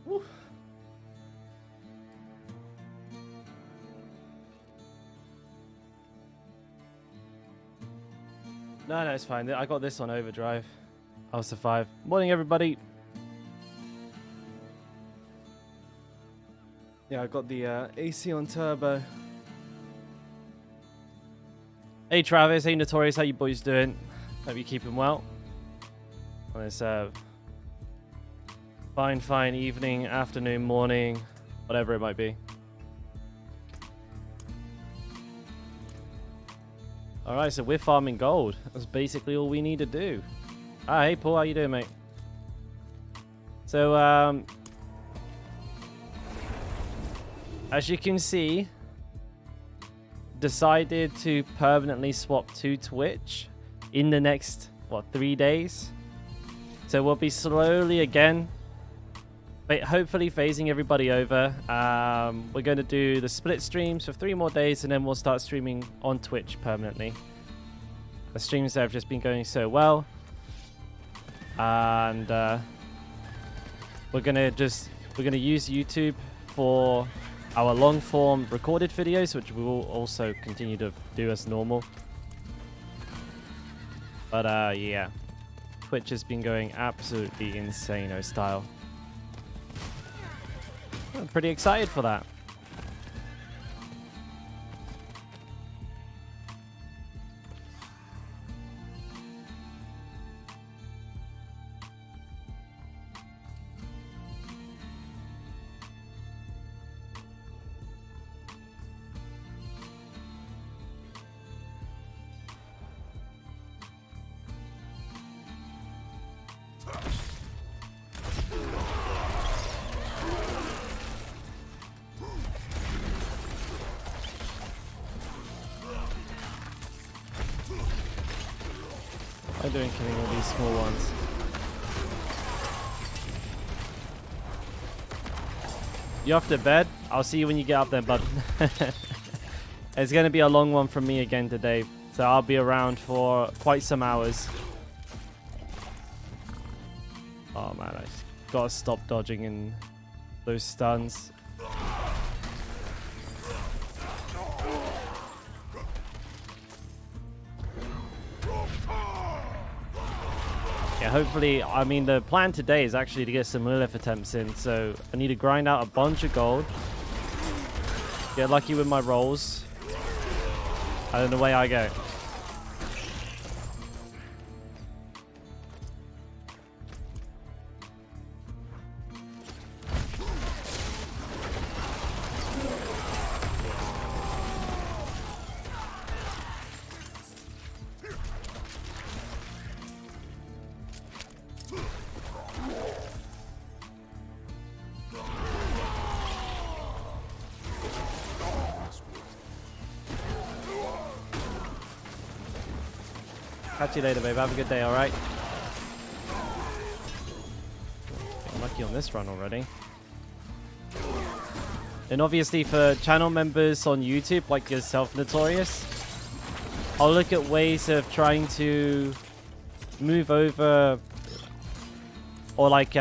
Woo. No, it's fine. I got this on overdrive. I'll survive. Morning, everybody. Yeah, I got the AC on turbo. Hey, Travis. Hey, Notorious. How you boys doing? Hope you're keeping well. On this fine evening, afternoon, morning, whatever it might be. Alright, so we're farming gold. That's basically all we need to do. Ah, hey Paul, how you doing, mate? So, as you can see, decided to permanently swap to Twitch in the next, 3 days? So we'll be slowly again, hopefully phasing everybody over. We're going to do the split streams for 3 more days, and then we'll start streaming on Twitch permanently. The streams there have just been going so well, and we're gonna use YouTube for our long form recorded videos, which we will also continue to do as normal. But yeah, Twitch has been going absolutely insano style. I'm pretty excited for that. I'm doing killing all these small ones. You off to bed? I'll see you when you get up there, bud. It's going to be a long one from me again today, so I'll be around for quite some hours. Oh man, I just gotta stop dodging in those stuns. Yeah, hopefully, I mean, the plan today is actually to get some Lillith attempts in, so I need to grind out a bunch of gold. Get lucky with my rolls. And then away I go. Catch you later, babe. Have a good day, alright? Getting lucky on this run already. And obviously for channel members on YouTube, like yourself, Notorious, I'll look at ways of trying to move over, or like,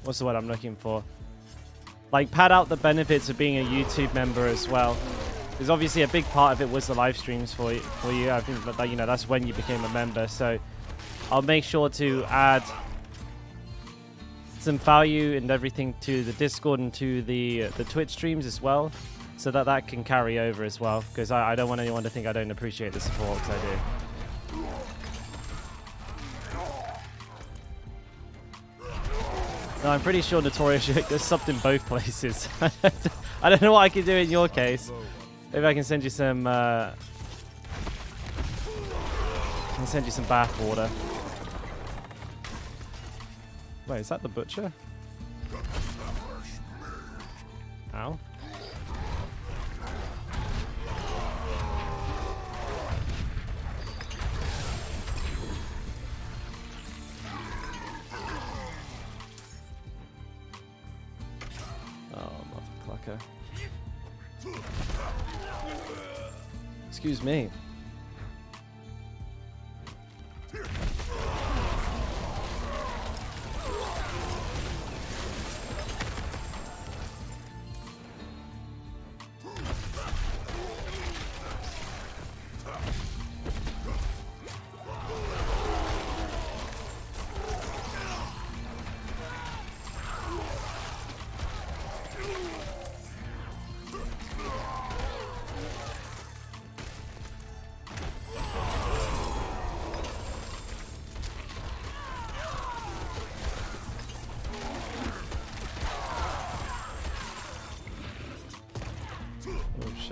what's the word I'm looking for? Like, pad out the benefits of being a YouTube member as well. Because obviously a big part of it was the live streams for you. I think that, you know, that's when you became a member. So I'll make sure to add some value and everything to the Discord and to the Twitch streams as well, so that that can carry over as well. Because I don't want anyone to think I don't appreciate the support, because I do. No, I'm pretty sure Notorious there's subbed in both places. I don't know what I can do in your case. Maybe I can send you some bath water. Wait, is that the butcher? Ow. Oh, motherfucker. Excuse me.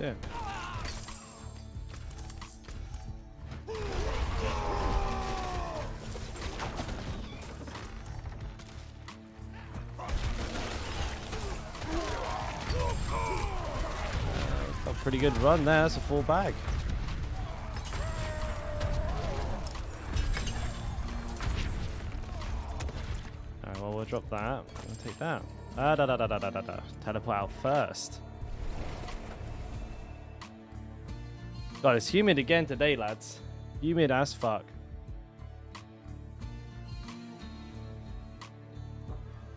shit. Got a pretty good run there. That's a full bag. Alright, well, we'll drop that. We'll take that. Teleport out first. God, it's humid again today, lads. Humid as fuck.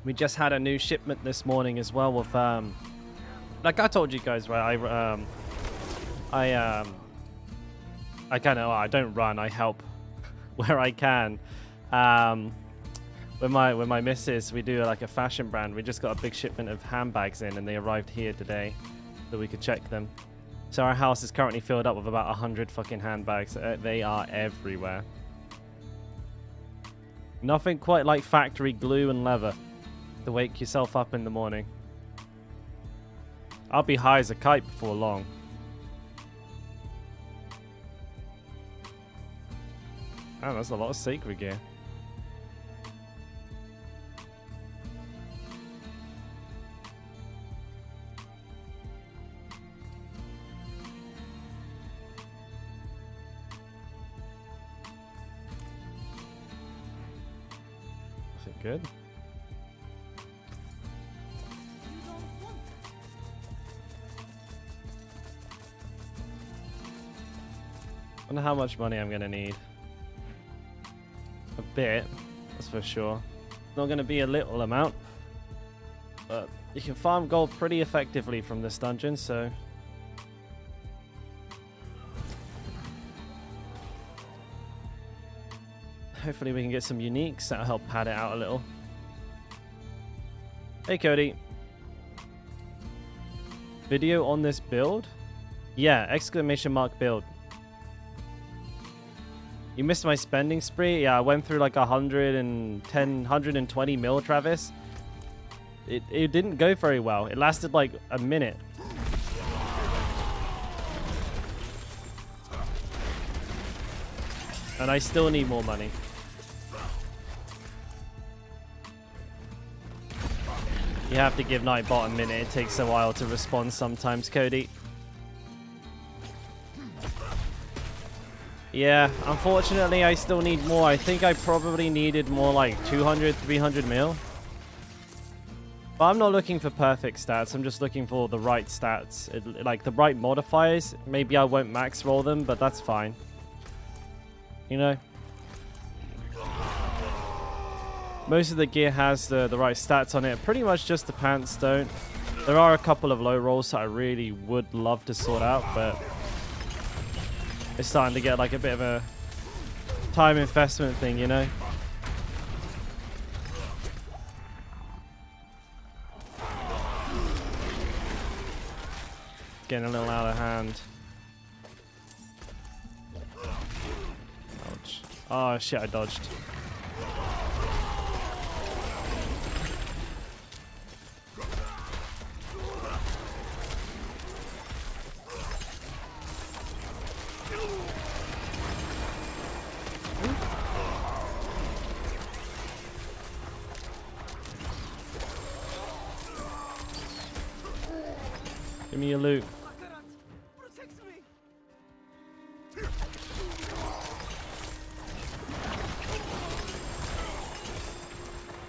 We just had a new shipment this morning as well with like I told you guys, right? I kind of, I don't run, I help where I can. With my missus, we do like a fashion brand. We just got a big shipment of handbags in, and they arrived here today, so we could check them. So our house is currently filled up with about 100 fucking handbags. They are everywhere. Nothing quite like factory glue and leather to wake yourself up in the morning. I'll be high as a kite before long. Man, that's a lot of sacred gear. Good. Wonder how much money I'm gonna need. A bit, that's for sure. Not gonna be a little amount, but you can farm gold pretty effectively from this dungeon, so hopefully we can get some uniques. That'll help pad it out a little. Hey, Cody. Video on this build? Yeah, exclamation mark build. You missed my spending spree? Yeah, I went through like 110, 120 mil, Travis. It didn't go very well. It lasted like a minute. And I still need more money. You have to give Nightbot a minute. It takes a while to respond sometimes, Cody. Yeah, unfortunately, I still need more. I think I probably needed more like 200, 300 mil. But I'm not looking for perfect stats. I'm just looking for the right stats. Like the right modifiers. Maybe I won't max roll them, but that's fine. You know? Most of the gear has the right stats on it. Pretty much just the pants don't. There are a couple of low rolls that I really would love to sort out, but it's starting to get like a bit of a time investment thing, you know? Getting a little out of hand. Ouch. Oh shit, I dodged. Give me your loot.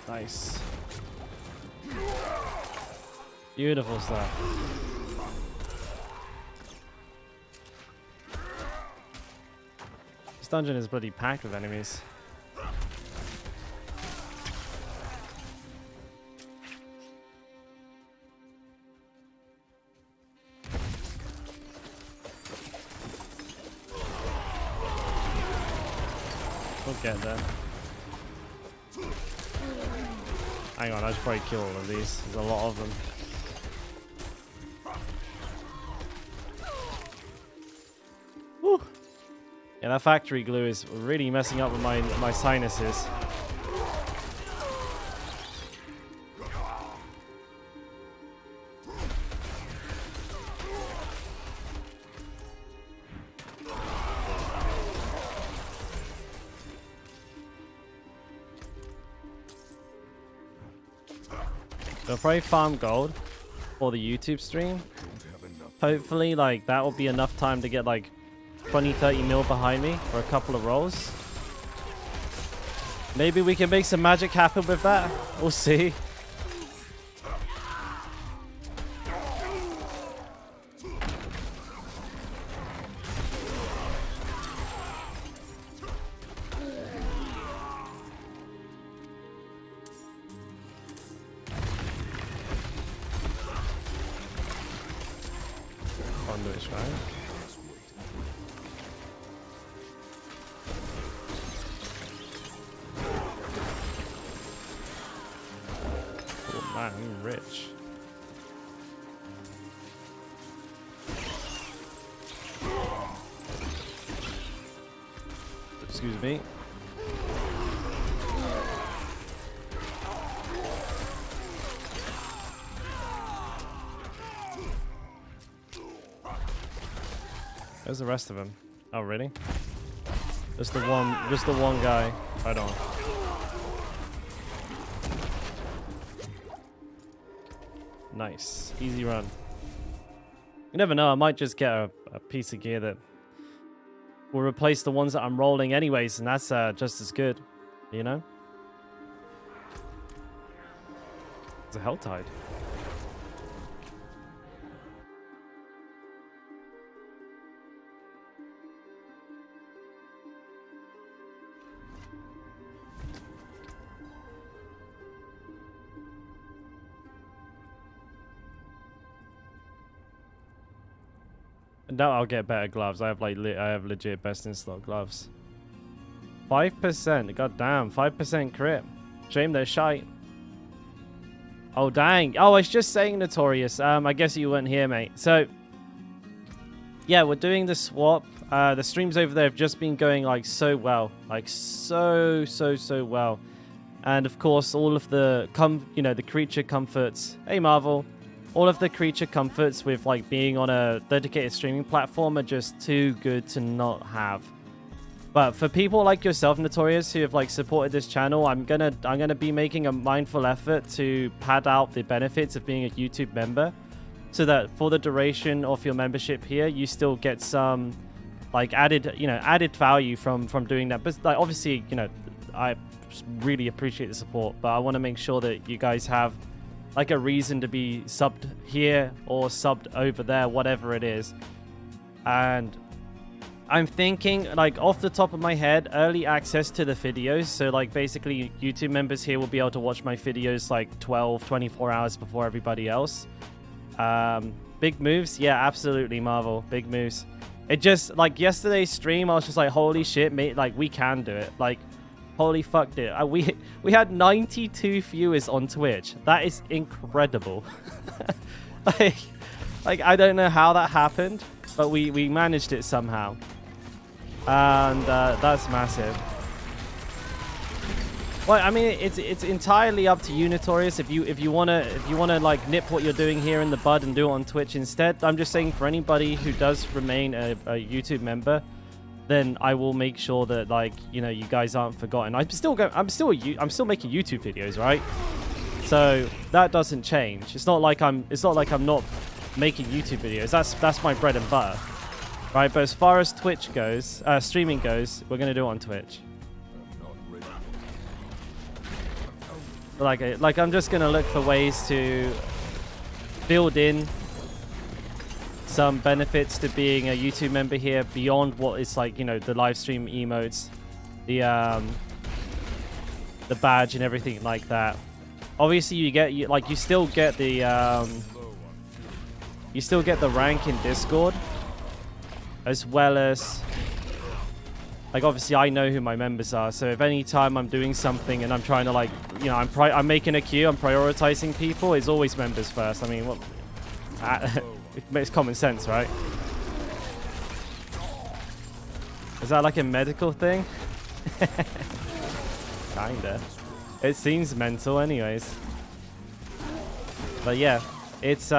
Nice. Beautiful stuff. This dungeon is bloody packed with enemies. We'll get there. Hang on, I should probably kill all of these. There's a lot of them. Woo. Yeah, that factory glue is really messing up with my sinuses. I'll probably farm gold for the YouTube stream. Hopefully, like, that will be enough time to get, like, 20-30 mil behind me for a couple of rolls. Maybe we can make some magic happen with that. We'll see. I'm rich. Excuse me. Where's the rest of them? Oh, really? Just the one guy. Right on. Nice. Easy run. You never know, I might just get a piece of gear that will replace the ones that I'm rolling anyways, and that's just as good, you know? It's a hell tide. No, I'll get better gloves. I have like I have legit best in slot gloves. 5%. God damn, 5% crit. Shame they're shite. Oh dang. Oh, I was just saying, Notorious. I guess you weren't here, mate. So yeah, we're doing the swap. The streams over there have just been going like so well, like so well. And of course, all of the the creature comforts. Hey, Marvel. All of the creature comforts with like being on a dedicated streaming platform are just too good to not have. But for people like yourself, Notorious, who have like supported this channel, I'm gonna be making a mindful effort to pad out the benefits of being a YouTube member, so that for the duration of your membership here, you still get some like added value from doing that. But like obviously, I really appreciate the support, but I want to make sure that you guys have like a reason to be subbed here or subbed over there, whatever it is. And I'm thinking, like, off the top of my head, early access to the videos. So, like, basically, YouTube members here will be able to watch my videos, like, 12, 24 hours before everybody else. Big moves? Yeah, absolutely, Marvel. Big moves. It just, like, yesterday's stream, I was just like, holy shit, mate, like, we can do it. Like, holy fuck, dude. We had 92 viewers on Twitch. That is incredible. like, I don't know how that happened, but we managed it somehow. And that's massive. Well, I mean, it's entirely up to you, Notorious. If you wanna like nip what you're doing here in the bud and do it on Twitch instead. I'm just saying, for anybody who does remain a YouTube member, then I will make sure that, like, you guys aren't forgotten. I'm still making YouTube videos, right? So that doesn't change. It's not like I'm not making YouTube videos. That's my bread and butter, right? But as far as Twitch goes, streaming goes, we're gonna do it on Twitch. Like I'm just gonna look for ways to build in some benefits to being a YouTube member here beyond what is like, the live stream emotes, the badge and everything like that. Obviously you still get the rank in Discord, as well as, like, obviously I know who my members are, so if any time I'm doing something and I'm trying to, like, I'm making a queue, I'm prioritizing people, it's always members first. I mean, what? It makes common sense, right? Is that like a medical thing? Kinda. It seems mental anyways. But yeah, it's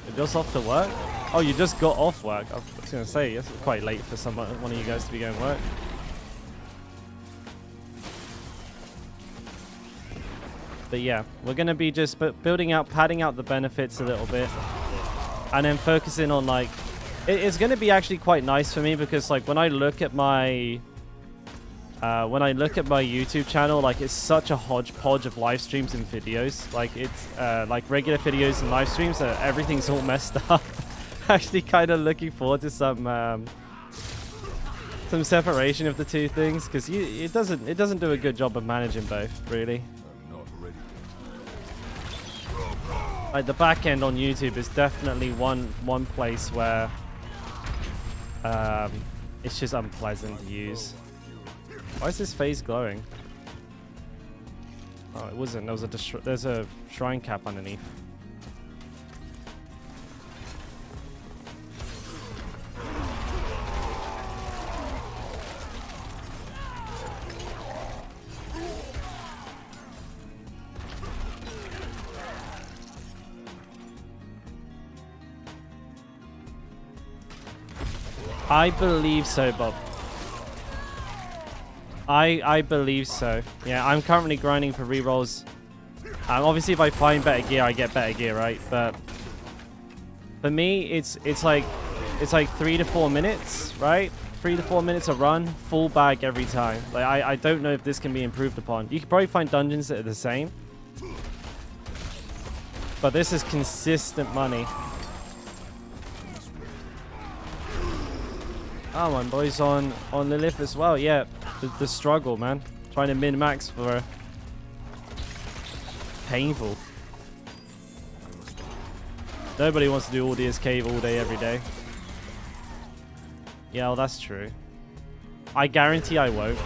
You're just off to work? Oh, you just got off work. I was gonna say, it's quite late for one of you guys to be going to work. But yeah, we're going to be just building out, padding out the benefits a little bit. And then focusing on like... It's going to be actually quite nice for me because like when I look at my... YouTube channel, like it's such a hodgepodge of live streams and videos. Like it's like regular videos and live streams, everything's all messed up. Actually kind of looking forward to some separation of the two things because it doesn't do a good job of managing both, really. Like the back end on YouTube is definitely one place where it's just unpleasant to use. Why is this phase glowing? Oh, it wasn't. There's a shrine cap underneath. I believe so, Bob. I believe so. Yeah, I'm currently grinding for rerolls. Obviously, if I find better gear, I get better gear, right? But for me, it's like 3 to 4 minutes, right? 3 to 4 minutes a run, full bag every time. Like I don't know if this can be improved upon. You could probably find dungeons that are the same, but this is consistent money. Oh, my boy's on Lillith as well. Yeah, the struggle, man. Trying to min-max for painful. Nobody wants to do all this cave all day, every day. Yeah, well, that's true. I guarantee I won't.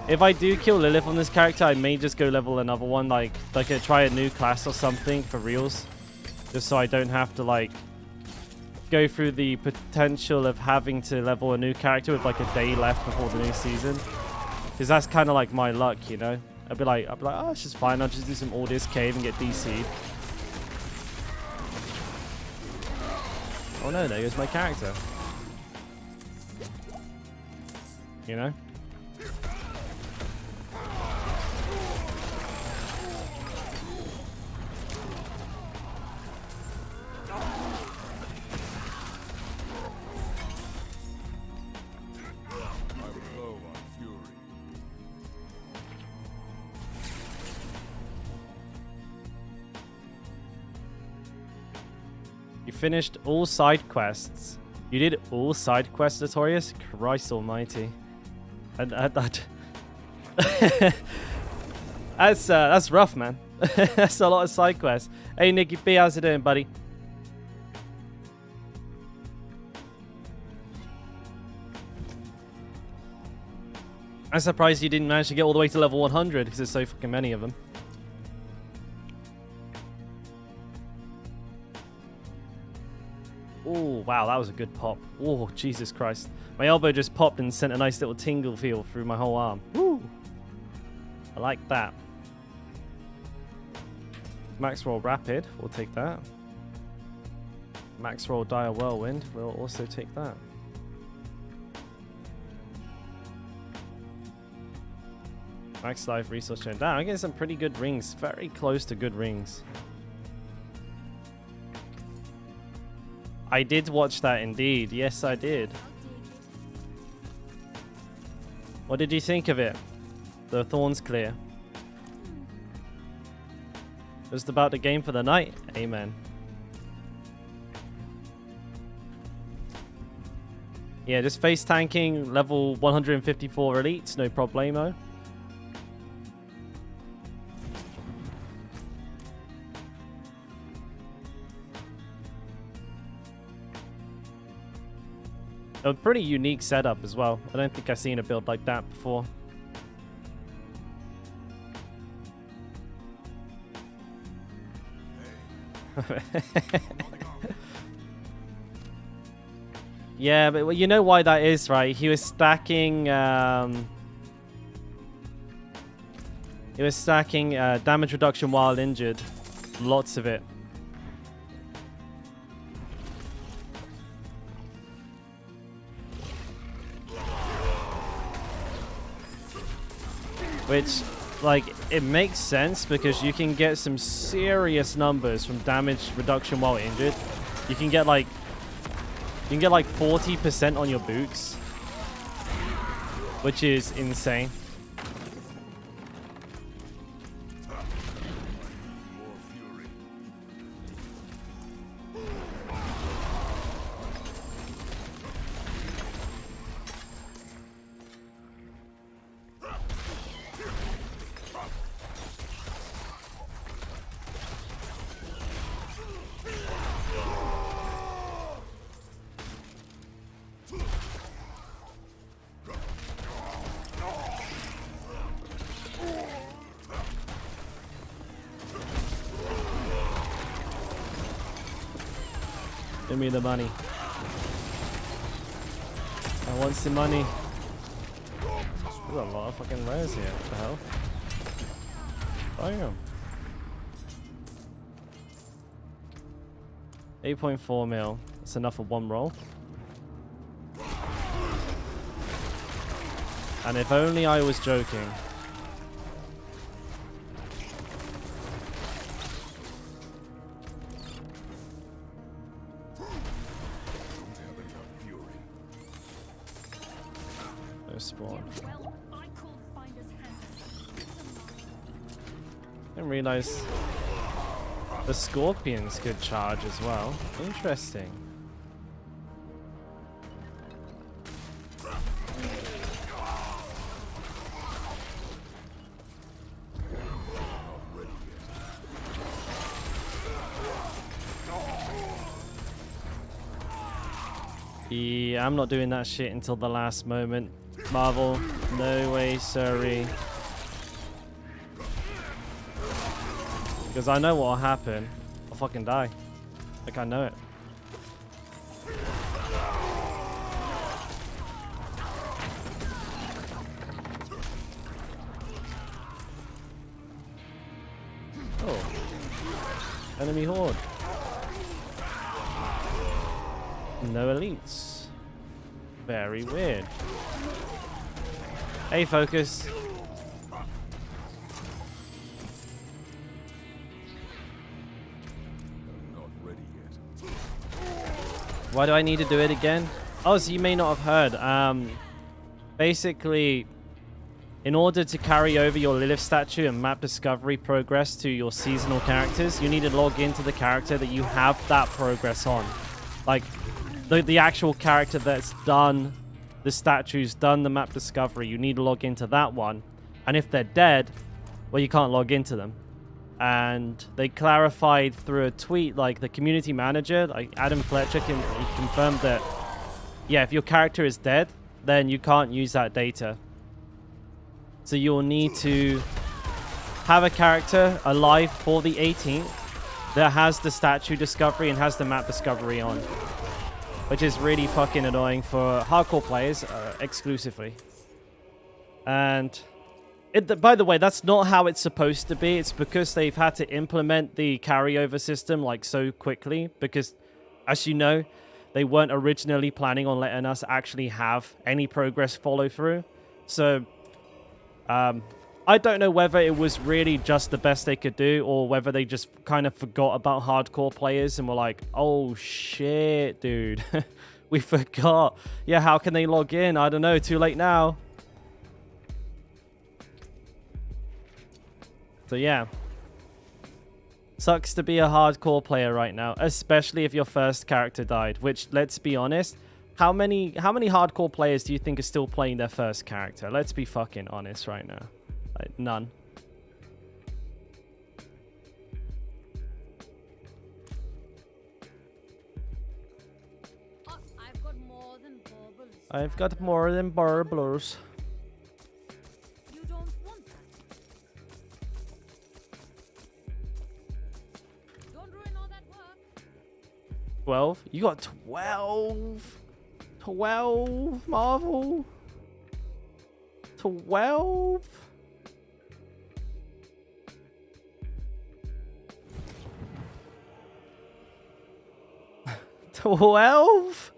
If I do kill Lillith on this character, I may just go level another one, like try a new class or something for reals. Just so I don't have to, like, go through the potential of having to level a new character with like a day left before the new season, because that's kind of like my luck, you know. I'd be like, oh, it's just fine. I'll just do some Audius Cave and get DC'd. Oh no, there goes my character. You know. You finished all side quests. You did all side quests, Notorious? Christ almighty. That's rough, man. That's a lot of side quests. Hey, Nicky B, how's it doing, buddy? I'm surprised you didn't manage to get all the way to level 100 because there's so fucking many of them. Oh, wow, that was a good pop. Oh, Jesus Christ. My elbow just popped and sent a nice little tingle feel through my whole arm. Woo! I like that. Max roll rapid, we'll take that. Max roll dire whirlwind, we'll also take that. Max life resource chain. Damn, I'm getting some pretty good rings. Very close to good rings. I did watch that indeed. Yes, I did. What did you think of it? The thorns clear. Just about the game for the night. Amen. Yeah, just face tanking, level 154 elites, no problemo. A pretty unique setup as well. I don't think I've seen a build like that before. Yeah, but you know why that is, right? He was stacking damage reduction while injured. Lots of it. Which like, it makes sense because you can get some serious numbers from damage reduction while injured. You can get like 40% on your boots, which is insane. Give me the money. I want some money. There's a lot of fucking rares here. What the hell? Damn. 8.4 mil. That's enough for one roll. And if only I was joking. Spawn. Didn't realize the scorpions could charge as well. Interesting. Yeah, I'm not doing that shit until the last moment. Marvel, no way, sorry. Because I know what will happen. I'll fucking die. Like, I know it. Oh. Enemy horde. No elites. Very weird. Hey, focus. Not ready yet. Why do I need to do it again? Oh, so you may not have heard. Basically, in order to carry over your Lillith statue and map discovery progress to your seasonal characters, you need to log into the character that you have that progress on. Like, the actual character that's done the statues, done the map discovery, you need to log into that one. And if they're dead, well, you can't log into them. And they clarified through a tweet, like the community manager, like Adam Fletcher, he confirmed that, yeah, if your character is dead, then you can't use that data. So you'll need to have a character alive for the 18th that has the statue discovery and has the map discovery on. Which is really fucking annoying for hardcore players exclusively. And by the way, that's not how it's supposed to be. It's because they've had to implement the carryover system like so quickly. Because, as you know, they weren't originally planning on letting us actually have any progress follow through. So, I don't know whether it was really just the best they could do or whether they just kind of forgot about hardcore players and were like, oh shit, dude. We forgot. Yeah, how can they log in? I don't know. Too late now. So yeah. Sucks to be a hardcore player right now, especially if your first character died, which, let's be honest, how many hardcore players do you think are still playing their first character? Let's be fucking honest right now. Like, none. I've got more than baubles. I've got more than burblers. You don't want that. Don't ruin all that work. 12? You got 12? 12, Marvel? 12? 12?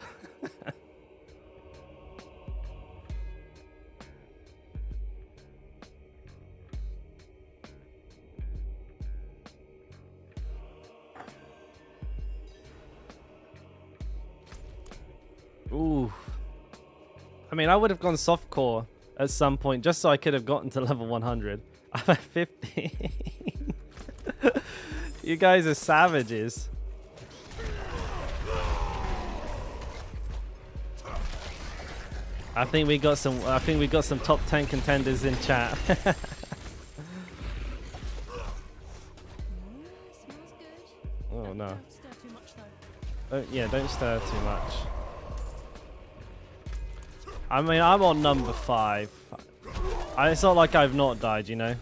Ooh. I mean, I would have gone softcore at some point just so I could have gotten to level 100. I'm at 15. You guys are savages. I think we got some top 10 contenders in chat. Smells good. Oh no. Don't stir too much though. Yeah, don't stir too much. I mean, I'm on number 5. It's not like I've not died, you know?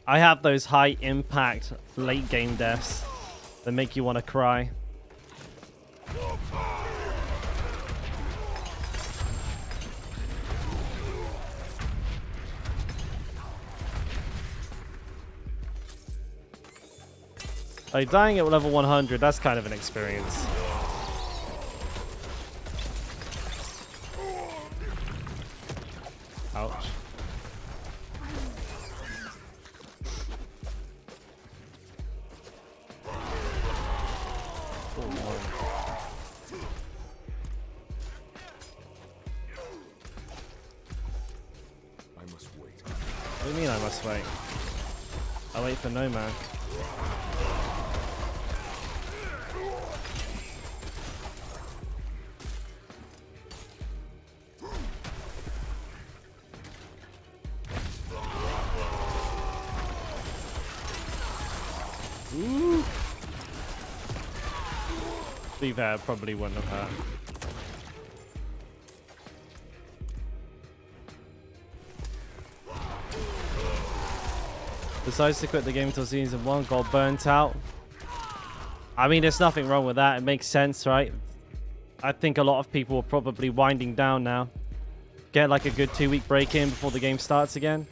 I have those high impact late game deaths that make you want to cry. Like dying at level 100, that's kind of an experience. Ouch. Oh, no. I must wait. What do you mean I must wait? I wait for no man. Ooh. To be fair, it probably wouldn't have hurt. Decides to quit the game until season 1, got burnt out. I mean, there's nothing wrong with that. It makes sense, right? I think a lot of people are probably winding down now. Get like a good 2-week break in before the game starts again.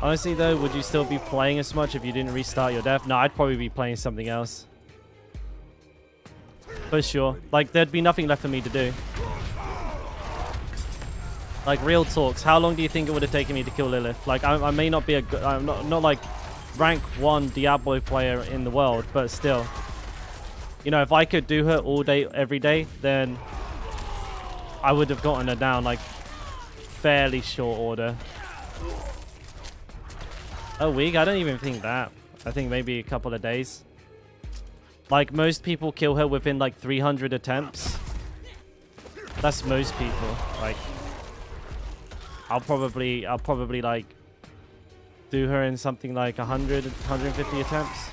Honestly though, would you still be playing as much if you didn't restart your dev? No, I'd probably be playing something else. For sure. Like, there'd be nothing left for me to do. Like, real talks, how long do you think it would have taken me to kill Lillith? Like, I may not be a good... I'm not like rank 1 Diablo player in the world, but still. You know, if I could do her all day, every day, then I would have gotten her down, like, fairly short order. A week? I don't even think that. I think maybe a couple of days. Like, most people kill her within, like, 300 attempts. That's most people. Like, I'll probably, like, do her in something like 100, 150 attempts.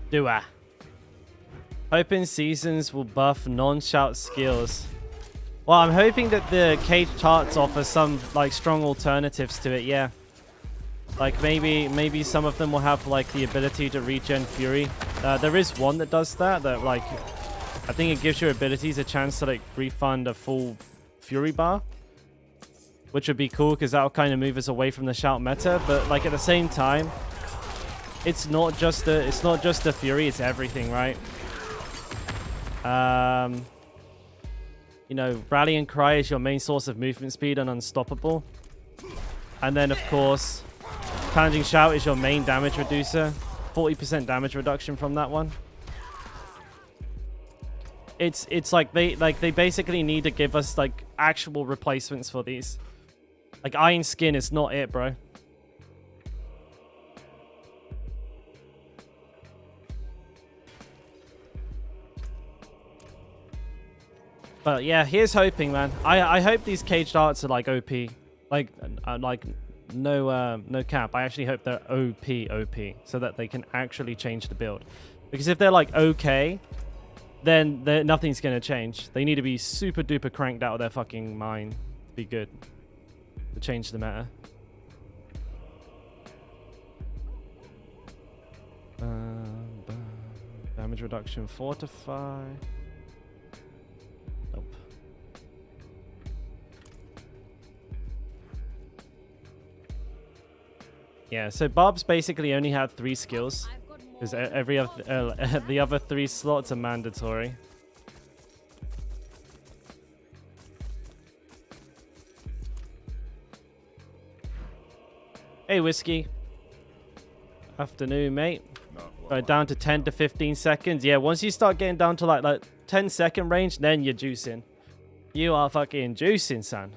Do I? Hoping seasons will buff non-shout skills. Well, I'm hoping that the caged hearts offer some like strong alternatives to it. Yeah, like maybe some of them will have like the ability to regen fury. There is one that does that. That like I think it gives your abilities a chance to like refund a full fury bar, which would be cool because that'll kind of move us away from the shout meta. But like at the same time, it's not just the fury, it's everything, right? You know, rally and cry is your main source of movement speed and unstoppable. And then of course, challenging shout is your main damage reducer. 40% damage reduction from that one. It's like they basically need to give us like actual replacements for these. Like Iron Skin is not it, bro. But yeah, here's hoping, man. I hope these caged arts are like OP, like no cap. I actually hope they're OP, so that they can actually change the build. Because if they're like okay, then nothing's gonna change. They need to be super duper cranked out of their fucking mind to be good, to change the meta. Damage reduction, fortify. Nope. Yeah, so Bob's basically only had 3 skills. Because every other, the other 3 slots are mandatory. Hey, Whiskey. Afternoon, mate. Down to 10 to 15 seconds. Yeah, once you start getting down to like 10-second range, then you're juicing. You are fucking juicing, son.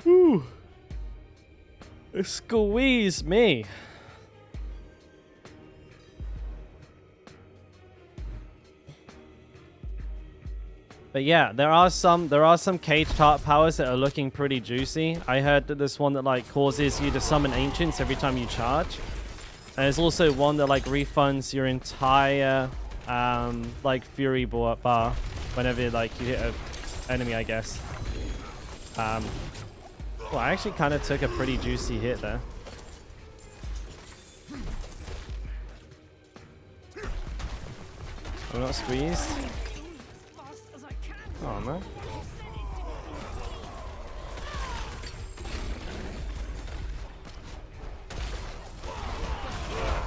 Whew. Squeeze me. But yeah, there are some cage tart powers that are looking pretty juicy. I heard that there's one that like causes you to summon ancients every time you charge. And there's also one that like refunds your entire like fury bar whenever like you hit an enemy, I guess. Well, I actually kind of took a pretty juicy hit there. I'm not squeezed. Oh man.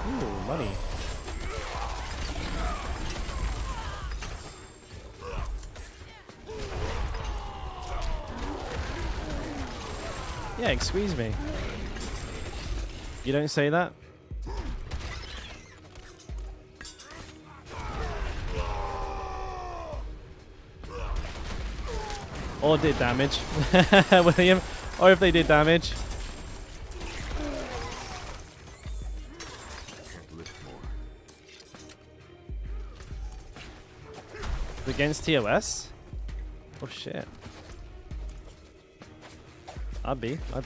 Ooh, money. Yeah, squeeze me. You don't say that? Or did damage. William. Or if they did damage. Against TOS? Oh shit. I'd be. I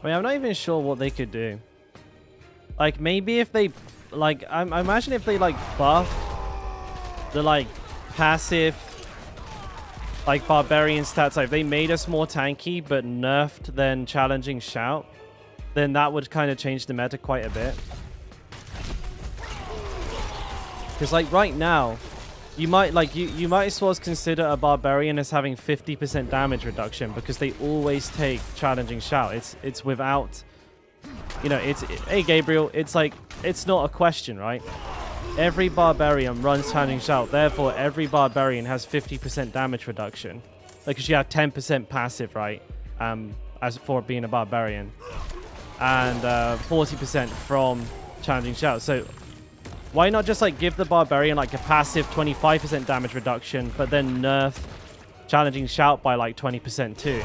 mean, I'm not even sure what they could do. Like, maybe if they, like, I imagine if they, like, buff the, like, passive, like, barbarian stats, like, if they made us more tanky, but nerfed then challenging shout, then that would kind of change the meta quite a bit. Because, like, right now, you might, like, you might as well consider a barbarian as having 50% damage reduction, because they always take challenging shout. It's without, you know, hey, Gabriel, it's like, it's not a question, right? Every barbarian runs challenging shout, therefore every barbarian has 50% damage reduction. Like, because you have 10% passive, right? As for being a barbarian. And 40% from challenging shout. So why not just like give the barbarian like a passive 25% damage reduction, but then nerf challenging shout by like 20% too?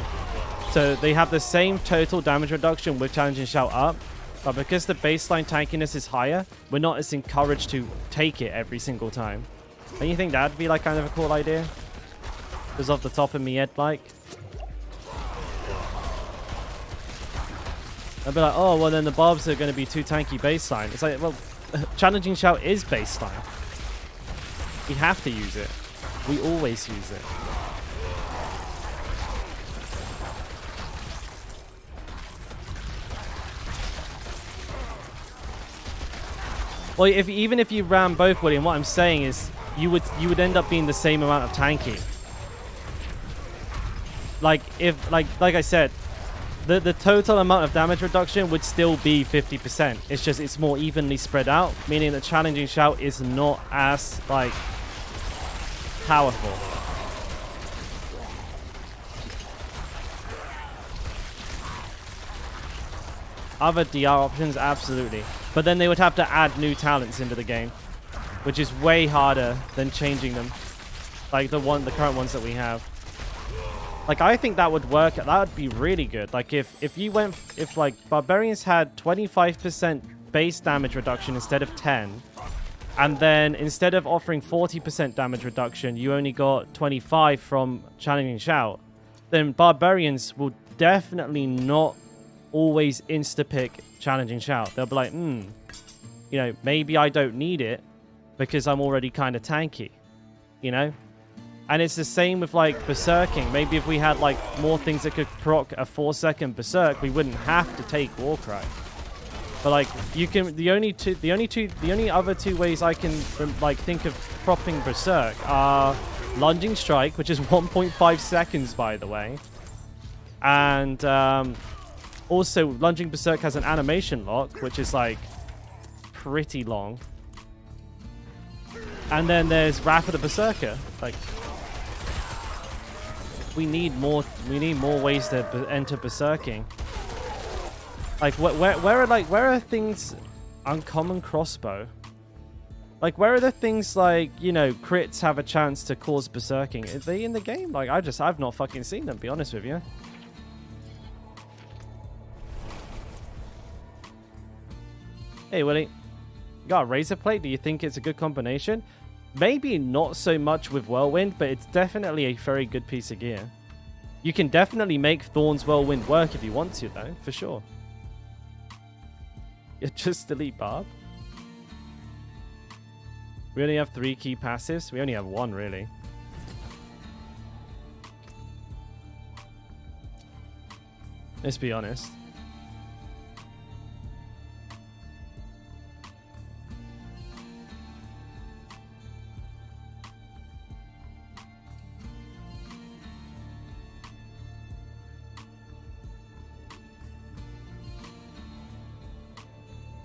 So they have the same total damage reduction with challenging shout up, but because the baseline tankiness is higher, we're not as encouraged to take it every single time. Don't you think that'd be like kind of a cool idea? Just off the top of me head, like. I'd be like, oh, well then the barbs are going to be too tanky baseline. It's like, well, challenging shout is baseline. We have to use it. We always use it. Well, even if you ran both, William, what I'm saying is you would end up being the same amount of tanky. Like if like I said, the total amount of damage reduction would still be 50%. It's just it's more evenly spread out, meaning that challenging shout is not as like powerful. Other DR options, absolutely. But then they would have to add new talents into the game, which is way harder than changing them. Like the current ones that we have. Like, I think that would work. That would be really good. Like, if like barbarians had 25% base damage reduction instead of 10, and then instead of offering 40% damage reduction, you only got 25 from Challenging Shout, then Barbarians will definitely not always insta-pick Challenging Shout. They'll be like, you know, maybe I don't need it because I'm already kind of tanky, you know? And it's the same with, like, Berserking. Maybe if we had, like, more things that could proc a 4-second Berserk, we wouldn't have to take Warcry. But, like, you can... The only other two ways I can, like, think of propping Berserk are Lunging Strike, which is 1.5 seconds, by the way. And, also, Lunging Berserk has an animation lock, which is, like, pretty long. And then there's Wrath of the Berserker. Like... We need more ways to enter Berserking. Like, where are things... Uncommon Crossbow? Like, where are the things like, you know, crits have a chance to cause Berserking? Are they in the game? Like, I've not fucking seen them, to be honest with you. Hey, Willie. You got a Razor Plate? Do you think it's a good combination? Maybe not so much with Whirlwind, but it's definitely a very good piece of gear. You can definitely make Thorn's Whirlwind work if you want to, though, for sure. You just delete Barb. We only have 3 key passives. We only have 1, really. Let's be honest.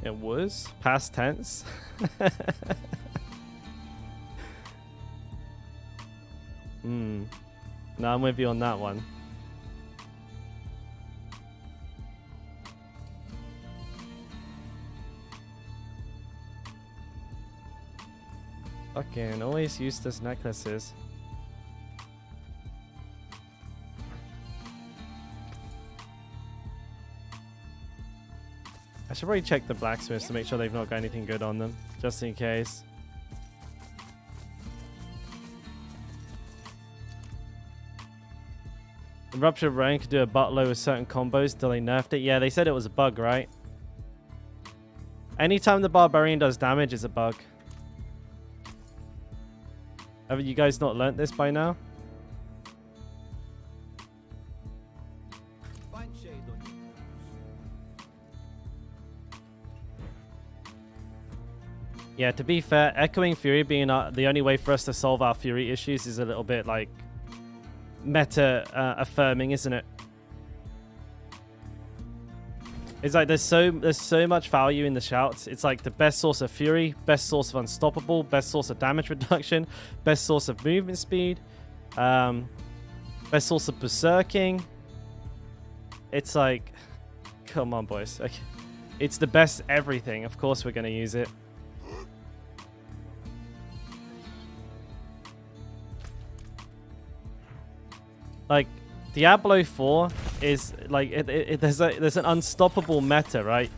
It was past tense. No, I'm with you on that one. Fucking always useless necklaces. I should probably check the blacksmiths to make sure they've not got anything good on them, just in case. The Rupture of Rain could do a buttload with certain combos until they nerfed it. Yeah, they said it was a bug, right? Anytime the Barbarian does damage, it's a bug. Have you guys not learnt this by now? Yeah, to be fair, Echoing Fury being the only way for us to solve our Fury issues is a little bit, like, meta affirming, isn't it? It's like there's so much value in the shouts. It's like the best source of Fury, best source of Unstoppable, best source of damage reduction, best source of movement speed, best source of Berserking. It's like, come on, boys. Like, it's the best everything. Of course we're going to use it. Like, Diablo 4 is like there's an unstoppable meta, right?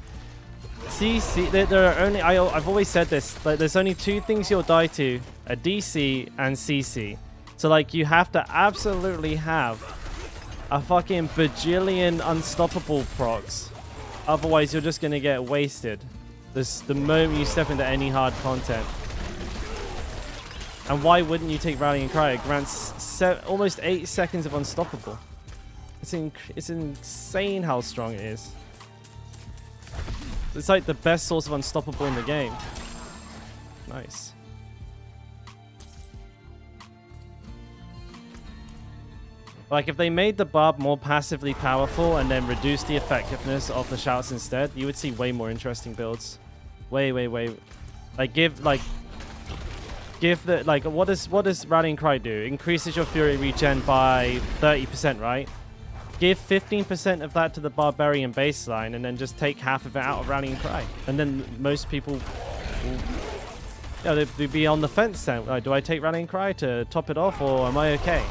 CC, there are only I've always said this, like there's only 2 things you'll die to: a DC and CC. So like you have to absolutely have a fucking bajillion unstoppable procs, otherwise you're just gonna get wasted the moment you step into any hard content. And why wouldn't you take Rallying Cry? It grants almost 8 seconds of Unstoppable. It's insane how strong it is. It's like the best source of Unstoppable in the game. Nice. Like, if they made the Barb more passively powerful and then reduced the effectiveness of the shouts instead, you would see way more interesting builds. Way. Like, give the, like, what does Rallying Cry do? Increases your Fury regen by 30%, right? Give 15% of that to the Barbarian baseline and then just take half of it out of Rallying Cry. And then most people will, yeah, they'd be on the fence then. Like, do I take Rallying Cry to top it off, or am I okay?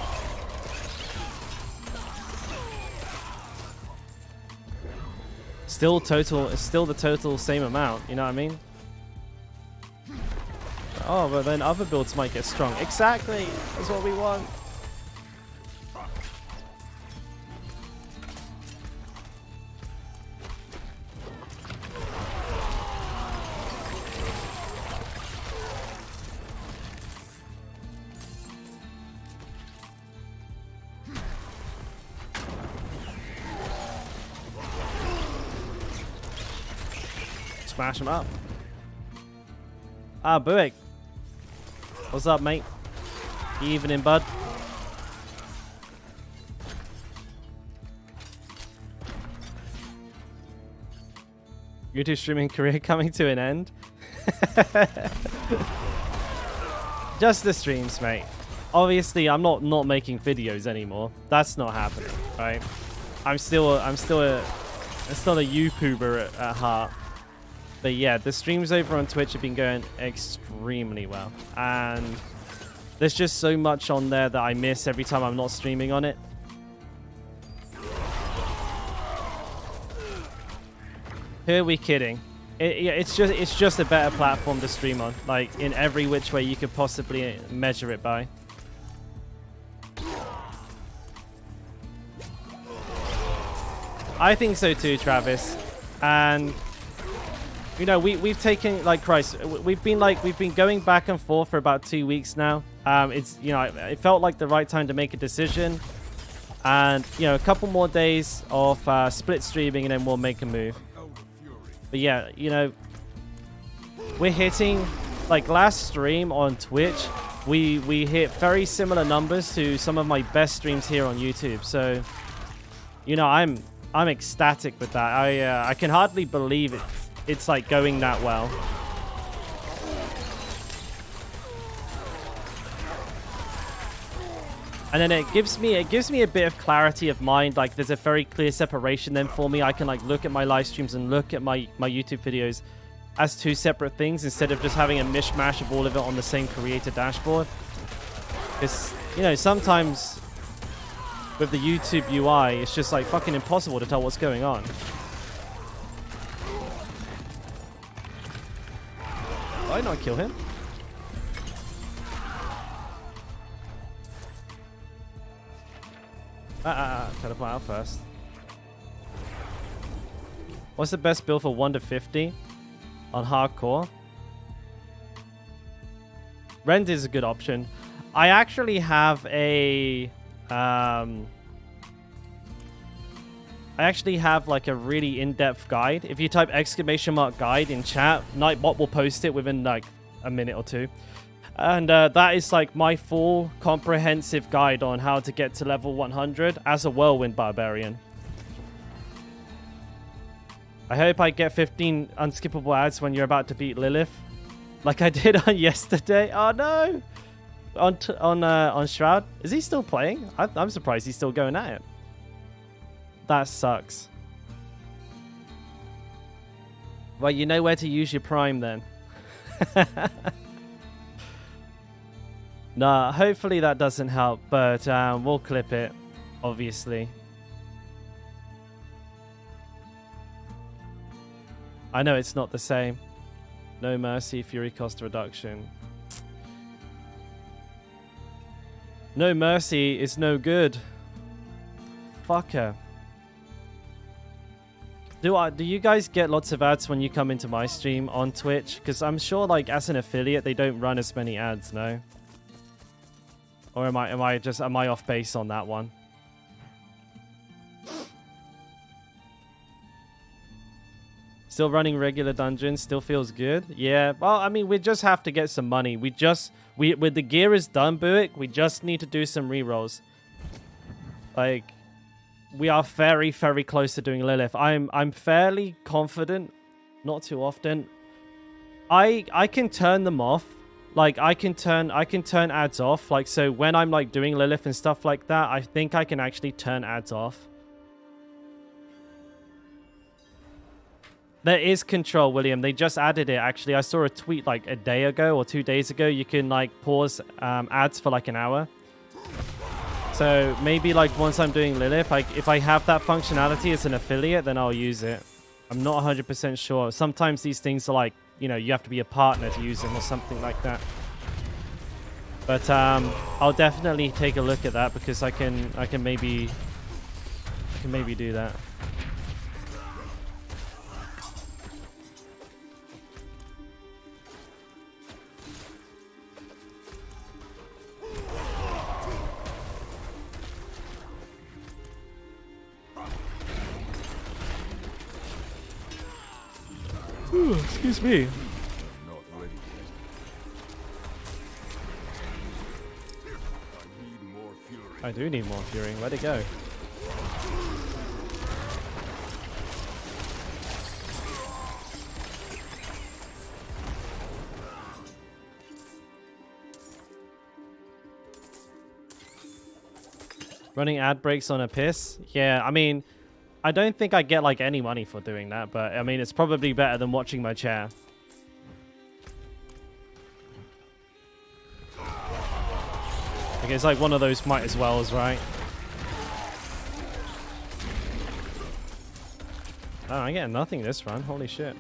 Still total, it's still the total same amount, you know what I mean? Oh, but then other builds might get strong. Exactly! That's what we want. Smash him up. Ah, Buick. What's up, mate? Evening, bud. YouTube streaming career coming to an end. Just the streams, mate. Obviously, I'm not making videos anymore. That's not happening, right? I'm still a YouTuber at heart. But yeah, the streams over on Twitch have been going extremely well. And there's just so much on there that I miss every time I'm not streaming on it. Who are we kidding? It's just a better platform to stream on. Like, in every which way you could possibly measure it by. I think so too, Travis. And you know, we've taken, like, Christ, we've been going back and forth for about 2 weeks now. It's, you know, it felt like the right time to make a decision. And, you know, a couple more days of split streaming and then we'll make a move. But yeah, you know, we're hitting, like, last stream on Twitch, we hit very similar numbers to some of my best streams here on YouTube. So, you know, I'm ecstatic with that. I can hardly believe it. It's like going that well. And then it gives me a bit of clarity of mind. Like, there's a very clear separation then for me. I can, like, look at my live streams and look at my YouTube videos as two separate things instead of just having a mishmash of all of it on the same creator dashboard. Because, you know, sometimes with the YouTube UI, it's just like fucking impossible to tell what's going on. Did I not kill him? Teleport out first. What's the best build for 1 to 50 on hardcore? Rend is a good option. I actually have a like a really in-depth guide. If you type !guide in chat, Nightbot will post it within like a minute or two. And that is like my full comprehensive guide on how to get to level 100 as a Whirlwind Barbarian. I hope I get 15 unskippable ads when you're about to beat Lillith, like I did on yesterday. Oh no! On Shroud, is he still playing? I'm surprised he's still going at it. That sucks. Well, you know where to use your Prime then. Nah, hopefully that doesn't help, but we'll clip it, obviously. I know it's not the same. No Mercy, Fury cost reduction. No Mercy is no good. Fucker. Do you guys get lots of ads when you come into my stream on Twitch? Because I'm sure, like, as an affiliate, they don't run as many ads, no? Or am I off base on that one? Still running regular dungeons, still feels good. Yeah, well, I mean, we just have to get some money. With the gear is done, Buick, we just need to do some rerolls. Like, we are very, very close to doing Lillith. I'm fairly confident, not too often. I can turn them off. Like, I can turn ads off. Like, so when I'm like doing Lillith and stuff like that, I think I can actually turn ads off. There is control, William. They just added it, actually. I saw a tweet like a day ago or 2 days ago. You can like pause ads for like an hour. So maybe like once I'm doing Lillith, if I have that functionality as an affiliate, then I'll use it. I'm not 100% sure. Sometimes these things are like, you know, you have to be a partner to use them or something like that. But I'll definitely take a look at that because I can maybe do that. Ooh, excuse me. I'm not ready yet. I need more fury. I do need more fury. Where'd it go? Running ad breaks on a piss? Yeah, I mean, I don't think I get like any money for doing that, but I mean, it's probably better than watching my chair. Like, it's like one of those might as wells, right? Oh, I get nothing this run. Holy shit.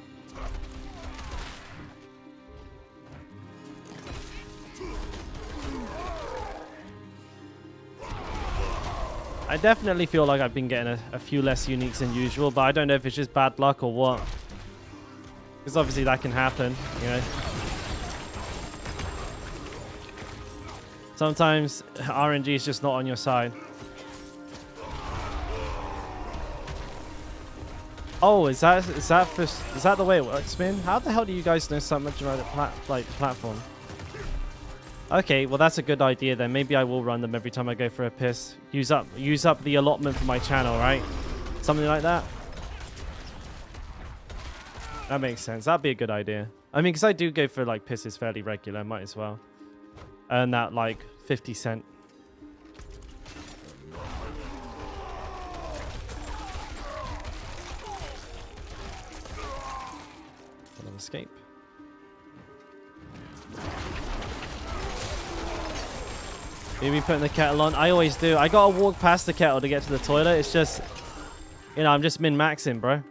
I definitely feel like I've been getting a few less uniques than usual, but I don't know if it's just bad luck or what. Because obviously that can happen, you know. Sometimes RNG is just not on your side. Oh, is that the way it works, man? How the hell do you guys know so much about the platform? Okay, well that's a good idea then. Maybe I will run them every time I go for a piss. Use up the allotment for my channel, right? Something like that. That makes sense. That'd be a good idea. I mean, because I do go for like pisses fairly regular. Might as well earn that like 50 cent. An escape. You been putting the kettle on? I always do. I gotta walk past the kettle to get to the toilet. It's just, you know, I'm just min-maxing, bro. I'm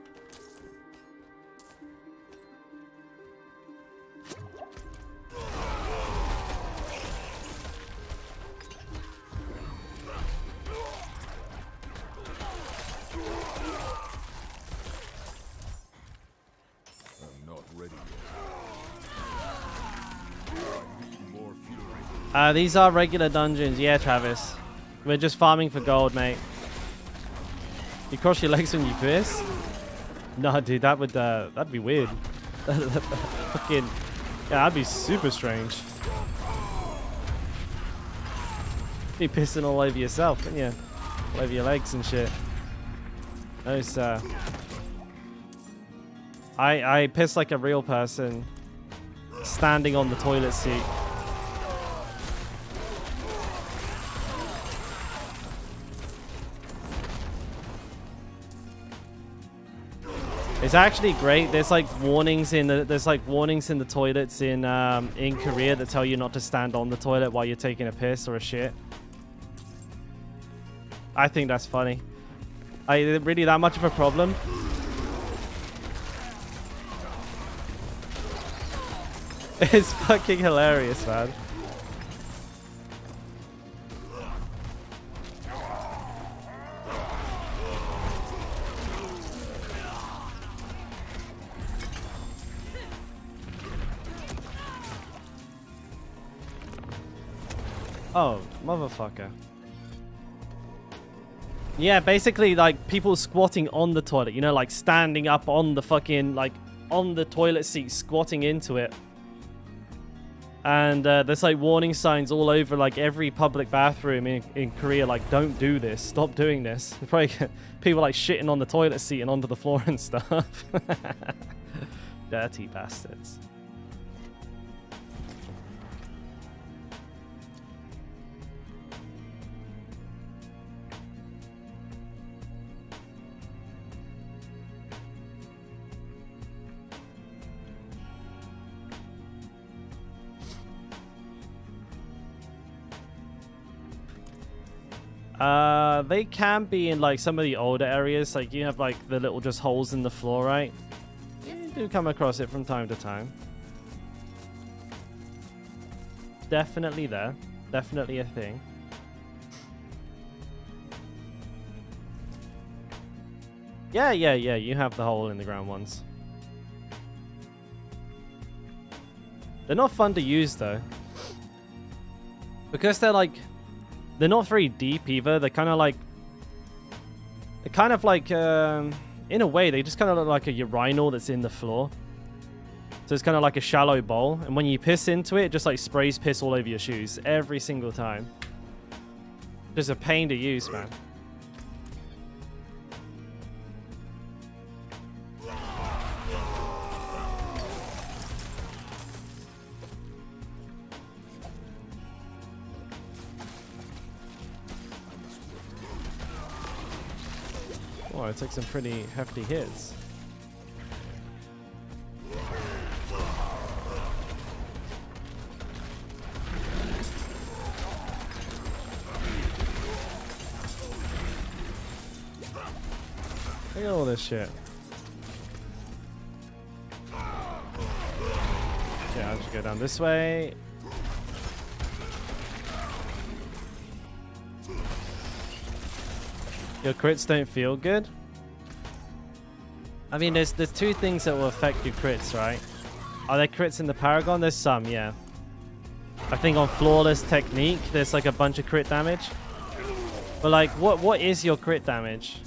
not ready yet. These are regular dungeons. Yeah, Travis. We're just farming for gold, mate. You cross your legs when you piss? No, dude, that would that'd be weird. Fucking, yeah, that'd be super strange. Be pissing all over yourself, wouldn't you? All over your legs and shit. Those, I piss like a real person, standing on the toilet seat. It's actually great. There's like warnings in the toilets in Korea that tell you not to stand on the toilet while you're taking a piss or a shit. I think that's funny. Is it really that much of a problem? It's fucking hilarious, man. Oh, motherfucker. Yeah, basically, like, people squatting on the toilet, you know, like, standing up on the fucking, like, on the toilet seat, squatting into it. And there's, like, warning signs all over, like, every public bathroom in Korea, like, don't do this, stop doing this. Probably people, like, shitting on the toilet seat and onto the floor and stuff. Dirty bastards. They can be in like some of the older areas. Like you have like the little just holes in the floor, right? You do come across it from time to time. Definitely there. Definitely a thing. Yeah, you have the hole in the ground ones. They're not fun to use though. Because they're like, they're not very deep either. They're kind of like, in a way, they just kind of look like a urinal that's in the floor. So it's kind of like a shallow bowl. And when you piss into it, it just like sprays piss all over your shoes every single time. Just a pain to use, man. Oh, it took some pretty hefty hits. Look at all this shit. Okay, I'll just go down this way. Your crits don't feel good? I mean, there's two things that will affect your crits, right? Are there crits in the Paragon? There's some, yeah. I think on Flawless Technique, there's like a bunch of crit damage. But like, what is your crit damage?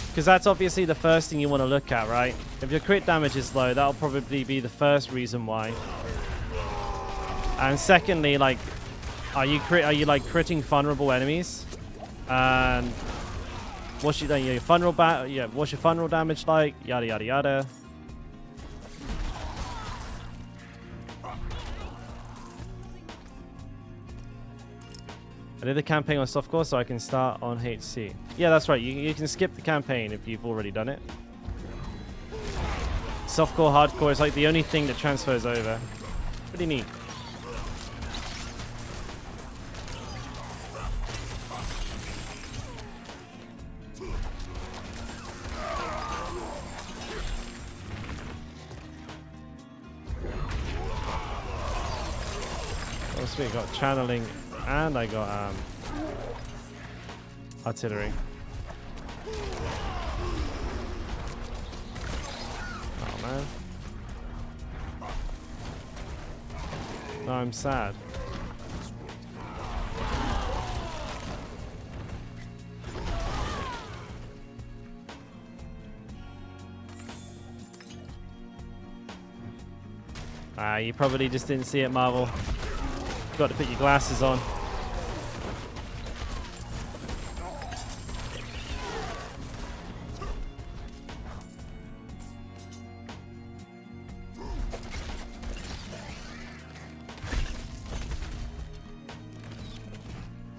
Because that's obviously the first thing you want to look at, right? If your crit damage is low, that'll probably be the first reason why. And secondly, like, are you like critting vulnerable enemies? And what's your what's your vulnerable damage like? Yada yada yada. I did the campaign on softcore, so I can start on HC. Yeah, that's right. You can skip the campaign if you've already done it. Softcore, hardcore is like the only thing that transfers over. Pretty neat. Oh, sweet. Got channeling. And I got artillery. Oh man. No, I'm sad. You probably just didn't see it, Marvel. Got to put your glasses on.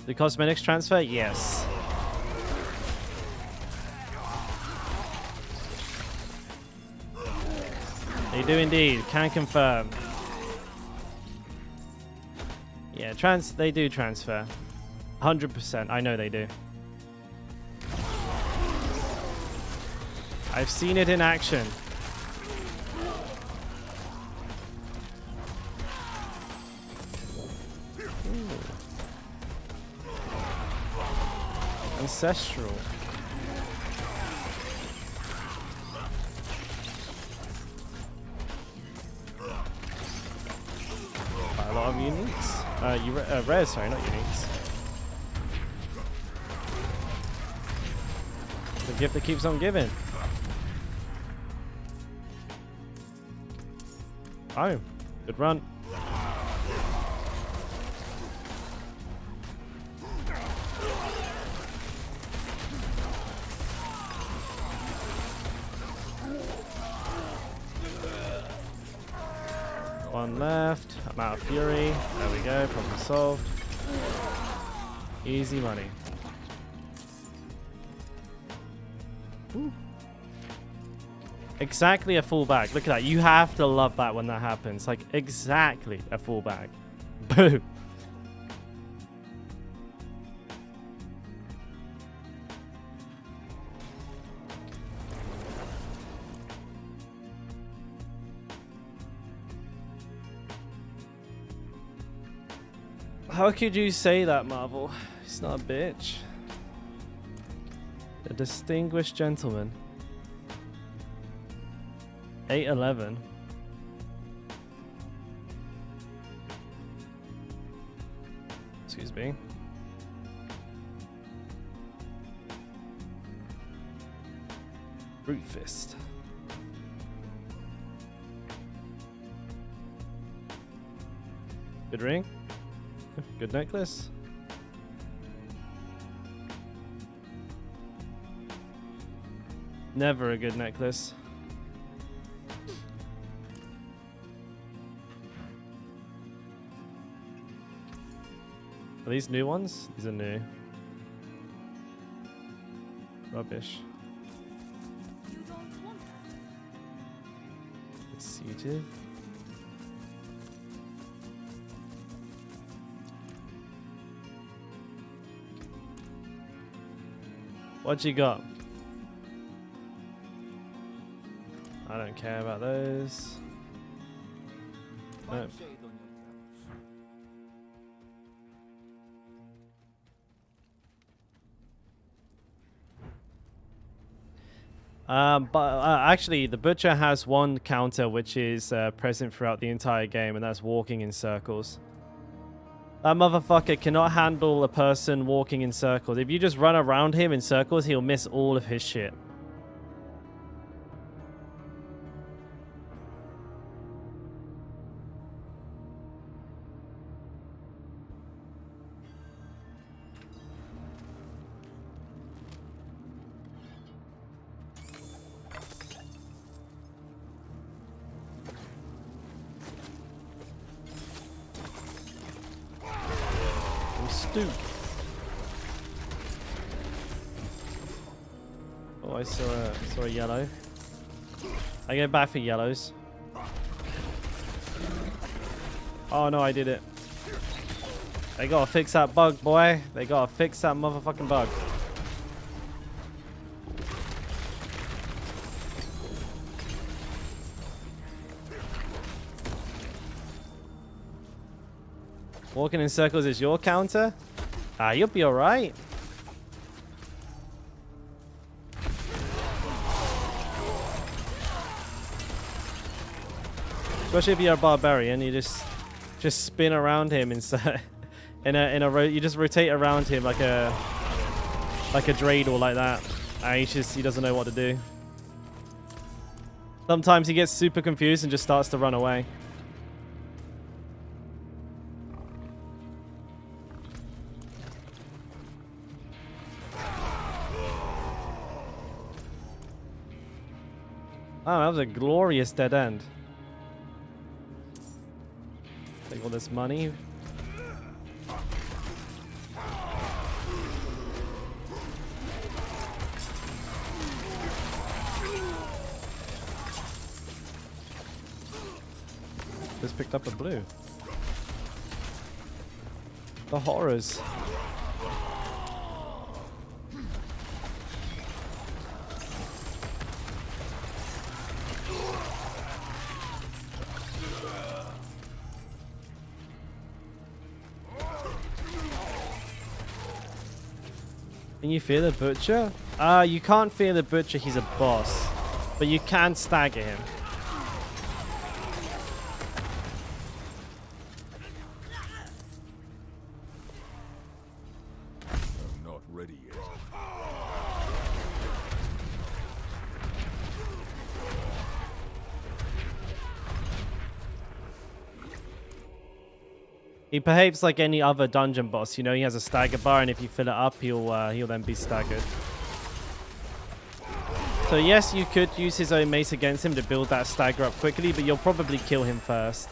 The cosmetics transfer? Yes. They do indeed. Can confirm. Yeah, they do transfer. 100%. I know they do. I've seen it in action. Ancestral. Quite a lot of uniques. Rares, sorry, not uniques. The gift that keeps on giving. Oh, good run. One left. I'm out of fury. There we go. Problem solved. Easy money. Ooh. Exactly a full bag. Look at that. You have to love that when that happens. Like, exactly a full bag. Boom. How could you say that, Marvel? He's not a bitch. A distinguished gentleman. 8'11". Excuse me. Brute fist. Good ring. Good necklace. Never a good necklace. Are these new ones? These are new. Rubbish. You don't want that. Seated. What you got? I don't care about those. Nope. Actually, the Butcher has one counter which is present throughout the entire game, and that's walking in circles. That motherfucker cannot handle a person walking in circles. If you just run around him in circles, he'll miss all of his shit. Stoop. Oh, I saw a yellow. I go back for yellows. Oh no, I did it. They gotta fix that bug, boy. They gotta fix that motherfucking bug. Walking in circles is your counter? Ah, you'll be alright. Especially if you're a barbarian, you just spin around him inside you just rotate around him like a dreidel like that. He doesn't know what to do. Sometimes he gets super confused and just starts to run away. Oh, that was a glorious dead end. Take all this money. Just picked up a blue. The horrors. Can you fear the Butcher? You can't fear the Butcher, he's a boss. But you can stagger him. I'm not ready yet. He behaves like any other dungeon boss. You know, he has a stagger bar, and if you fill it up, he'll then be staggered. So yes, you could use his own mace against him to build that stagger up quickly, but you'll probably kill him first.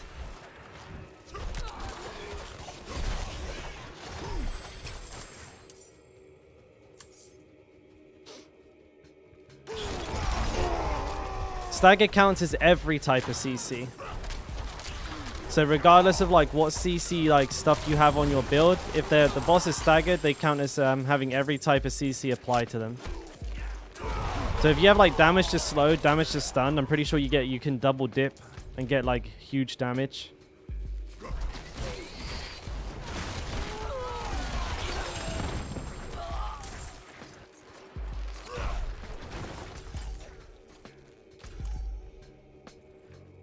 Stagger counts as every type of CC. So regardless of like what CC like stuff you have on your build, if the boss is staggered, they count as having every type of CC applied to them. So if you have like damage to slow, damage to stun, I'm pretty sure you can double dip and get like huge damage.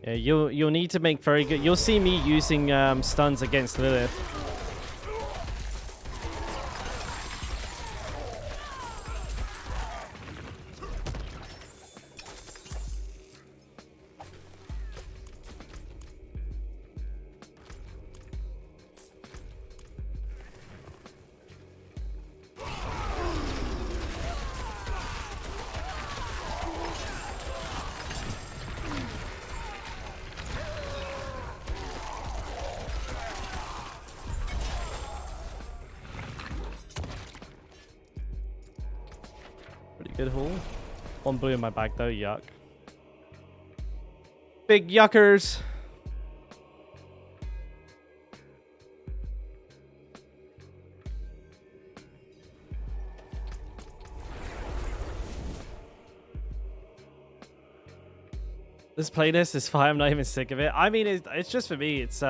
Yeah, you'll need to make very good. You'll see me using stuns against Lilith. Pretty good haul. One blue in my bag though, yuck. Big yuckers. This playlist is fine. I'm not even sick of it. I mean, it's just for me. It's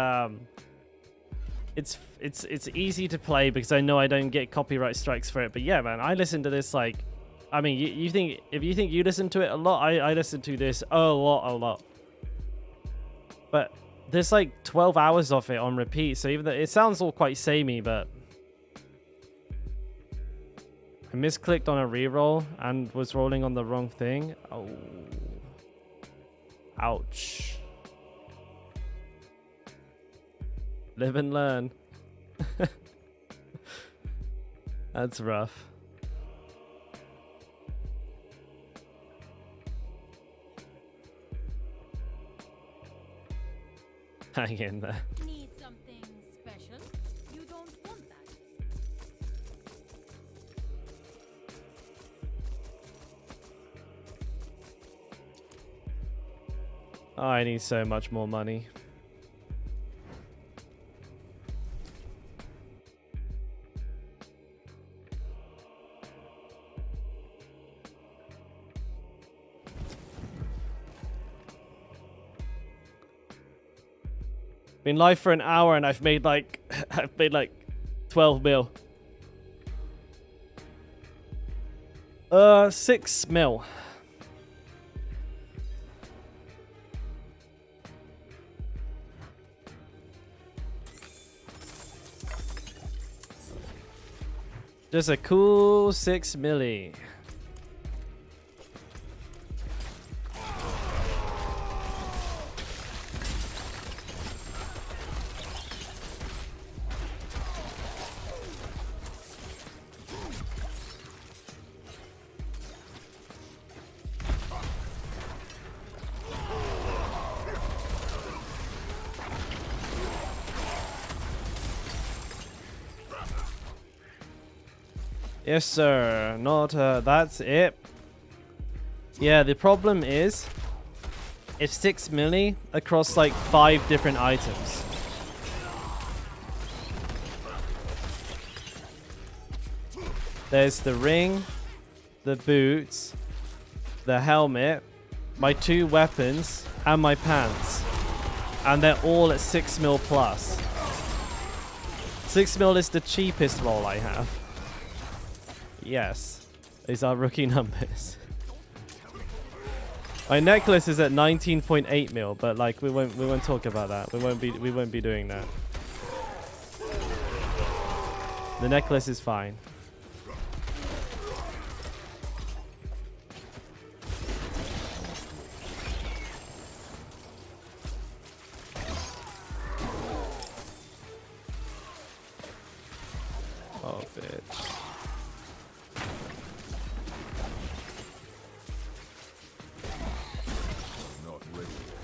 easy to play because I know I don't get copyright strikes for it. But yeah, man, I listen to this like, I mean, you think if you think you listen to it a lot, I listen to this a lot. But there's like 12 hours of it on repeat. So even though it sounds all quite samey, but I misclicked on a reroll and was rolling on the wrong thing. Oh. Ouch. Live and learn. That's rough. Hang in there. Need something special? You don't want that. Oh, I need so much more money. Been live for an hour and I've made like 12 mil. 6 mil. Just a cool 6 milli. Yes, sir. Not, that's it. Yeah, the problem is, it's 6 milli across like 5 different items. There's the ring, the boots, the helmet, my 2 weapons, and my pants. And they're all at 6 mil plus. 6 mil is the cheapest roll I have. Yes, these are rookie numbers. My necklace is at 19.8 mil, but like we won't talk about that. We won't be doing that. The necklace is fine. Oh, bitch. Not ready yet.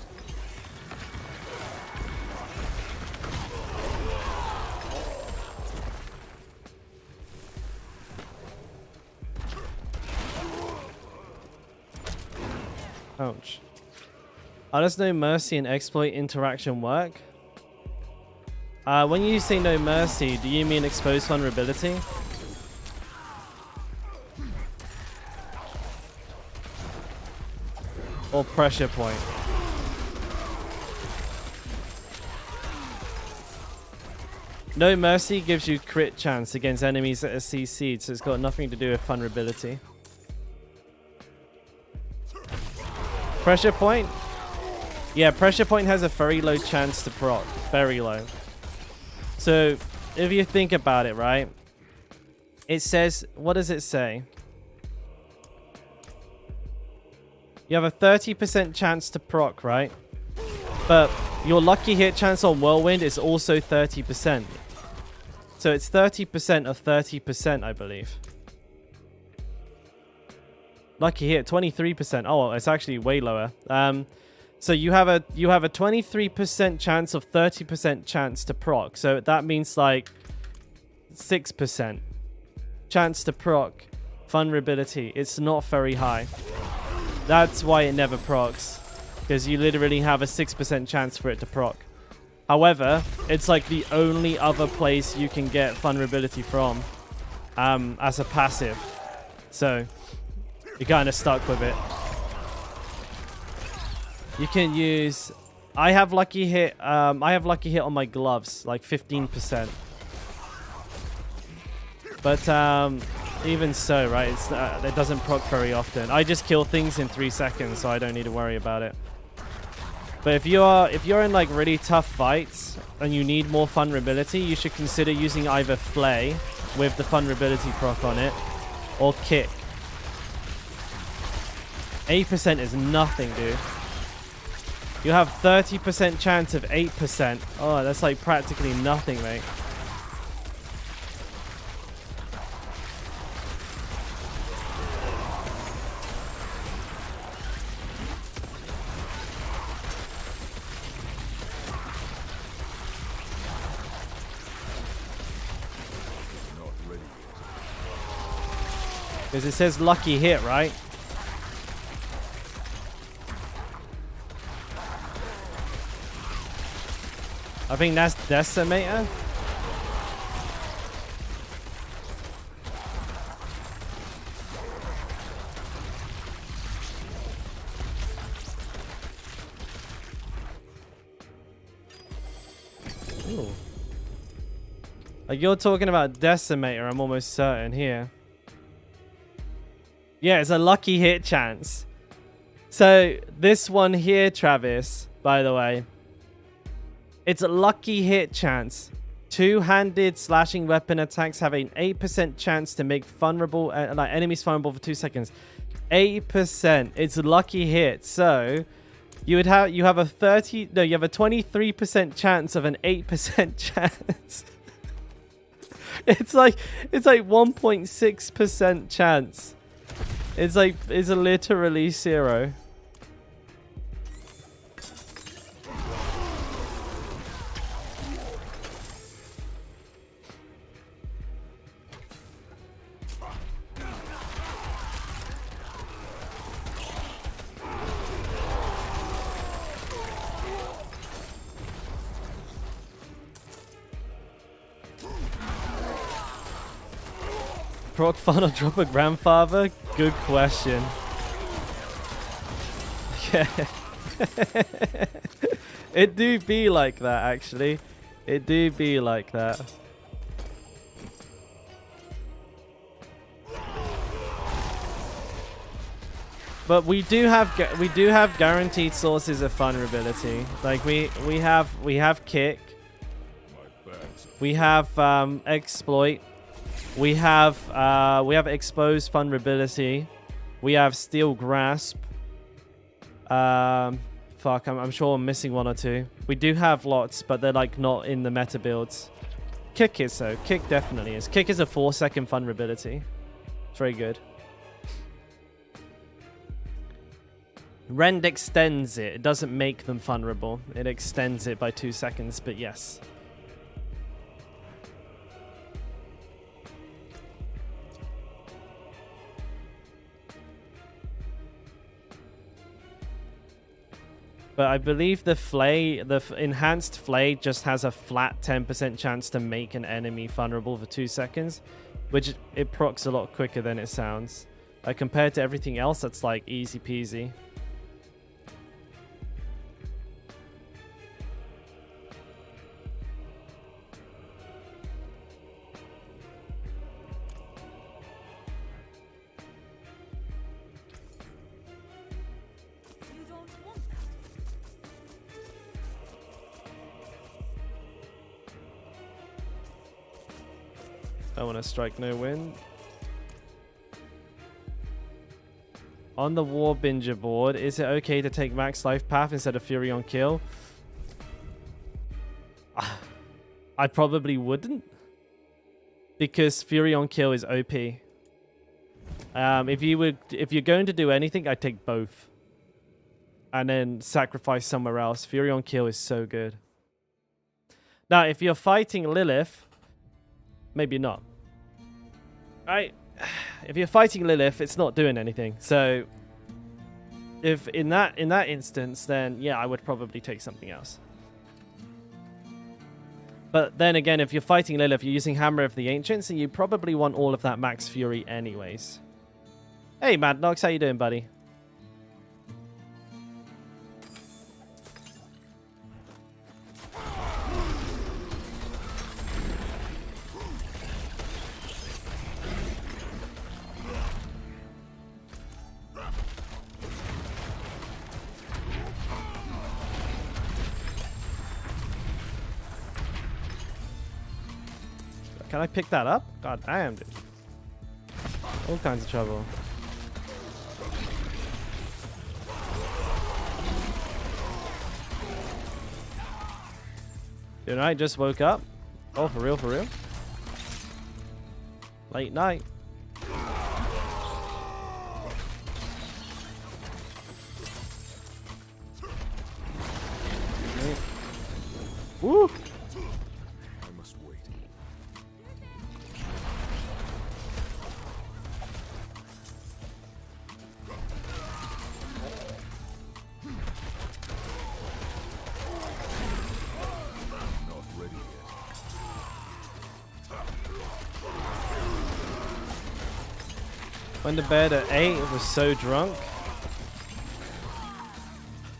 Ouch. How does no mercy and exploit interaction work? When you say no mercy, do you mean exposed vulnerability? Or pressure point? No mercy gives you crit chance against enemies that are CC'd, so it's got nothing to do with vulnerability. Pressure point? Yeah, pressure point has a very low chance to proc. Very low. So, if you think about it, right? It says, what does it say? You have a 30% chance to proc, right? But your lucky hit chance on Whirlwind is also 30%. So it's 30% of 30%, I believe. Lucky hit, 23%. Oh, it's actually way lower. So you have a 23% chance of 30% chance to proc. So that means like 6% chance to proc. Vulnerability. It's not very high. That's why it never procs. Because you literally have a 6% chance for it to proc. However, it's like the only other place you can get vulnerability from as a passive. So you're kind of stuck with it. You can use... I have lucky hit on my gloves, like 15%. But even so, right, it doesn't proc very often. I just kill things in 3 seconds, so I don't need to worry about it. But if you're in like really tough fights and you need more vulnerability, you should consider using either Flay with the vulnerability proc on it, or Kick. 8% is nothing, dude. You have 30% chance of 8%. Oh, that's like practically nothing, mate. Because it says lucky hit, right? I think that's Decimator. Ooh. Like you're talking about Decimator, I'm almost certain here. Yeah, it's a lucky hit chance. So this one here, Travis, by the way, it's a lucky hit chance. Two-handed slashing weapon attacks have an 8% chance to make vulnerable, like enemies vulnerable for 2 seconds. 8%. It's a lucky hit. So you have a 23% chance of an 8% chance. It's like 1.6% chance. It's literally 0. Proc funnel drop a grandfather? Good question. Yeah. It do be like that, actually. It do be like that. But we do have guaranteed sources of vulnerability. Like we have Kick. We have Exploit. We have Exposed Vulnerability. We have Steel Grasp. Fuck, I'm sure I'm missing one or two. We do have lots, but they're like not in the meta builds. Kick is though. Kick definitely is. Kick is a 4-second vulnerability. It's very good. Rend extends it. It doesn't make them vulnerable. It extends it by 2 seconds, but yes. But I believe the enhanced Flay just has a flat 10% chance to make an enemy vulnerable for 2 seconds, which it procs a lot quicker than it sounds. Like compared to everything else, that's like easy peasy. I want to strike no win. On the Warbinger board, is it okay to take max life path instead of Fury on kill? I probably wouldn't. Because Fury on kill is OP. If you're going to do anything, I'd take both. And then sacrifice somewhere else. Fury on kill is so good. Now, if you're fighting Lilith, maybe not. Right? If you're fighting Lilith, it's not doing anything. So, if in that instance, then yeah, I would probably take something else. But then again, if you're fighting Lilith, you're using Hammer of the Ancients, and you probably want all of that max Fury anyways. Hey, Mad Nox, how you doing, buddy? Can I pick that up? God damn, dude. All kinds of trouble. Dude, I just woke up. Oh, for real, for real? Late night. Woo! I must wait. Not ready yet. Went to bed at 8, was so drunk.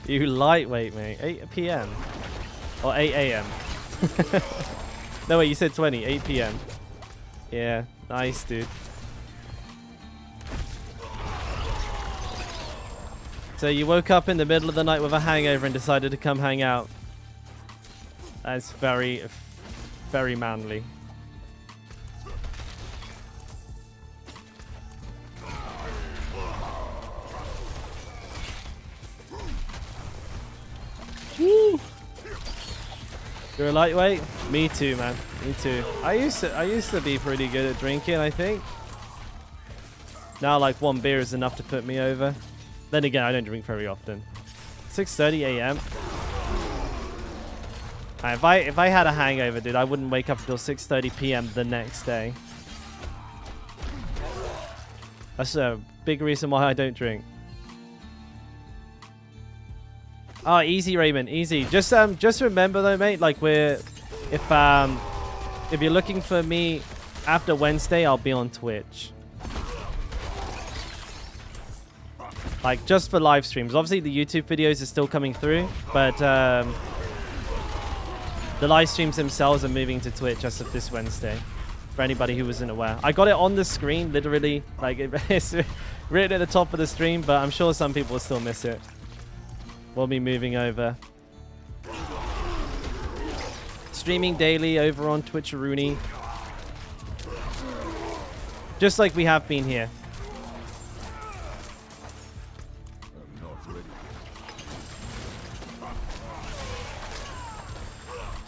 You lightweight, mate. 8 p.m. Or 8 a.m. No, wait, you said 20. 8 p.m. Yeah, nice, dude. So you woke up in the middle of the night with a hangover and decided to come hang out. That's very, very manly. Woo! You're a lightweight? Me too, man. Me too. I used to be pretty good at drinking, I think. Now like one beer is enough to put me over. Then again, I don't drink very often. 6:30 a.m. If I had a hangover, dude, I wouldn't wake up until 6:30 p.m. the next day. That's a big reason why I don't drink. Oh, easy, Raymond, easy. Just remember though, mate. Like if you're looking for me after Wednesday, I'll be on Twitch. Like just for live streams. Obviously, the YouTube videos are still coming through, but the live streams themselves are moving to Twitch as of this Wednesday. For anybody who wasn't aware, I got it on the screen, literally. Like it's written at the top of the stream, but I'm sure some people will still miss it. We'll be moving over. Streaming daily over on Twitch-a-rooney. Just like we have been here. I'm not ready.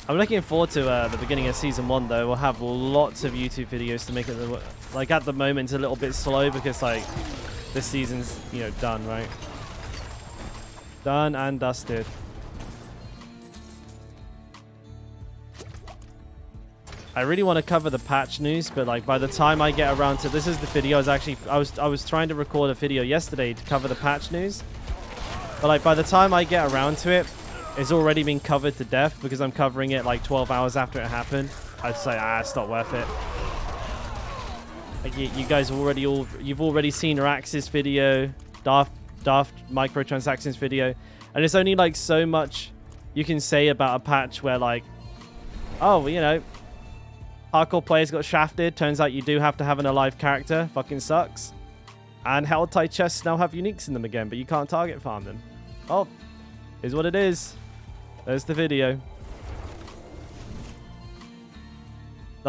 I'm looking forward to the beginning of Season 1, though. We'll have lots of YouTube videos to make it... Like, at the moment, it's a little bit slow because, like, this season's, you know, done, right? Done and dusted. I really want to cover the patch news, but like by the time I get around to this is the video I was trying to record a video yesterday to cover the patch news. But like by the time I get around to it, it's already been covered to death because I'm covering it like 12 hours after it happened. I'd say it's not worth it. Like you guys you've already seen Rax's video, Daft microtransactions video, and it's only like so much you can say about a patch where like, oh, you know, hardcore players got shafted. Turns out you do have to have an alive character. Fucking sucks. And Helltide chests now have uniques in them again, but you can't target farm them. Oh, is what it is. There's the video.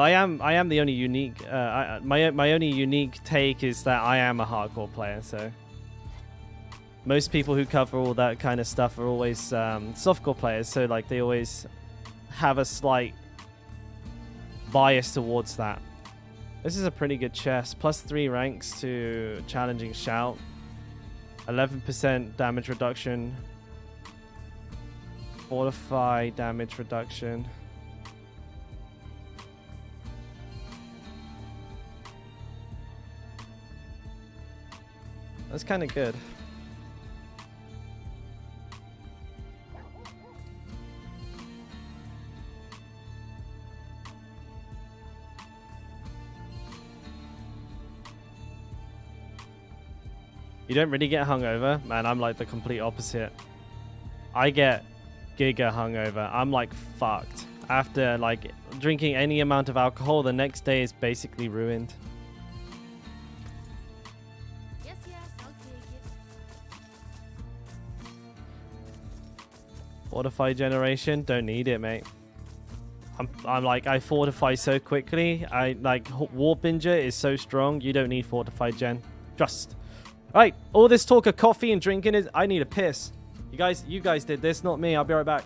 I am the only unique. My only unique take is that I am a hardcore player. So most people who cover all that kind of stuff are always softcore players. So like they always have a slight bias towards that. This is a pretty good chest. +3 ranks to challenging shout. 11% damage reduction. Fortify damage reduction. That's kind of good. You don't really get hungover? Man, I'm like the complete opposite. I get giga hungover. I'm like fucked. After like drinking any amount of alcohol, the next day is basically ruined. Yes, I'll take it. Fortify generation? Don't need it, mate. I'm like, I fortify so quickly. I like, Warbinger is so strong. You don't need fortify gen. Trust. Alright, all this talk of coffee and drinking is... I need a piss. You guys did this, not me. I'll be right back.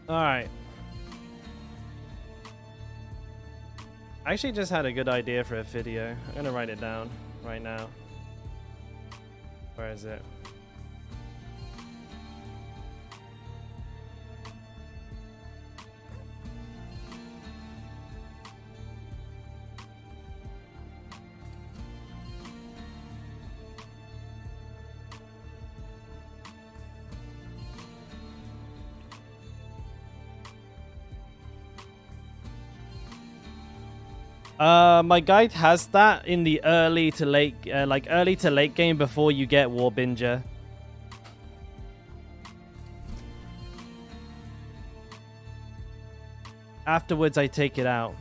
Alright. I actually just had a good idea for a video. I'm gonna write it down right now. Where is it? My guide has that in the early to late game before you get Warbinger. Afterwards, I take it out.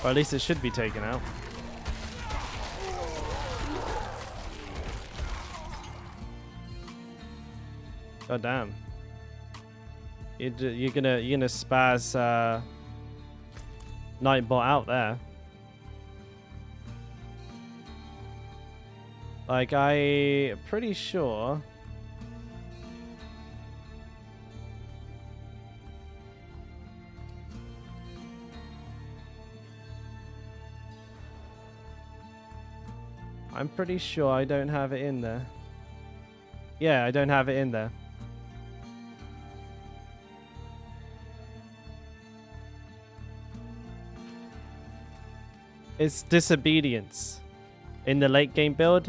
Or at least it should be taken out. God damn. You're gonna spaz Nightbot out there. Like, I'm pretty sure. I'm pretty sure I don't have it in there. Yeah, I don't have it in there. It's disobedience. In the late game build,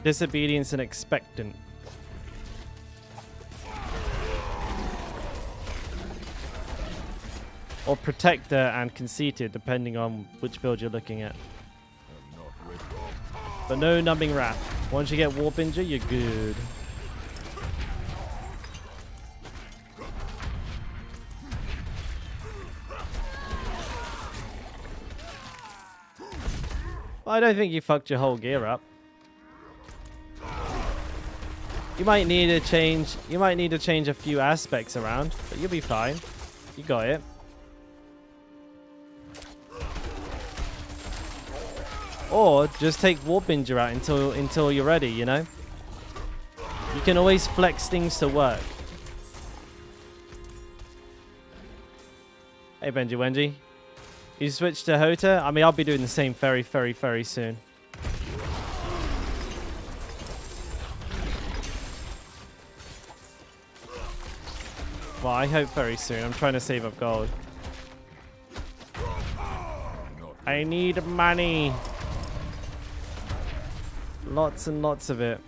disobedience and expectant. Or protector and conceited, depending on which build you're looking at. I'm not ready. But no numbing wrath. Once you get Warbinger, you're good. I don't think you fucked your whole gear up. You might need to change. You might need to change a few aspects around, but you'll be fine. You got it. Or just take Warbinger out until you're ready. You know. You can always flex things to work. Hey Benji Wenji. You switch to Hota? I mean, I'll be doing the same very, very, very soon. Well, I hope very soon. I'm trying to save up gold. I need money. Lots and lots of it.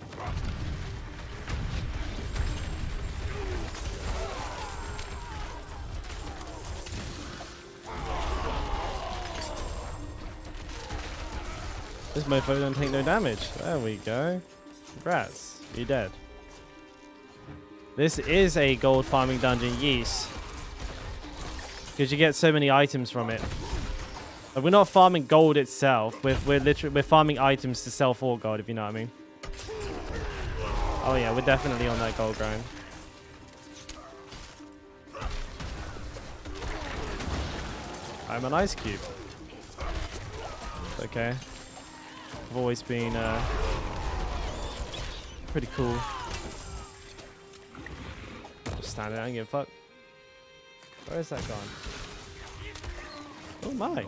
This mofo don't take no damage. There we go. Congrats. You're dead. This is a gold farming dungeon, yes. Because you get so many items from it. But we're not farming gold itself. We're farming items to sell for gold, if you know what I mean. Oh yeah, we're definitely on that gold grind. I'm an ice cube. It's okay. I've always been pretty cool. Just stand there, I don't give a fuck. Where is that gone? Oh my.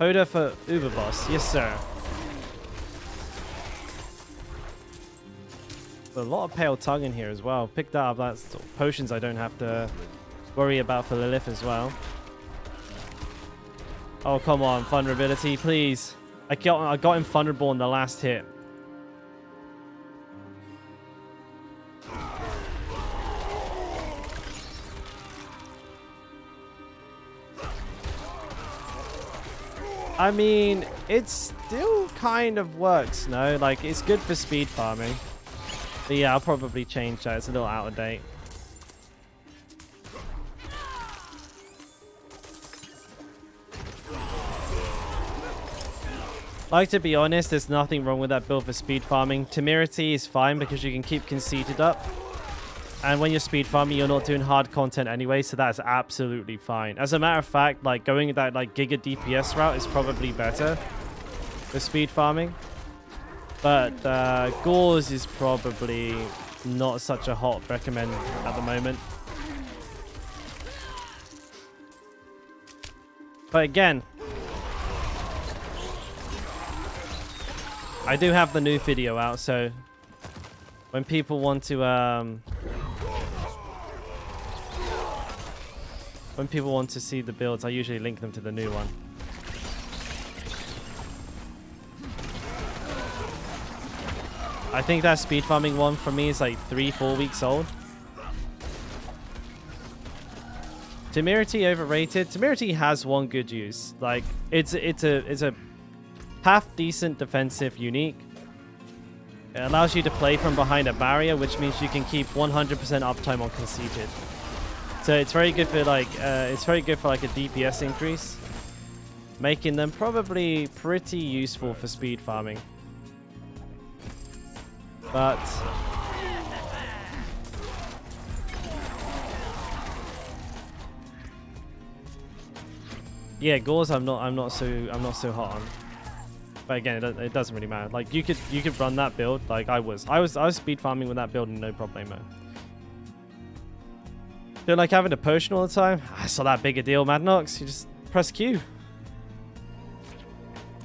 Hoda for Uber Boss. Yes, sir. A lot of pale tongue in here as well. Pick that up. That's potions I don't have to worry about for Lillith as well. Oh, come on. Vulnerability, please. I got him vulnerable in the last hit. I mean, it still kind of works, no? Like, it's good for speed farming. But yeah, I'll probably change that. It's a little out of date. Like, to be honest, there's nothing wrong with that build for speed farming. Temerity is fine because you can keep conceited up. And when you're speed farming, you're not doing hard content anyway, so that's absolutely fine. As a matter of fact, like going that like Giga DPS route is probably better for speed farming. But Gauze is probably not such a hot recommend at the moment. But again, I do have the new video out, so when people want to see the builds, I usually link them to the new one. I think that speed farming one for me is like 3-4 weeks old. Temerity overrated. Temerity has one good use. Like it's a half decent defensive unique. It allows you to play from behind a barrier, which means you can keep 100% uptime on conceited. So it's very good for like a DPS increase, making them probably pretty useful for speed farming. But yeah, Gauze I'm not so hot on. But again, it doesn't really matter. Like you could run that build like I was speed farming with that build and no problemo. Don't like having a potion all the time? I saw that bigger deal, Madnox. You just press Q.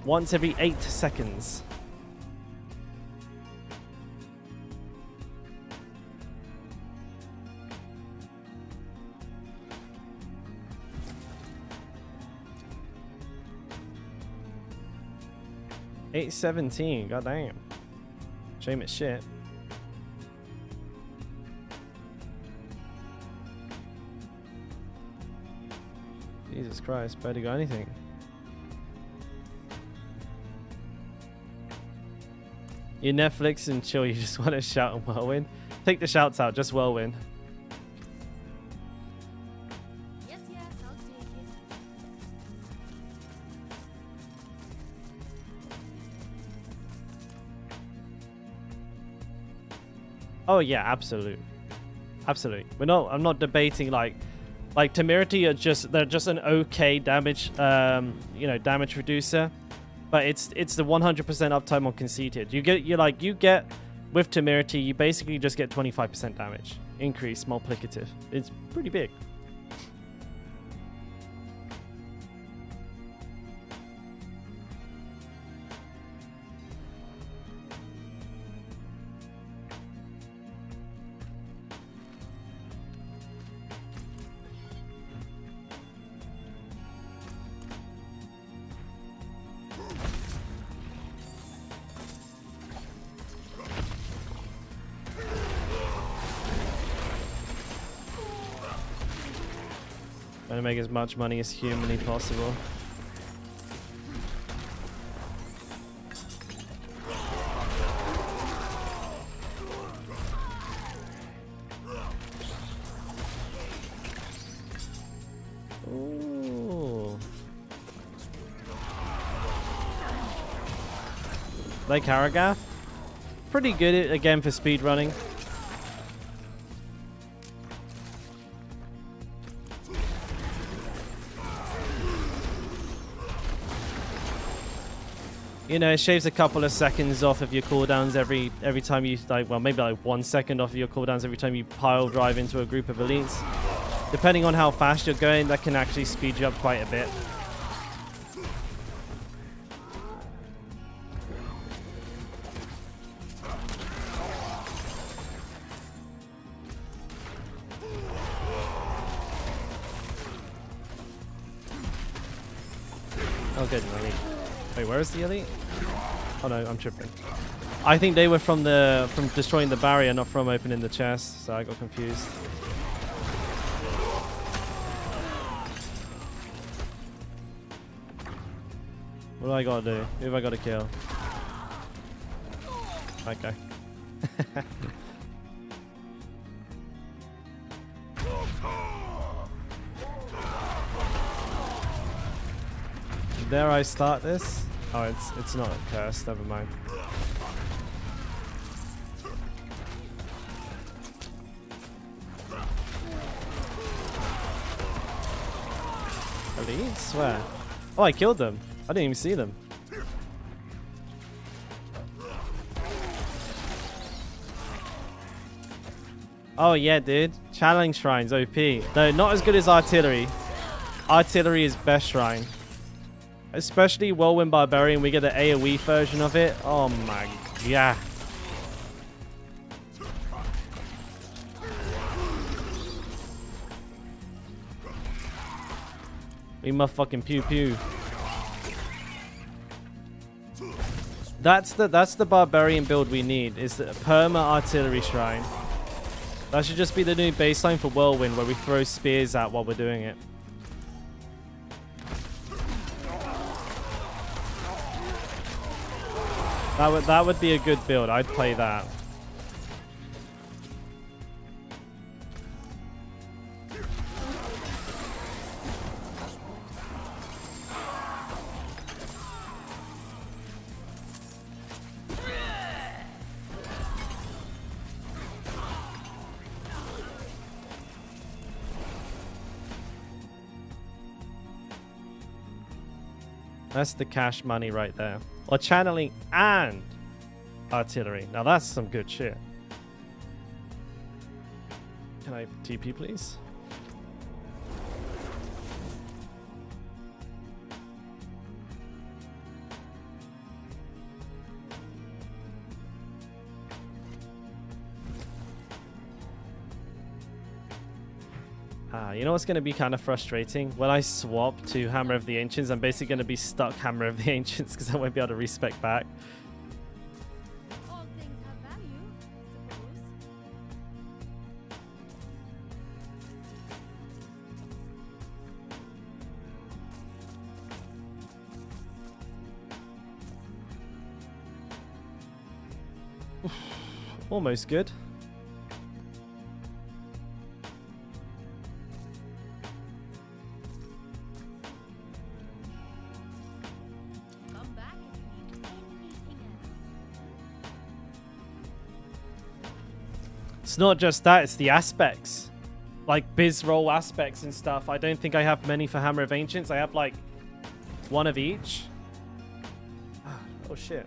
Once every 8 seconds. $8.17. Goddamn. Shame it's shit. Jesus Christ, barely got anything. You Netflix and chill, you just want to shout and whirlwind. Take the shouts out, just Whirlwind. Yes, yes, I'll take it. Oh yeah, absolute. Absolutely. I'm not debating like Temerity are they're just an okay damage damage reducer. But it's the 100% uptime on conceited. You get with Temerity, you basically just get 25% damage. Increase multiplicative. It's pretty big. Trying to make as much money as humanly possible. Ooh. Like Haragath? Pretty good again for speed running. You know, it shaves a couple of seconds off of your cooldowns every time you maybe like 1 second off of your cooldowns every time you pile drive into a group of elites. Depending on how fast you're going, that can actually speed you up quite a bit. Oh, good, elite. Wait, where is the elite? Oh no, I'm tripping. I think they were from destroying the barrier, not from opening the chest, so I got confused. What do I gotta do? Who have I gotta kill? Okay. Dare I start this? Oh, it's not a curse. Never mind. Elites? Where? Oh, I killed them. I didn't even see them. Oh yeah, dude. Challenge shrines, OP. No, not as good as artillery. Artillery is best shrine. Especially Whirlwind Barbarian, we get the AoE version of it. Oh my god. We motherfucking pew pew. That's the Barbarian build we need, is the Perma Artillery Shrine. That should just be the new baseline for Whirlwind, where we throw spears out while we're doing it. That would be a good build. I'd play that. That's the cash money right there. Or channeling and artillery. Now that's some good shit. Can I TP, please? You know what's going to be kind of frustrating? When I swap to Hammer of the Ancients, I'm basically going to be stuck Hammer of the Ancients because I won't be able to respec back. All things have value, I suppose. Almost good. It's not just that, it's the aspects. Like biz roll aspects and stuff. I don't think I have many for Hammer of Ancients. I have like one of each. Oh shit.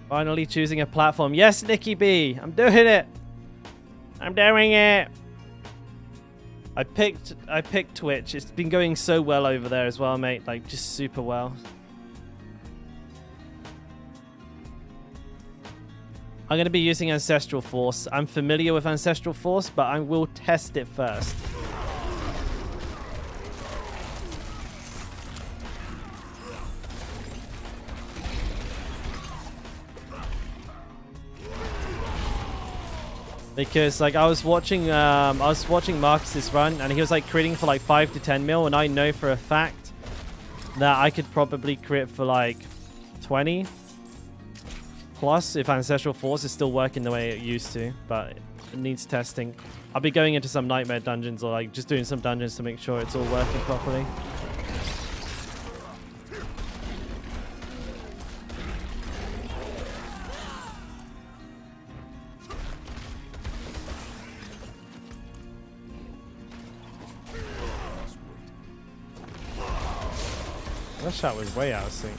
Finally choosing a platform. Yes, Nikki B. I'm doing it. I'm doing it. I picked Twitch. It's been going so well over there as well, mate. Like just super well. I'm going to be using Ancestral Force. I'm familiar with Ancestral Force, but I will test it first. Because like I was watching Marcus's run, and he was like critting for like 5 to 10 mil, and I know for a fact that I could probably crit for like 20 plus if Ancestral Force is still working the way it used to, but it needs testing. I'll be going into some nightmare dungeons or like just doing some dungeons to make sure it's all working properly. That shot was way out of sync.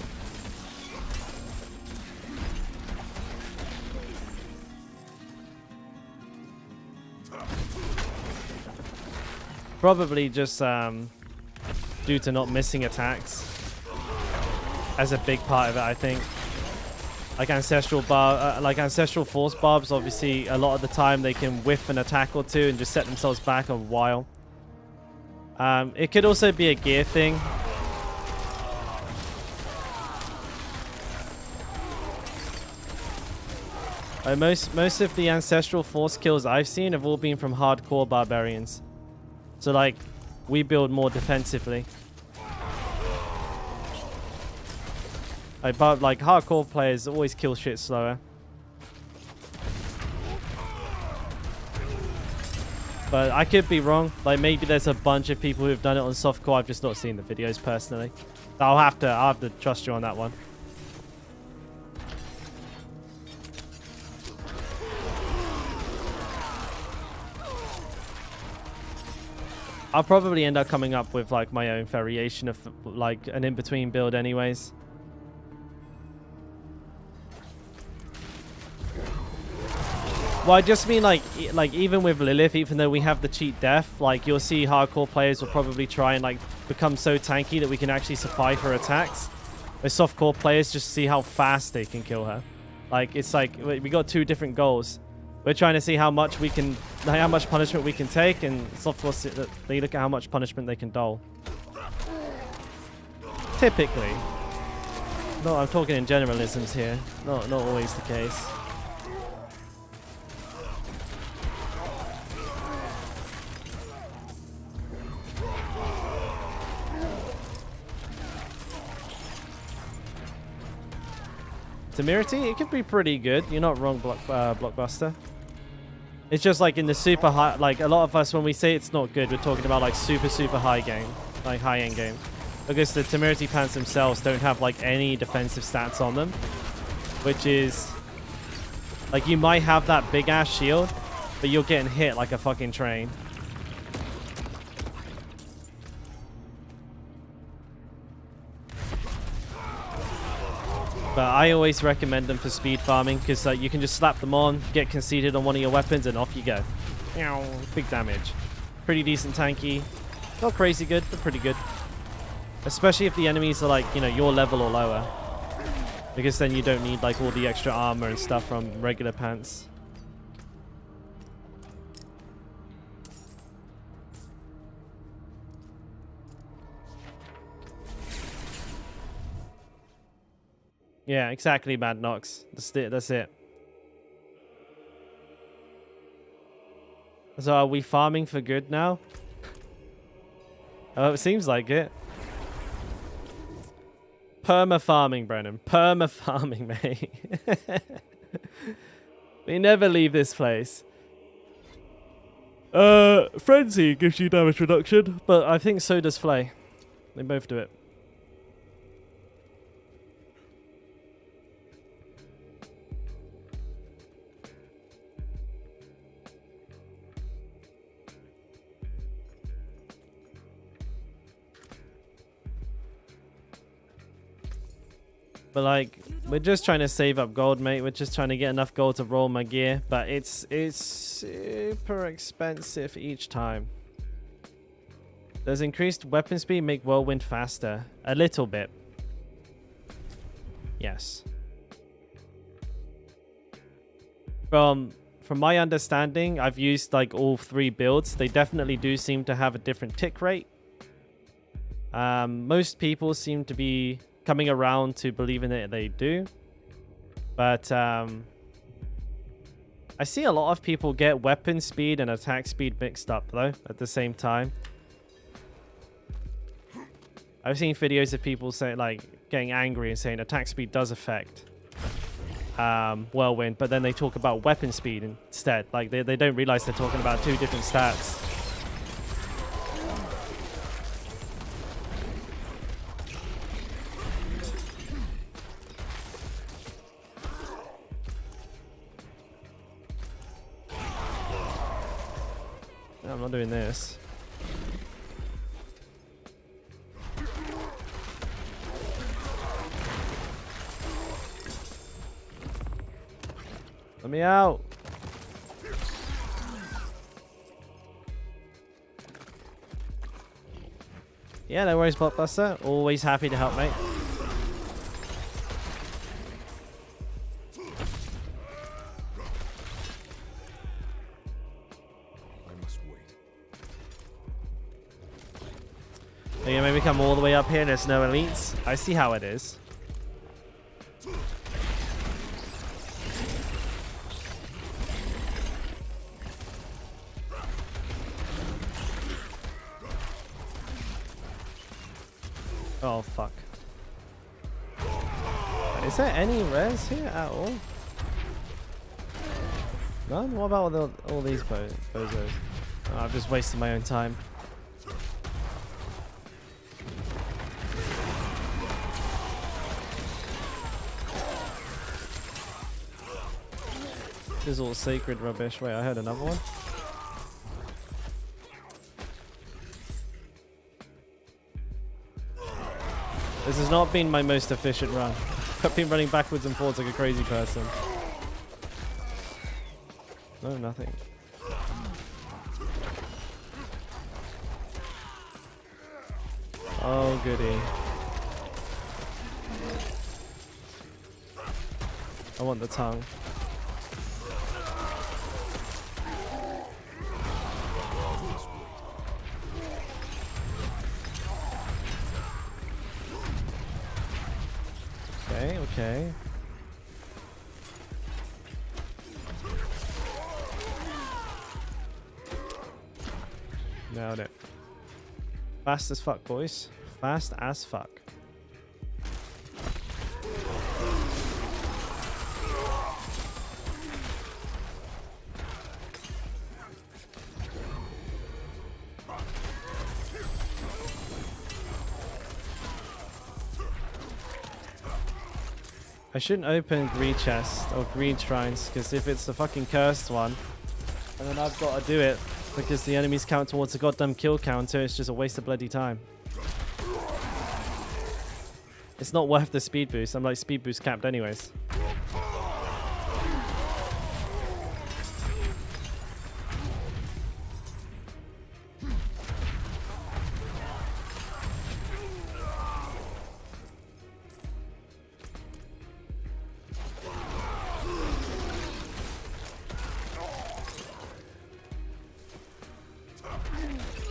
Probably just due to not missing attacks as a big part of it, I think. Like Ancestral Force barbs, obviously a lot of the time they can whiff an attack or two and just set themselves back a while. It could also be a gear thing. Most of the Ancestral Force kills I've seen have all been from hardcore barbarians. So like, we build more defensively. Like hardcore players always kill shit slower. But I could be wrong. Like maybe there's a bunch of people who've done it on softcore. I've just not seen the videos personally. I'll have to trust you on that one. I'll probably end up coming up with like my own variation of like an in-between build anyways. Well, I just mean like even with Lillith, even though we have the cheat death, like you'll see hardcore players will probably try and like become so tanky that we can actually survive her attacks. Where softcore players just see how fast they can kill her. Like it's like we got two different goals. We're trying to see how much punishment we can take, and softcore they look at how much punishment they can dole. Typically. No, I'm talking in generalisms here. Not always the case. Temerity, it could be pretty good. You're not wrong, Blockbuster. It's just like in the super high, like a lot of us when we say it's not good, we're talking about like super high game, like high end game, because the Temerity pants themselves don't have like any defensive stats on them, which is like you might have that big ass shield, but you're getting hit like a fucking train. But I always recommend them for speed farming because you can just slap them on, get conceded on one of your weapons, and off you go. Big damage. Pretty decent tanky. Not crazy good, but pretty good. Especially if the enemies are like, you know, your level or lower. Because then you don't need like all the extra armor and stuff from regular pants. Yeah, exactly, Mad Nox. That's it. So are we farming for good now? Oh, it seems like it. Perma-farming, Brennan. Perma-farming, mate. We never leave this place. Frenzy gives you damage reduction, but I think so does Flay. They both do it. But like, we're just trying to save up gold, mate. We're just trying to get enough gold to roll my gear. But it's super expensive each time. Does increased weapon speed make whirlwind faster? A little bit. Yes. From my understanding, I've used like all 3 builds. They definitely do seem to have a different tick rate. Most people seem to be coming around to believing that they do. But I see a lot of people get weapon speed and attack speed mixed up though at the same time. I've seen videos of people saying, like, getting angry and saying attack speed does affect whirlwind, but then they talk about weapon speed instead. Like, they don't realize they're talking about 2 different stats. No, I'm not doing this. Let me out. Yeah, no worries, Blockbuster. Always happy to help, mate. I must wait. Are you gonna maybe come all the way up here and there's no elites? I see how it is. Oh, fuck. Is there any res here at all? None? What about all these bozos? Oh, I've just wasted my own time. This is all sacred rubbish. Wait, I heard another one. This has not been my most efficient run. I've been running backwards and forwards like a crazy person. No, nothing. Oh, goody. I want the tongue. Okay. Nailed it. Fast as fuck, boys. Fast as fuck. I shouldn't open greed chests or greed shrines, because if it's the fucking cursed one, and then I've got to do it because the enemies count towards a goddamn kill counter, it's just a waste of bloody time. It's not worth the speed boost. I'm like speed boost capped anyways.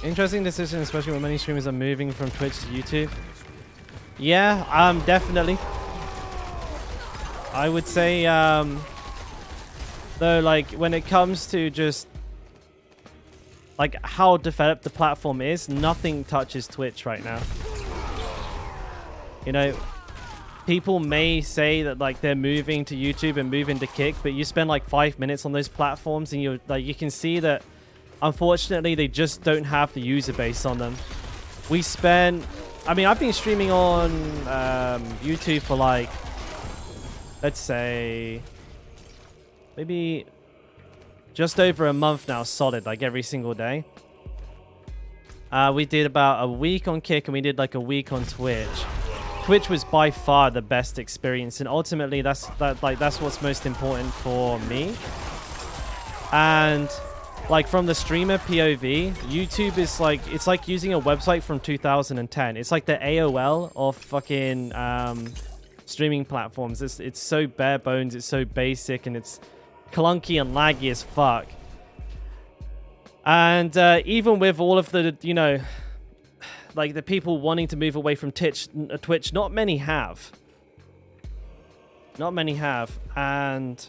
Interesting decision, especially when many streamers are moving from Twitch to YouTube. Yeah, definitely. I would say, though, like, when it comes to just, like, how developed the platform is, nothing touches Twitch right now. You know, people may say that, like, they're moving to YouTube and moving to Kick, but you spend, like, 5 minutes on those platforms and you can see that unfortunately, they just don't have the user base on them. We spent... I mean, I've been streaming on YouTube for like, let's say, maybe just over a month now, solid, like every single day. We did about a week on Kick and we did like a week on Twitch. Twitch was by far the best experience, and ultimately that's what's most important for me. And like from the streamer POV, YouTube is like, it's like using a website from 2010. It's like the AOL of fucking streaming platforms. It's so bare bones, it's so basic, and it's clunky and laggy as fuck. And even with all of the, you know, like the people wanting to move away from Twitch, not many have. Not many have. And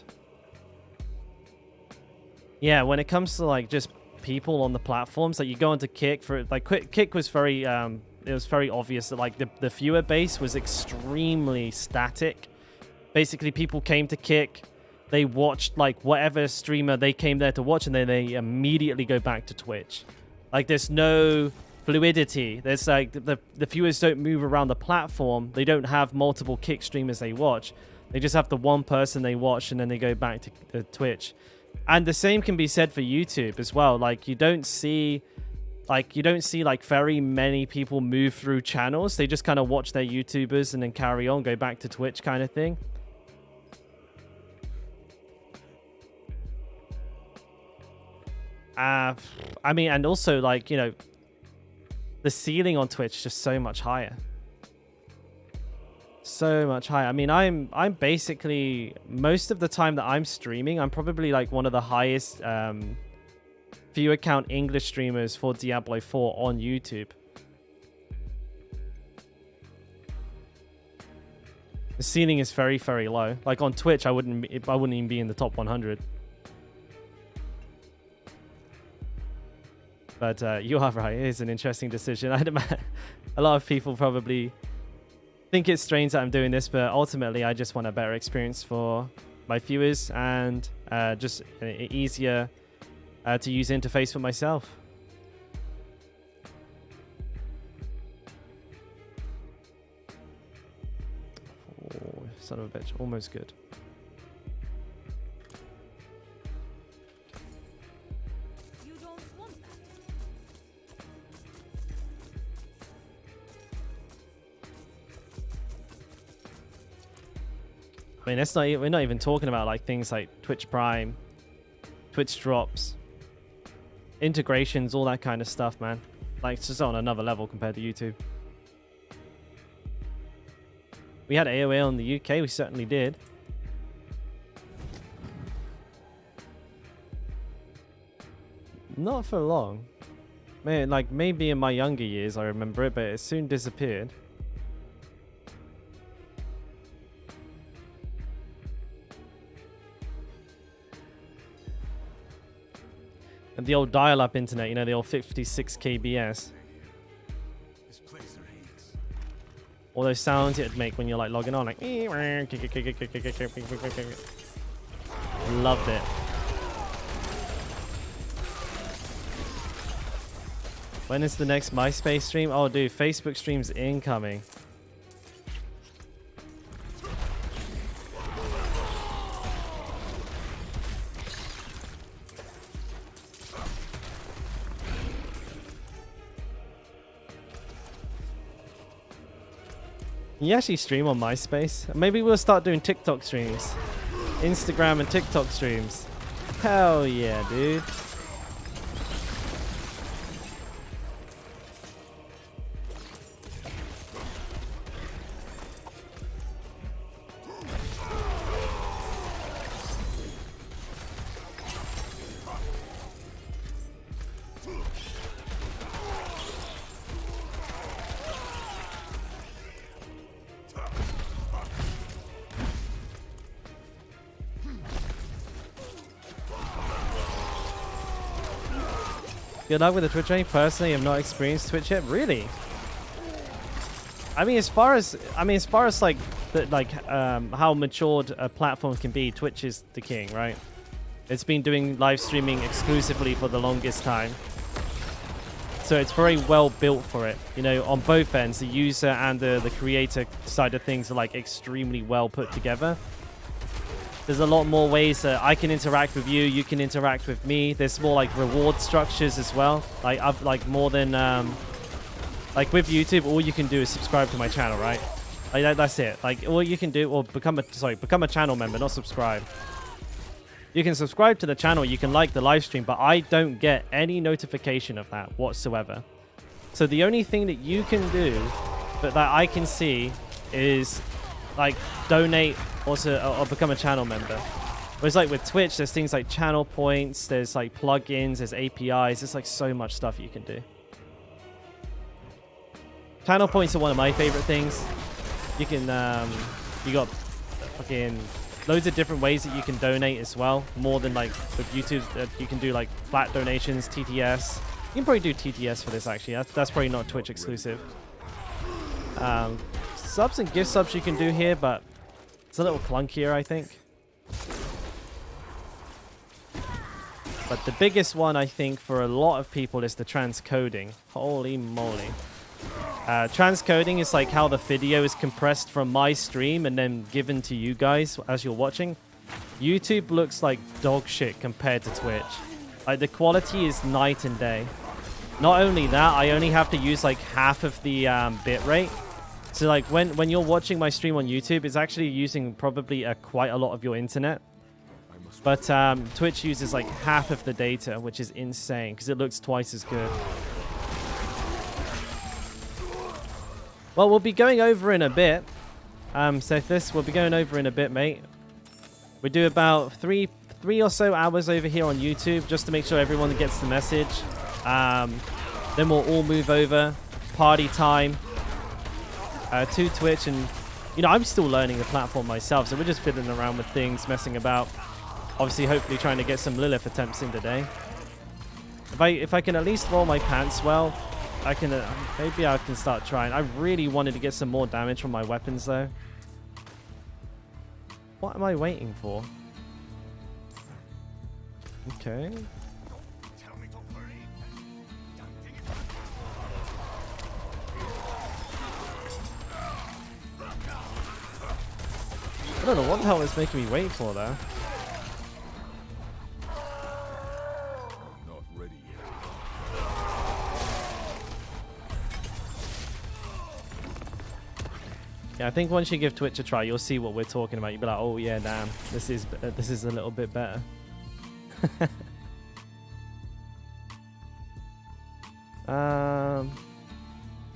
yeah, when it comes to like just people on the platforms, like you go into Kick for like Kick was very it was very obvious that like the viewer base was extremely static. Basically, people came to Kick, they watched like whatever streamer they came there to watch, and then they immediately go back to Twitch. Like there's no fluidity. There's like the viewers don't move around the platform. They don't have multiple Kick streamers they watch. They just have the one person they watch, and then they go back to Twitch. And the same can be said for YouTube as well. Like you don't see like very many people move through channels. They just kind of watch their YouTubers and then carry on, go back to Twitch kind of thing. I mean, and also like, you know, the ceiling on Twitch is just so much higher. So much higher. I mean, I'm basically, most of the time that I'm streaming, I'm probably like one of the highest viewer count English streamers for Diablo 4 on YouTube. The ceiling is very, very low. Like on Twitch, I wouldn't even be in the top 100. But you are right. It is an interesting decision. A lot of people probably think it's strange that I'm doing this, but ultimately I just want a better experience for my viewers and just an easier to use interface for myself. Oh, son of a bitch. Almost good. You don't want that. I mean, we're not even talking about like things like Twitch Prime, Twitch drops, integrations, all that kind of stuff, man. Like, it's just on another level compared to YouTube. We had AOA on the UK, we certainly did. Not for long. Man, like maybe in my younger years I remember it, but it soon disappeared. And the old dial-up internet, you know, the old 56 kbs. This place reeks. All those sounds it'd make when you're like logging on, like loved it. When is the next MySpace stream? Oh, dude, Facebook stream's incoming. Can you actually stream on MySpace? Maybe we'll start doing TikTok streams. Instagram and TikTok streams. Hell yeah, dude. Good luck with the Twitch journey. Personally, I've not experienced Twitch yet. Really? I mean, as far as like how matured a platform can be, Twitch is the king, right? It's been doing live streaming exclusively for the longest time, so it's very well built for it. You know, on both ends, the user and the creator side of things are like extremely well put together. There's a lot more ways that I can interact with you, you can interact with me. There's more like reward structures as well. Like I've like more than like with YouTube, all you can do is subscribe to my channel, right? Like that's it. Like all you can do, or become a channel member, not subscribe. You can subscribe to the channel, you can like the live stream, but I don't get any notification of that whatsoever. So the only thing that you can do, but that I can see, is like donate or become a channel member. Whereas like with Twitch, there's things like channel points, there's like plugins, there's APIs, there's like so much stuff you can do. Channel points are one of my favorite things. You can, you got fucking loads of different ways that you can donate as well. More than like with YouTube, you can do like flat donations, TTS. You can probably do TTS for this actually. That's probably not Twitch exclusive. Subs and gift subs you can do here, but it's a little clunkier, I think. But the biggest one, I think, for a lot of people is the transcoding. Holy moly. Transcoding is like how the video is compressed from my stream and then given to you guys as you're watching. YouTube looks like dog shit compared to Twitch. Like the quality is night and day. Not only that, I only have to use like half of the bitrate. So like when you're watching my stream on YouTube, it's actually using probably quite a lot of your internet. But Twitch uses like half of the data, which is insane because it looks twice as good. Well, we'll be going over in a bit. So this we'll be going over in a bit, mate. We do about three or so hours over here on YouTube just to make sure everyone gets the message. Then we'll all move over, party time, to Twitch, and you know I'm still learning the platform myself, so we're just fiddling around with things, messing about. Obviously, hopefully trying to get some Lillith attempts in today. If I can at least roll my pants well, I can maybe I can start trying. I really wanted to get some more damage from my weapons though. What am I waiting for? Okay. I don't know what the hell it's making me wait for there. Not ready yet. Yeah, I think once you give Twitch a try, you'll see what we're talking about. You'll be like, oh yeah, damn, this is a little bit better.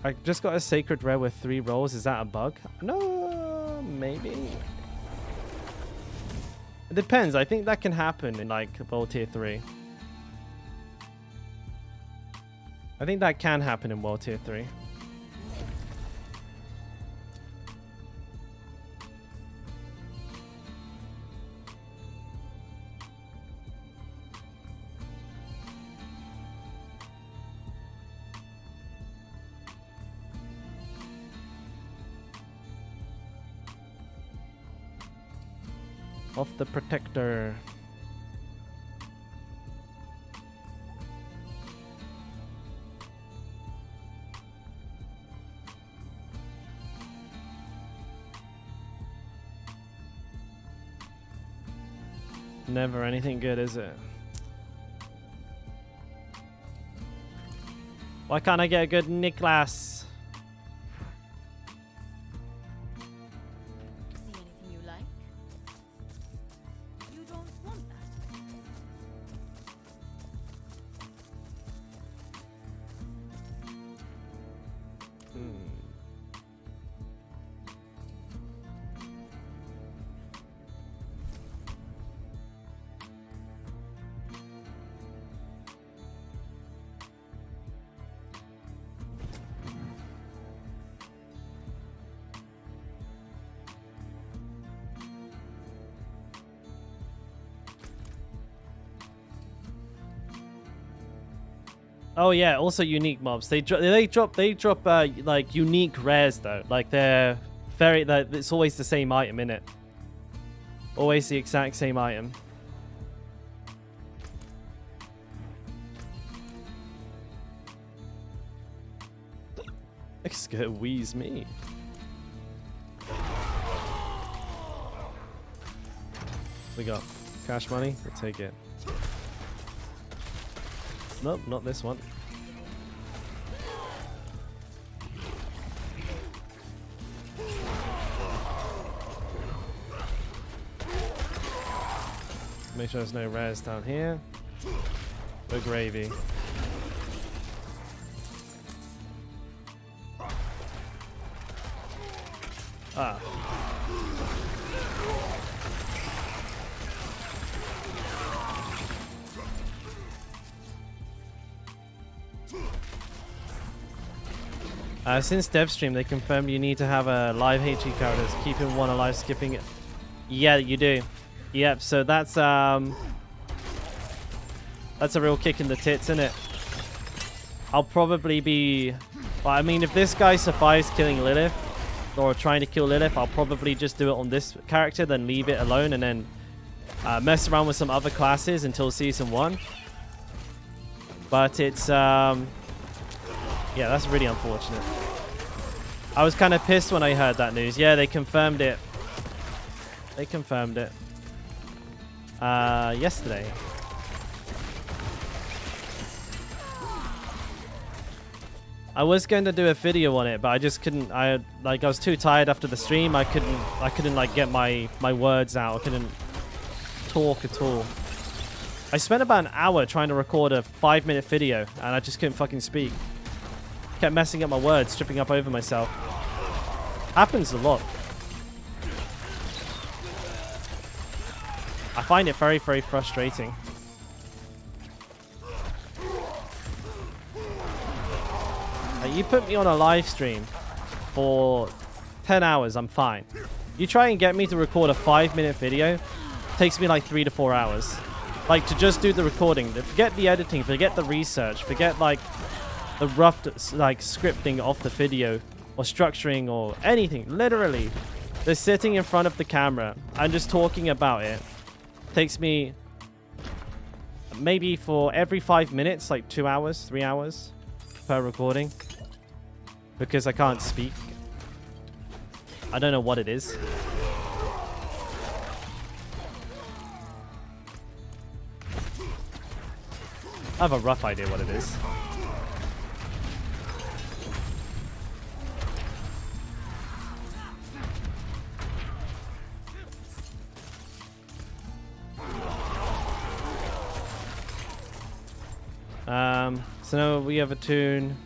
I just got a sacred rare with 3 rolls. Is that a bug? No, maybe. It depends. I think that can happen in like World Tier 3. I think that can happen in World Tier 3. Of the protector. Never anything good, is it? Why can't I get a good Niklas? See anything you like? You don't want that. Oh yeah, also unique mobs. They drop like unique rares though. Like they're very it's always the same item in it. Always the exact same item. It's gonna wheeze me. We got cash money. We'll take it. Nope, not this one. Make sure there's no rares down here. No gravy. Ah. Since DevStream, they confirmed you need to have a live HE characters, keeping one alive, skipping it. Yeah, you do. Yep, so that's a real kick in the tits, isn't it? I'll probably be... Well, I mean, if this guy survives killing Lilith, or trying to kill Lilith, I'll probably just do it on this character, then leave it alone, and then mess around with some other classes until Season 1. But it's... yeah, that's really unfortunate. I was kind of pissed when I heard that news. Yeah, they confirmed it. They confirmed it. Yesterday. I was going to do a video on it, but I just couldn't. I was too tired after the stream. I couldn't like get my words out. I couldn't talk at all. I spent about an hour trying to record a 5-minute video, and I just couldn't fucking speak. Kept messing up my words, tripping up over myself. Happens a lot. I find it very, very frustrating. You put me on a live stream for 10 hours, I'm fine. You try and get me to record a 5-minute video, takes me like 3 to 4 hours. Like, to just do the recording. Forget the editing, forget the research, forget like the rough like scripting of the video or structuring or anything. Literally, they're sitting in front of the camera and just talking about it. Takes me maybe for every 5 minutes, like 2 hours, 3 hours per recording, because I can't speak. I don't know what it is. I have a rough idea what it is. So now we have a tune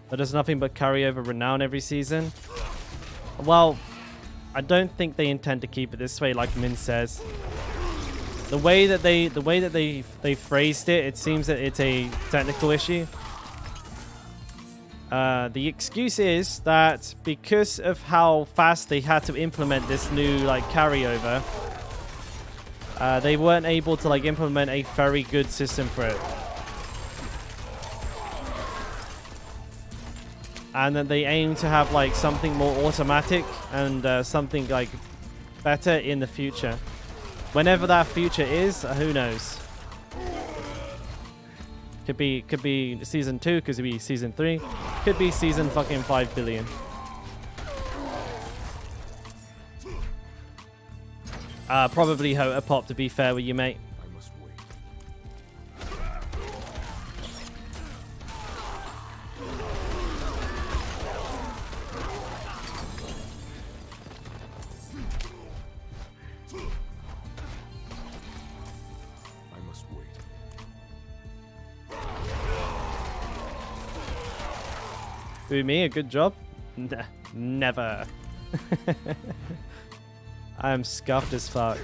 that does nothing but carry over renown every season. Well, I don't think they intend to keep it this way, like Min says. The way that they phrased it, it seems that it's a technical issue. The excuse is that because of how fast they had to implement this new like carryover, they weren't able to like implement a very good system for it. And then they aim to have like something more automatic and something like better in the future. Whenever that future is, who knows? Could be season 2, could be season 3, could be season fucking 5 billion. Probably Hota Pop, to be fair with you, mate. I must wait. I must wait. Who, me? A good job? Nah, never. I am scuffed as fuck.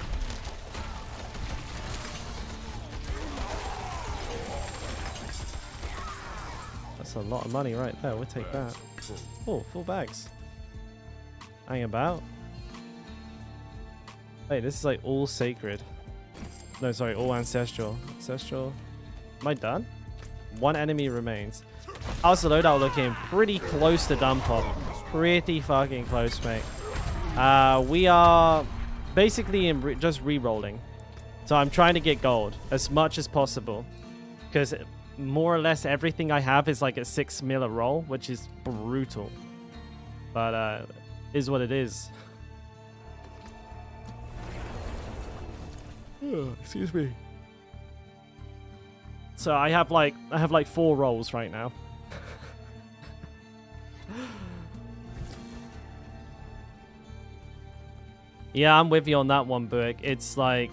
That's a lot of money right there. We'll take that. Oh, full bags. Hang about. Wait, this is like all sacred. No, sorry, all ancestral. Ancestral. Am I done? One enemy remains. How's the loadout looking? Pretty close to dump pop. Pretty fucking close, mate. We are basically just re-rolling. So I'm trying to get gold as much as possible, because more or less everything I have is like a 6 mil a roll, which is brutal. But is what it is. Oh, excuse me. So I have like 4 rolls right now. Yeah, I'm with you on that one, Burke. It's like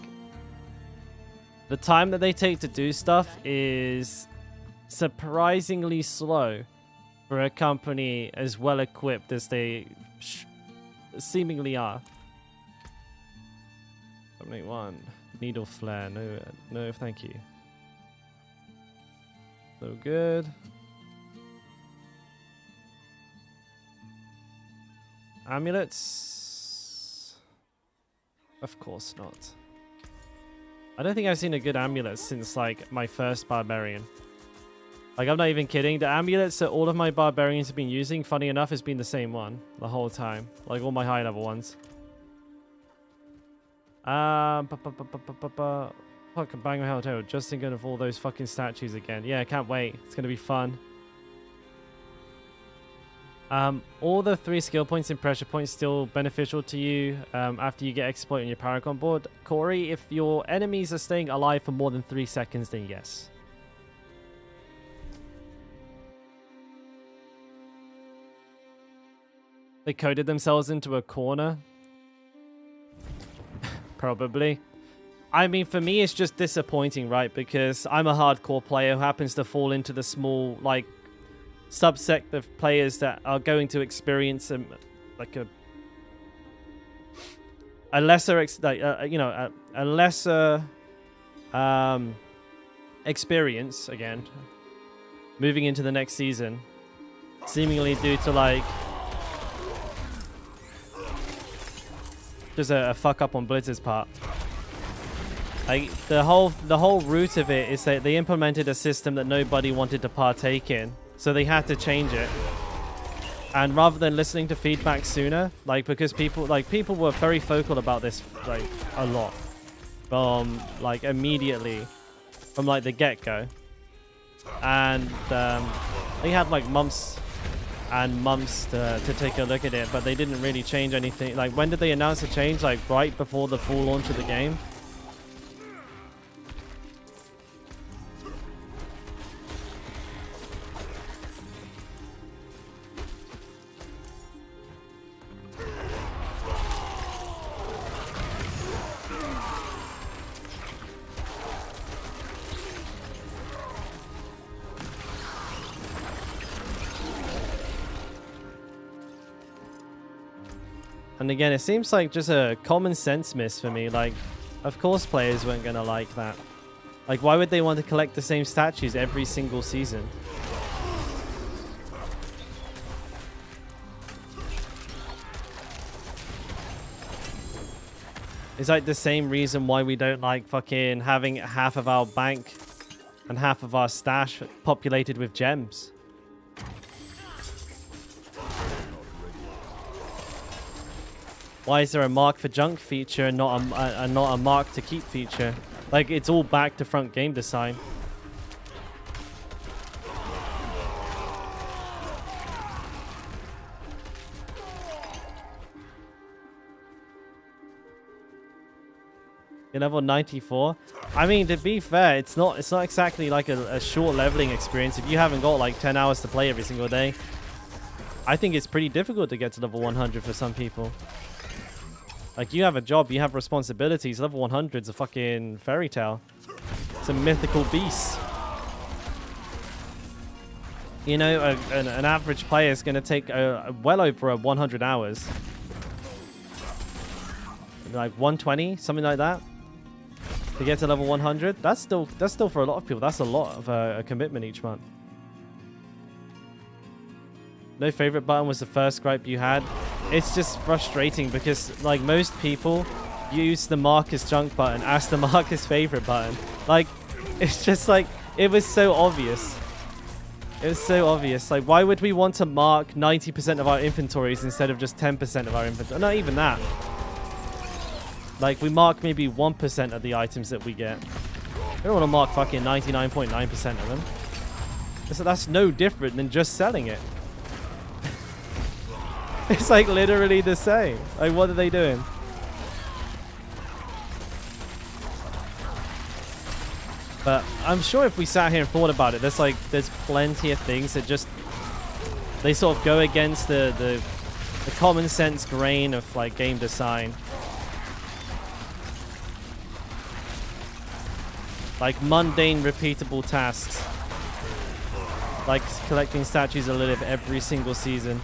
the time that they take to do stuff is surprisingly slow for a company as well equipped as they seemingly are. 71. Needle flare. No, no, thank you. So good. Amulets? Of course not. I don't think I've seen a good amulet since, like, my first barbarian. Like, I'm not even kidding. The amulets that all of my barbarians have been using, funny enough, has been the same one the whole time. Like, all my high-level ones. Fucking Banger Hotel. Just thinking of all those fucking statues again. Yeah, I can't wait. It's gonna be fun. All the 3 skill points and pressure points still beneficial to you after you get exploit on your Paragon board. Corey, if your enemies are staying alive for more than 3 seconds, then yes. They coded themselves into a corner. Probably. I mean, for me, it's just disappointing, right? Because I'm a hardcore player who happens to fall into the small, like, subsect of players that are going to experience like a lesser, a lesser experience again, moving into the next season, seemingly due to like just a fuck up on Blizzard's part. Like the whole root of it is that they implemented a system that nobody wanted to partake in. So they had to change it, and rather than listening to feedback sooner, like because people were very vocal about this, like a lot, from like immediately, from like the get-go, and they had like months and months to take a look at it, but they didn't really change anything. Like when did they announce the change? Like right before the full launch of the game. And again, it seems like just a common sense miss for me. Like, of course players weren't going to like that. Like, why would they want to collect the same statues every single season? It's like the same reason why we don't like fucking having half of our bank and half of our stash populated with gems. Why is there a mark for junk feature and not a mark to keep feature? Like, it's all back to front game design. You're level 94. I mean, to be fair, it's not exactly like a short leveling experience. If you haven't got like 10 hours to play every single day, I think it's pretty difficult to get to level 100 for some people. Like, you have a job, you have responsibilities. Level 100's a fucking fairy tale. It's a mythical beast. You know, an average player is going to take well over 100 hours. Like 120, something like that. To get to level 100. That's still for a lot of people. That's a lot of a commitment each month. No favorite button was the first gripe you had. It's just frustrating because, like, most people use the Marcus junk button as the Marcus favorite button. Like, it's just like, it was so obvious. It was so obvious. Like, why would we want to mark 90% of our inventories instead of just 10% of our inventory? Not even that. Like, we mark maybe 1% of the items that we get. We don't want to mark fucking 99.9% of them. So that's no different than just selling it. It's like literally the same. Like, what are they doing? But I'm sure if we sat here and thought about it, there's plenty of things that just, they sort of go against the common sense grain of like game design. Like mundane, repeatable tasks. Like collecting statues of Lillith every single season.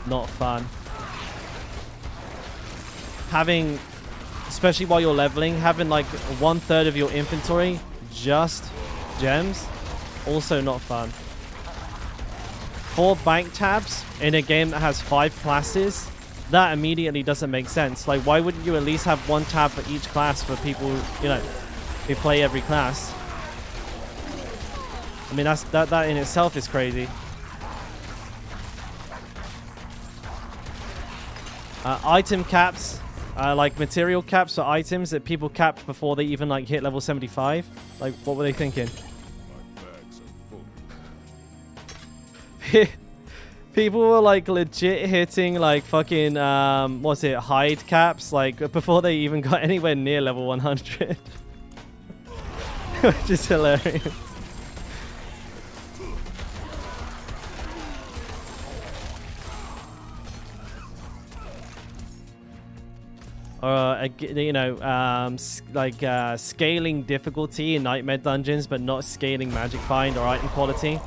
Not fun. Having, especially while you're leveling, having like 1/3 of your inventory just gems. Also not fun. 4 bank tabs in a game that has 5 classes. That immediately doesn't make sense. Like, why wouldn't you at least have 1 tab for each class for people, you know, who play every class? I mean, that in itself is crazy. Item caps, like material caps for items that people capped before they even like hit level 75. Like, what were they thinking? My bags are full. People were like legit hitting like fucking what's it, hide caps like before they even got anywhere near level 100. Which is hilarious. You know, scaling difficulty in nightmare dungeons, but not scaling magic find or item quality.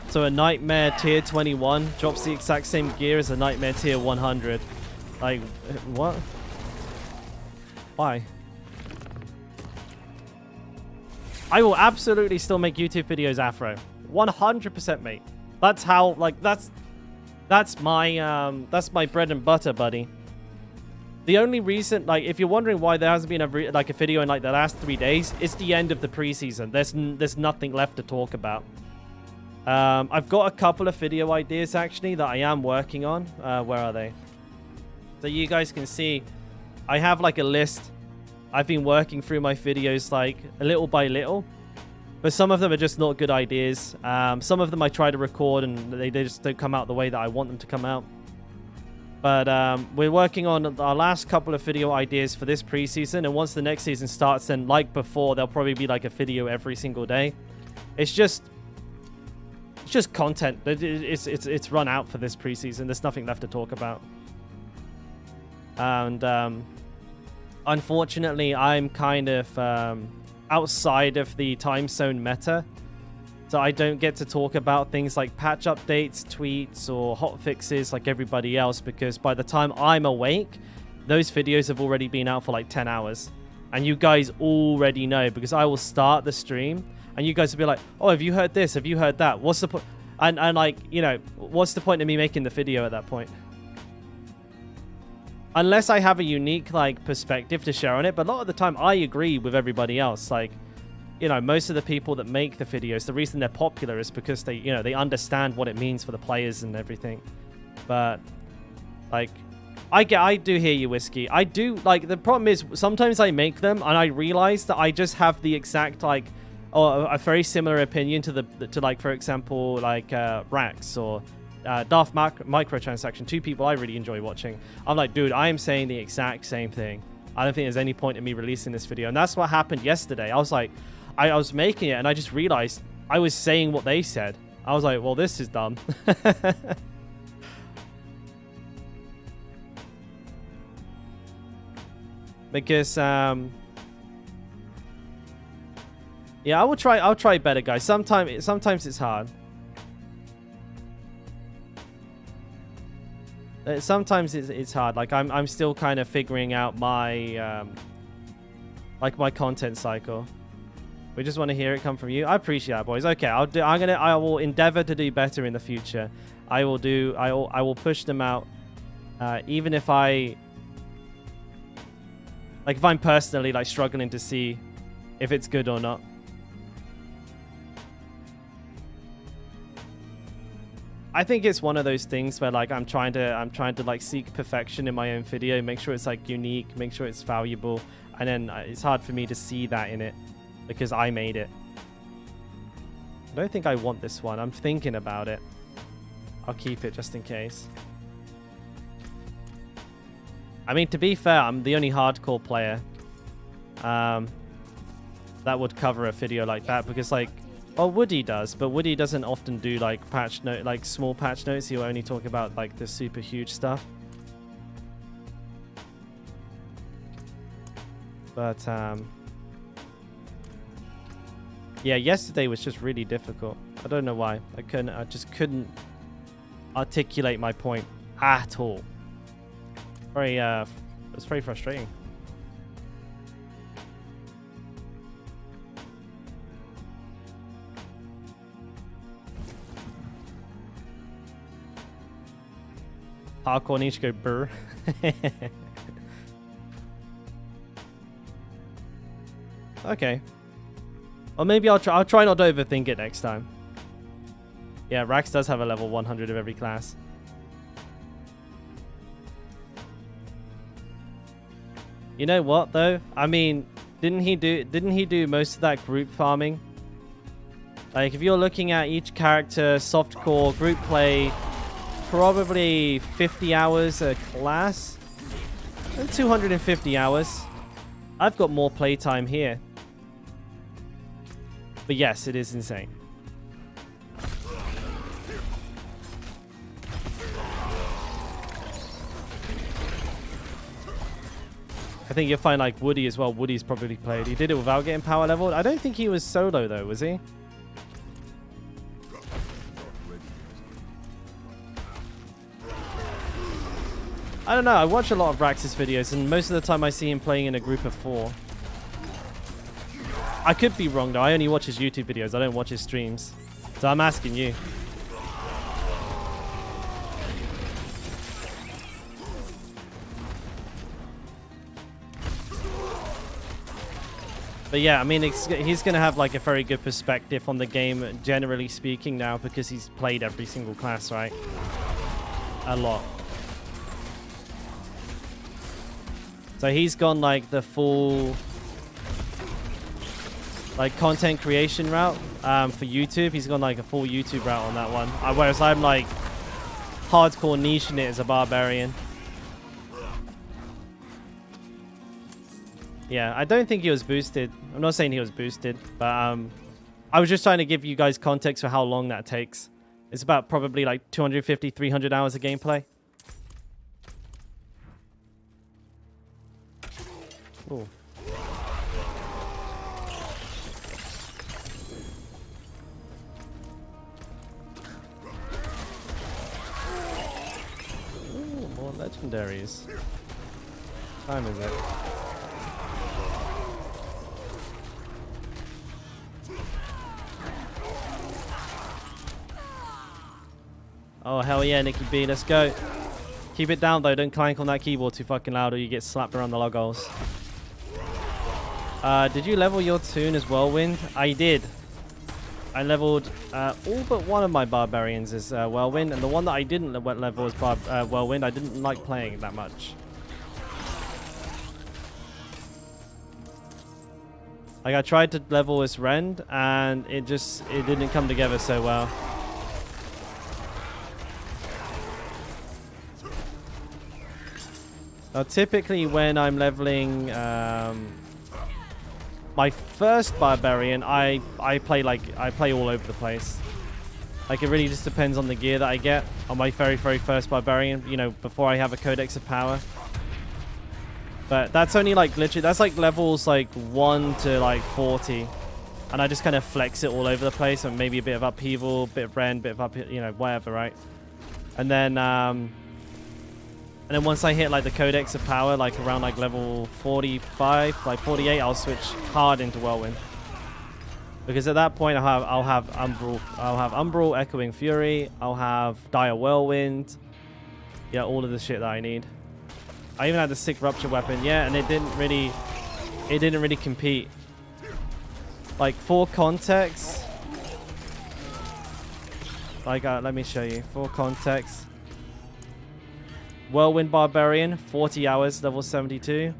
So a nightmare tier 21 drops the exact same gear as a nightmare tier 100. Like, what? Why? I will absolutely still make YouTube videos, Afro. 100%, mate. That's how, like, that's my bread and butter, buddy. The only reason, like, if you're wondering why there hasn't been a video in like the last 3 days, it's the end of the preseason. There's nothing left to talk about. I've got a couple of video ideas actually that I am working on. Where are they? So you guys can see, I have like a list. I've been working through my videos like a little by little, but some of them are just not good ideas. Some of them I try to record and they just don't come out the way that I want them to come out. But we're working on our last couple of video ideas for this preseason, and once the next season starts, then like before, there'll probably be like a video every single day. It's just content. It's run out for this preseason. There's nothing left to talk about. And unfortunately, I'm kind of outside of the time zone meta. So I don't get to talk about things like patch updates, tweets, or hotfixes like everybody else, because by the time I'm awake, those videos have already been out for like 10 hours. And you guys already know, because I will start the stream and you guys will be like, oh, have you heard this? Have you heard that? What's the point? And like, you know, what's the point of me making the video at that point? Unless I have a unique like perspective to share on it. But a lot of the time I agree with everybody else. Like, you know, most of the people that make the videos, the reason they're popular is because they, you know, they understand what it means for the players and everything. But like, I do hear you, Whiskey. I do, like, the problem is sometimes I make them and I realize that I just have the exact like, or a very similar opinion to like, for example, like Rax or Daft Microtransaction, 2 people I really enjoy watching. I'm like, dude, I am saying the exact same thing. I don't think there's any point in me releasing this video. And that's what happened yesterday. I was like, I was making it and I just realized I was saying what they said. I was like, well, this is dumb. Because, yeah, I'll try better, guys. Sometimes it's hard. Sometimes it's hard. Like I'm still kind of figuring out my like my content cycle. We just want to hear it come from you. I appreciate it, boys. Okay, I will endeavor to do better in the future. I will push them out, even if if I'm personally like struggling to see if it's good or not. I think it's one of those things where like I'm trying to like seek perfection in my own video, make sure it's like unique, make sure it's valuable, and then it's hard for me to see that in it because I made it. I don't think I want this one. I'm thinking about it. I'll keep it just in case. I mean, to be fair, I'm the only hardcore player that would cover a video like that, because like, oh, Woody does, but Woody doesn't often do like small patch notes. He'll only talk about like the super huge stuff. But Yeah, yesterday was just really difficult. I don't know why. I just couldn't articulate my point at all. Very, it was very frustrating. Hardcore needs to go burr. Okay. Or maybe I'll try not to overthink it next time. Yeah, Rax does have a level 100 of every class. You know what though? I mean, didn't he do most of that group farming? Like if you're looking at each character, softcore, group play, probably 50 hours a class. And 250 hours. I've got more playtime here. But yes, it is insane. I think you'll find like Woody as well. Woody's probably played. He did it without getting power leveled. I don't think he was solo though, was he? I don't know. I watch a lot of Rax's videos, and most of the time I see him playing in a group of 4. I could be wrong though. I only watch his YouTube videos. I don't watch his streams. So I'm asking you. But yeah, I mean, he's going to have like a very good perspective on the game, generally speaking now, because he's played every single class, right? A lot. So he's gone like the full like content creation route for YouTube. He's gone like a full YouTube route on that one. Whereas I'm like hardcore niching it as a barbarian. Yeah, I don't think he was boosted. I'm not saying he was boosted, but I was just trying to give you guys context for how long that takes. It's about probably like 250, 300 hours of gameplay. Ooh. Ooh, more legendaries. What time is it? Oh, hell yeah, Nikki B, let's go. Keep it down, though. Don't clank on that keyboard too fucking loud or you get slapped around the log holes. Did you level your toon as Whirlwind? I did. I leveled all but one of my barbarians as Whirlwind, and the one that I didn't level as Whirlwind, I didn't like playing it that much. Like, I tried to level as Rend, and it didn't come together so well. Now, typically when I'm leveling my first barbarian, I play all over the place. Like, it really just depends on the gear that I get on my very, very first barbarian, you know, before I have a Codex of Power. But that's only like literally, that's like levels like 1 to like 40. And I just kind of flex it all over the place, and maybe a bit of upheaval, bit of Rend, bit of you know, whatever, right? And then once I hit like the Codex of Power, like around like level 45, like 48, I'll switch hard into Whirlwind. Because at that point I'll have Umbral, Echoing Fury, I'll have Dire Whirlwind. Yeah, all of the shit that I need. I even had the sick Rupture weapon, yeah, and it didn't really compete. Like, for context, like let me show you. For context, Whirlwind Barbarian, 40 hours, level 72.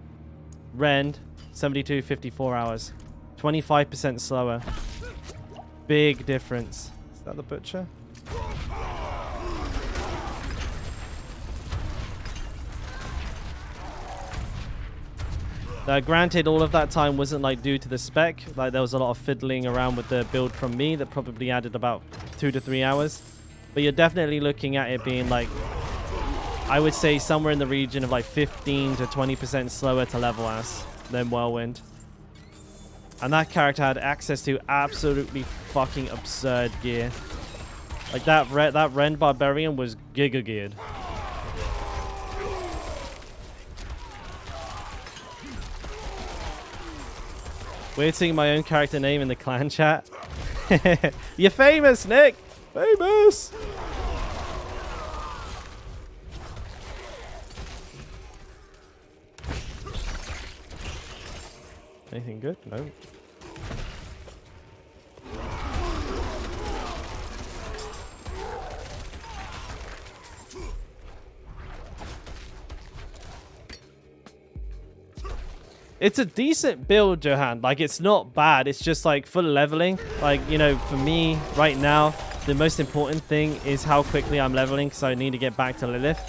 Rend, 72, 54 hours. 25% slower. Big difference. Is that the Butcher? Granted, all of that time wasn't like due to the spec. Like, there was a lot of fiddling around with the build from me that probably added about 2 to 3 hours. But you're definitely looking at it being like, I would say somewhere in the region of like 15 to 20% slower to level as than Whirlwind. And that character had access to absolutely fucking absurd gear. Like that Ren Barbarian was giga geared. Weird seeing my own character name in the clan chat. You're famous, Nick! Famous! Anything good? No. It's a decent build, Johan. Like, it's not bad. It's just, like, for leveling. Like, you know, for me, right now, the most important thing is how quickly I'm leveling because I need to get back to Lillith.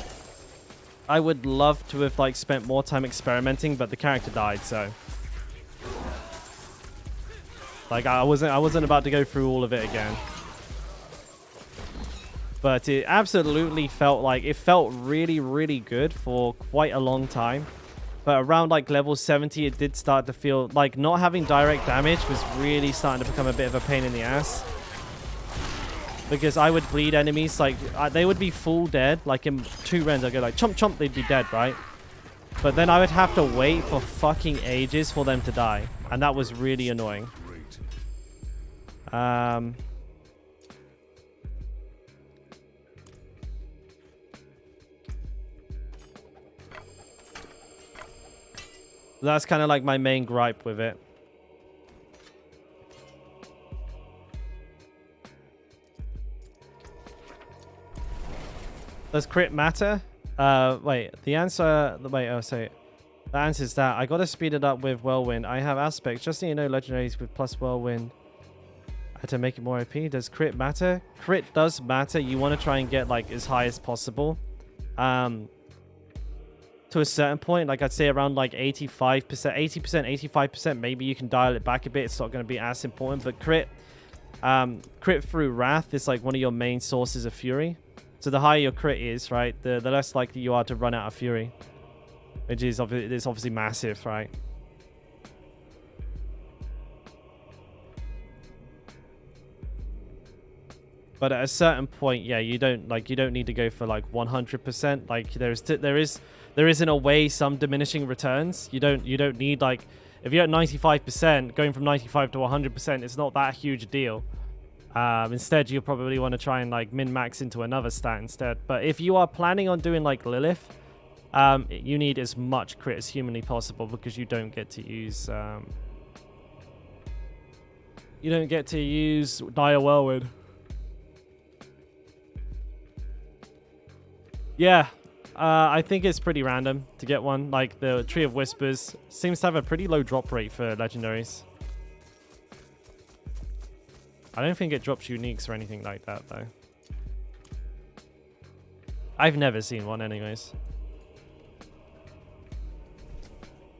I would love to have, like, spent more time experimenting, but the character died, so... Like, I wasn't about to go through all of it again. But it absolutely felt like... It felt really, really good for quite a long time. But around like level 70, it did start to feel like not having direct damage was really starting to become a bit of a pain in the ass. Because I would bleed enemies, like they would be full dead. Like in 2 rounds, I'd go like chomp chomp, they'd be dead, right? But then I would have to wait for fucking ages for them to die. And that was really annoying. That's kind of like my main gripe with it. Does crit matter? Wait, the answer... Wait, oh, sorry. The answer is that I got to speed it up with Whirlwind. I have aspects. Just so you know, legendaries with plus Whirlwind. I had to make it more OP. Does crit matter? Crit does matter. You want to try and get like as high as possible. To a certain point, like I'd say around like 85%, 80%, 85%, maybe you can dial it back a bit. It's not going to be as important, but crit through Wrath is like one of your main sources of Fury. So the higher your crit is, right, the less likely you are to run out of Fury, which is obviously massive, right? But at a certain point, yeah, you don't need to go for like 100%. Like there is in a way some diminishing returns. You don't need like if you're at 95%, going from 95 to 100%, it's not that huge a deal. Instead, you probably want to try and like min-max into another stat instead. But if you are planning on doing like Lilith, you need as much crit as humanly possible because you don't get to use Dire Whirlwind. Yeah, I think it's pretty random to get one. Like the Tree of Whispers seems to have a pretty low drop rate for legendaries. I don't think it drops uniques or anything like that though. I've never seen one anyways.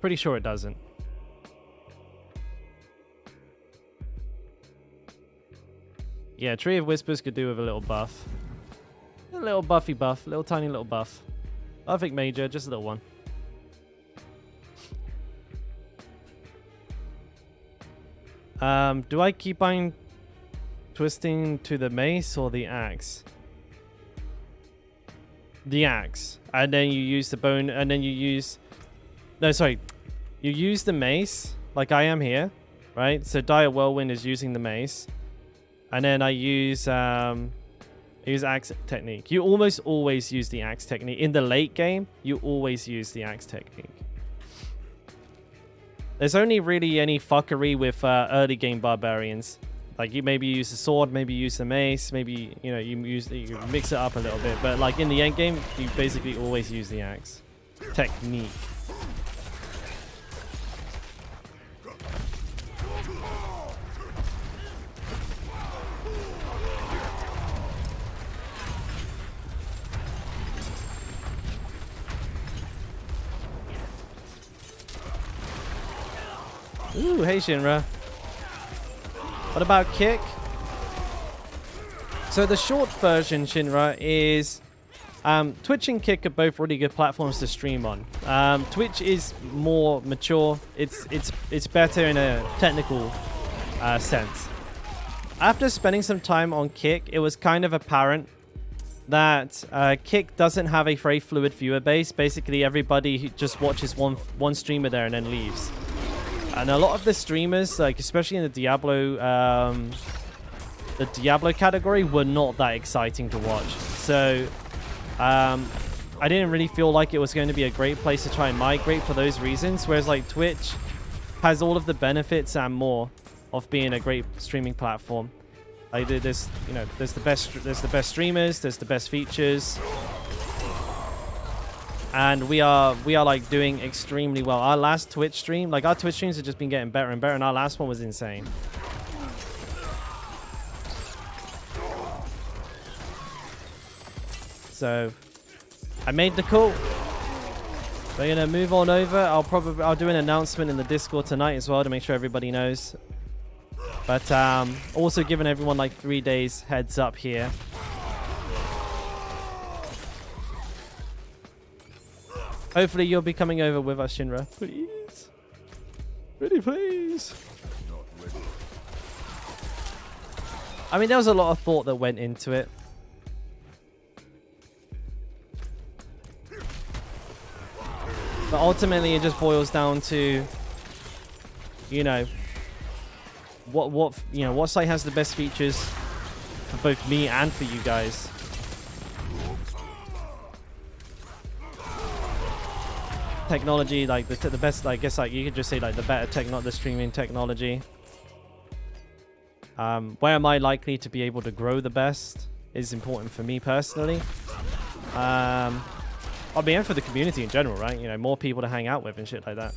Pretty sure it doesn't. Yeah, Tree of Whispers could do with a little buff. A little buffy buff. Little tiny little buff. Perfect major, just a little one. Do I keep on twisting to the mace or the axe? The axe. And then you use the bone, and then you use... No, sorry. You use the mace, like I am here, right? So Dire Whirlwind is using the mace. And then I use axe technique. You almost always use the axe technique. In the late game, you always use the axe technique. There's only really any fuckery with early game barbarians. Like you maybe use the sword, maybe use the mace, maybe you mix it up a little bit. But like in the end game, you basically always use the axe technique. Ooh, hey Shinra. What about kick? So the short version, Shinra, is Twitch and Kick are both really good platforms to stream on. Twitch is more mature. It's better in a technical sense. After spending some time on Kick, it was kind of apparent that Kick doesn't have a very fluid viewer base. Basically, everybody who just watches one streamer there and then leaves. And a lot of the streamers, like especially in the Diablo category, were not that exciting to watch. So I didn't really feel like it was going to be a great place to try and migrate for those reasons. Whereas like Twitch has all of the benefits and more of being a great streaming platform. Like there's the best streamers, there's the best features, and we are like doing extremely well. Our last Twitch stream, like our Twitch streams have just been getting better and better, and our last one was insane. So I made the call. We're gonna move on over. I'll do an announcement in the Discord tonight as well to make sure everybody knows. But also giving everyone like 3 days heads up here. Hopefully you'll be coming over with us, Shinra. Please. Pretty please. I mean, there was a lot of thought that went into it. But ultimately, it just boils down to, you know, what site has the best features for both me and for you guys. Technology, like the best, I guess, like you could just say like the better the streaming technology. Where am I likely to be able to grow the best is important for me personally. I'll be in for the community in general, right? You know, more people to hang out with and shit like that.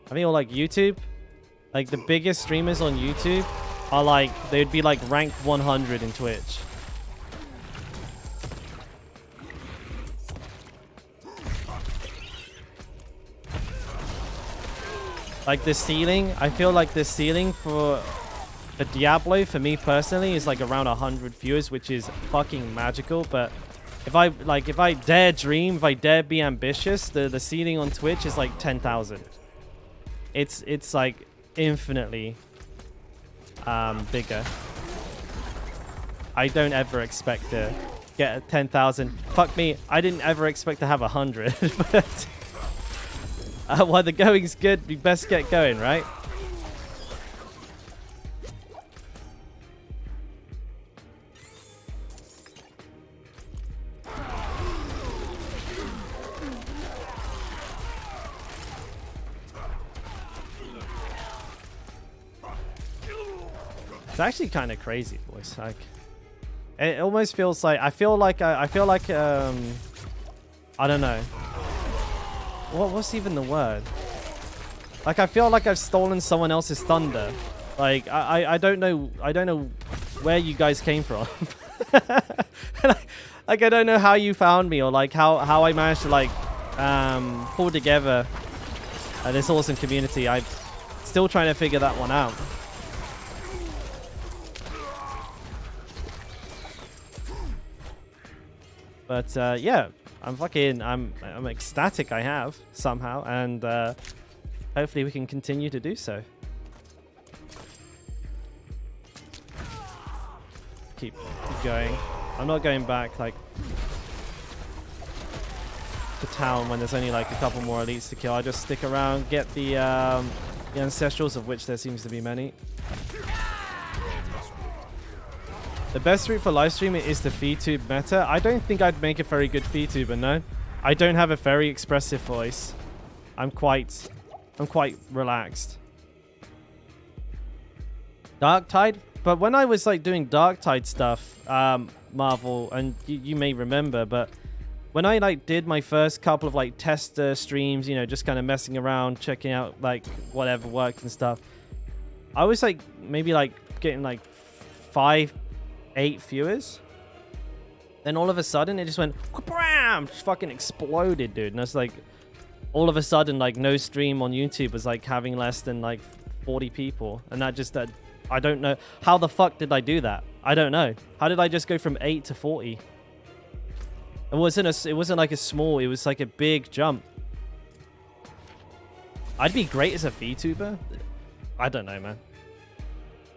I think, or like YouTube, like the biggest streamers on YouTube are like, they'd be like ranked 100 in Twitch. Like the ceiling, I feel like the ceiling for the Diablo, for me personally, is like around 100 viewers, which is fucking magical. But if I dare dream, if I dare be ambitious, the ceiling on Twitch is like 10,000. It's like infinitely bigger. I don't ever expect to get 10,000. Fuck me, I didn't ever expect to have 100. But while the going's good, we best get going, right? It's actually kind of crazy, boys. Like, it almost feels like I feel like I don't know. What's even the word? Like, I feel like I've stolen someone else's thunder. Like, I don't know where you guys came from. Like, I don't know how you found me, or like how I managed to like pull together this awesome community. I'm still trying to figure that one out. But yeah, I'm ecstatic I have somehow, and hopefully we can continue to do so. Keep going. I'm not going back like to town when there's only like a couple more elites to kill. I just stick around, get the ancestrals, of which there seems to be many. The best route for live streaming is the VTube meta. I don't think I'd make a very good VTuber, no. I don't have a very expressive voice. I'm quite relaxed. Darktide? But when I was like doing Darktide stuff, Marvel, and you may remember, but when I like did my first couple of like tester streams, you know, just kind of messing around, checking out like whatever worked and stuff, I was like maybe like getting like 5-8 viewers. Then all of a sudden it just went wham, just fucking exploded, dude. And it's like all of a sudden like no stream on YouTube was like having less than like 40 people, and that I don't know. How the fuck did I do that? I don't know. How did I just go from 8 to 40? It wasn't like a small, it was like a big jump. I'd be great as a VTuber. I don't know, man.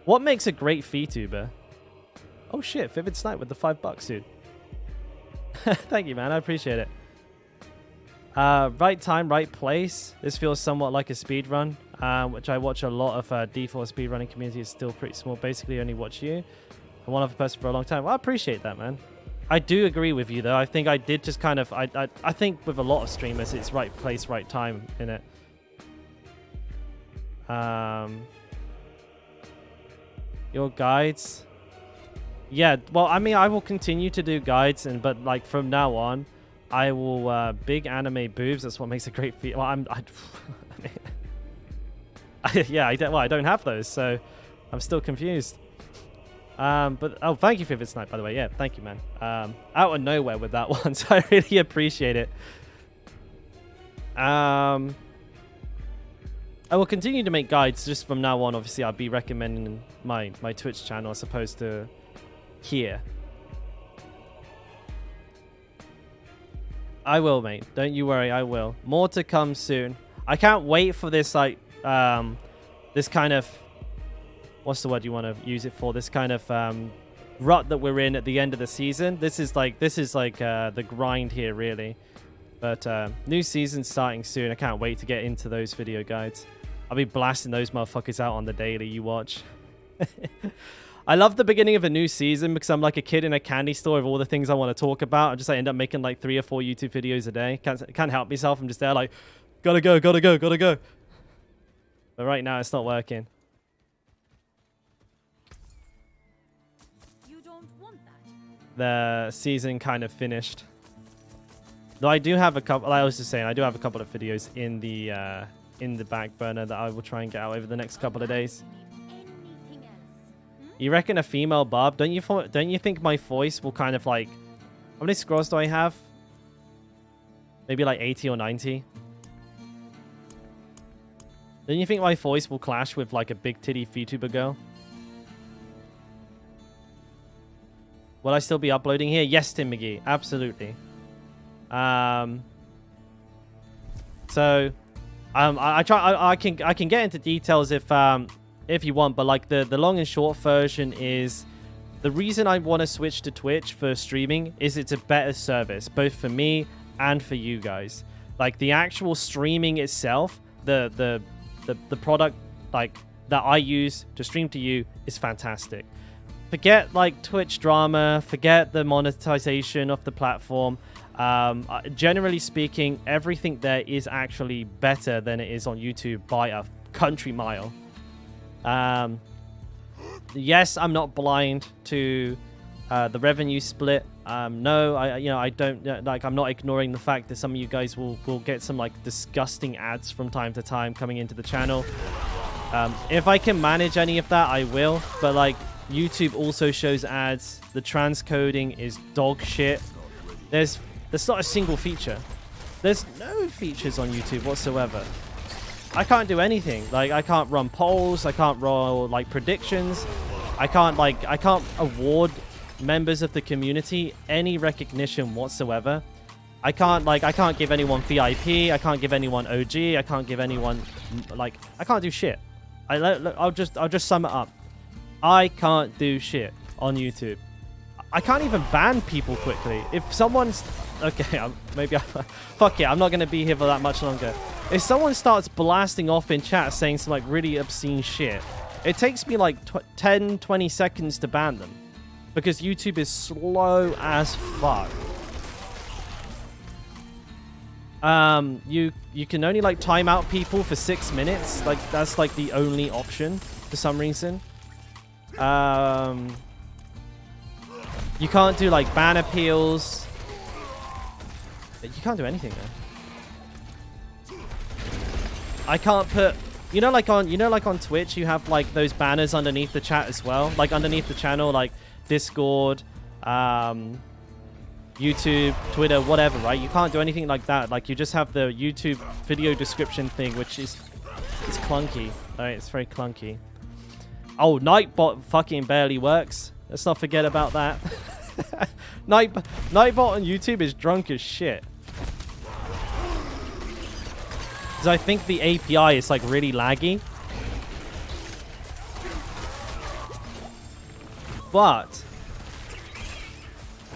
What makes a great VTuber? Oh shit, Vivid Snipe with the $5, dude. Thank you, man. I appreciate it. Right time, right place. This feels somewhat like a speed run, which I watch a lot of default speedrunning community. Is still pretty small. Basically, only watch you and one other person for a long time. Well, I appreciate that, man. I do agree with you, though. I think I did just kind of... I think with a lot of streamers, it's right place, right time in it. Your guides... Yeah, well, I mean, I will continue to do guides, but like from now on, I will big anime boobs. That's what makes a great feed. Well, yeah, I don't have those, so I'm still confused. But oh, thank you for Vivid Snipe, by the way. Yeah, thank you, man. Out of nowhere with that one, so I really appreciate it. I will continue to make guides just from now on. Obviously, I'll be recommending my Twitch channel as opposed to here. I will, mate. Don't you worry, I will. More to come soon. I can't wait for this, like, this kind of... What's the word you want to use it for? This kind of rut that we're in at the end of the season. This is like the grind here, really. But new season starting soon. I can't wait to get into those video guides. I'll be blasting those motherfuckers out on the daily you watch. I love the beginning of a new season because I'm like a kid in a candy store of all the things I want to talk about. I just end up making like 3 or 4 YouTube videos a day. Can't help myself. I'm just there like, gotta go. But right now it's not working. You don't want that. The season kind of finished. Though I do have a couple. Like I was just saying, I do have a couple of videos in the back burner that I will try and get out over the next couple of days. Anything else? You reckon a female barb? Don't you think my voice will kind of like... How many scrolls do I have? Maybe like 80 or 90. Don't you think my voice will clash with like a big titty VTuber girl? Will I still be uploading here? Yes, Tim McGee. Absolutely. So, I can get into details if you want, but like the long and short version is the reason I want to switch to Twitch for streaming is it's a better service, both for me and for you guys. Like the actual streaming itself, the product like that I use to stream to you is fantastic. Forget like Twitch drama, forget the monetization of the platform. Generally speaking, everything there is actually better than it is on YouTube by a country mile. Yes, I'm not blind to the revenue split. No, I don't like. I'm not ignoring the fact that some of you guys will get some like disgusting ads from time to time coming into the channel. If I can manage any of that, I will. But like YouTube also shows ads. The transcoding is dog shit. There's not a single feature. There's no features on YouTube whatsoever. I can't do anything. Like I can't run polls. I can't roll like predictions. I can't award members of the community any recognition whatsoever. I can't give anyone VIP. I can't give anyone OG. I can't give anyone I can't do shit. I'll just sum it up. I can't do shit on YouTube. I can't even ban people quickly. If someone's... Okay, fuck it, I'm not going to be here for that much longer. If someone starts blasting off in chat saying some like really obscene shit, it takes me like 10, 20 seconds to ban them. Because YouTube is slow as fuck. You can only like time out people for 6 minutes. Like that's like the only option for some reason. You can't do like ban appeals. You can't do anything there. I can't put, like on Twitch, you have like those banners underneath the chat as well, like underneath the channel, like Discord, YouTube, Twitter, whatever, right? You can't do anything like that. Like you just have the YouTube video description thing, which is clunky. Right? It's very clunky. Oh, Nightbot fucking barely works. Let's not forget about that. Nightbot on YouTube is drunk as shit. Because I think the API is like really laggy. But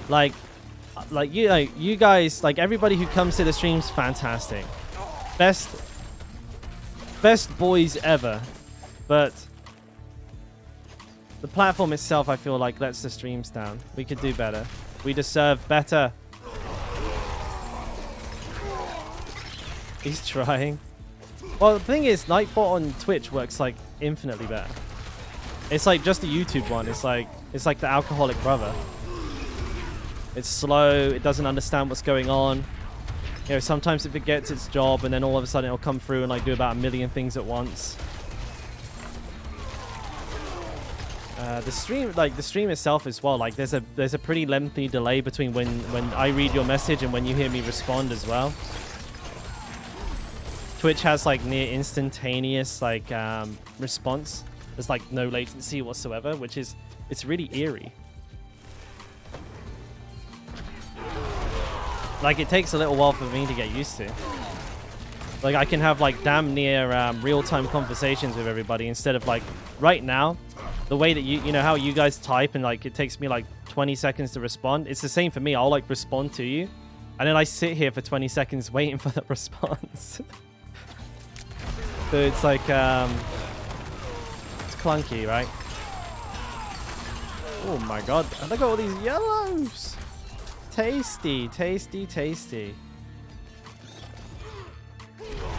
like you guys, like everybody who comes to the stream's fantastic. Best boys ever. But the platform itself, I feel like, lets the streams down. We could do better. We deserve better. He's trying. Well, the thing is, Nightbot on Twitch works like infinitely better. It's like just a YouTube one. It's like the alcoholic brother. It's slow. It doesn't understand what's going on. You know, sometimes it forgets its job, and then all of a sudden it'll come through and like do about a million things at once. The stream itself as well. Like there's a pretty lengthy delay between when I read your message and when you hear me respond as well. Twitch has like near instantaneous like response. There's like no latency whatsoever, which is it's really eerie. Like it takes a little while for me to get used to. Like I can have like damn near real-time conversations with everybody instead of like right now. The way that you know how you guys type and like it takes me like 20 seconds to respond. It's the same for me. I'll like respond to you, and then I sit here for 20 seconds waiting for the response. So it's like it's clunky, right? Oh my god! Look at all these yellows. Tasty, tasty, tasty.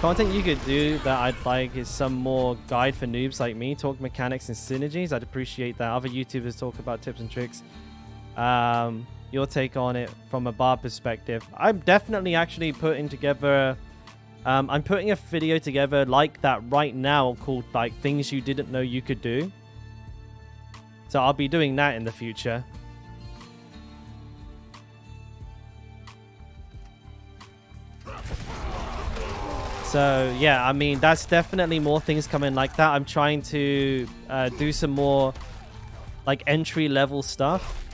Content you could do that I'd like is some more guide for noobs like me, talk mechanics and synergies. I'd appreciate that. Other YouTubers talk about tips and tricks. Your take on it from a bar perspective. I'm definitely actually putting together... I'm putting a video together like that right now called like things you didn't know you could do. So I'll be doing that in the future. So yeah, I mean that's definitely more things coming like that. I'm trying to do some more like entry level stuff.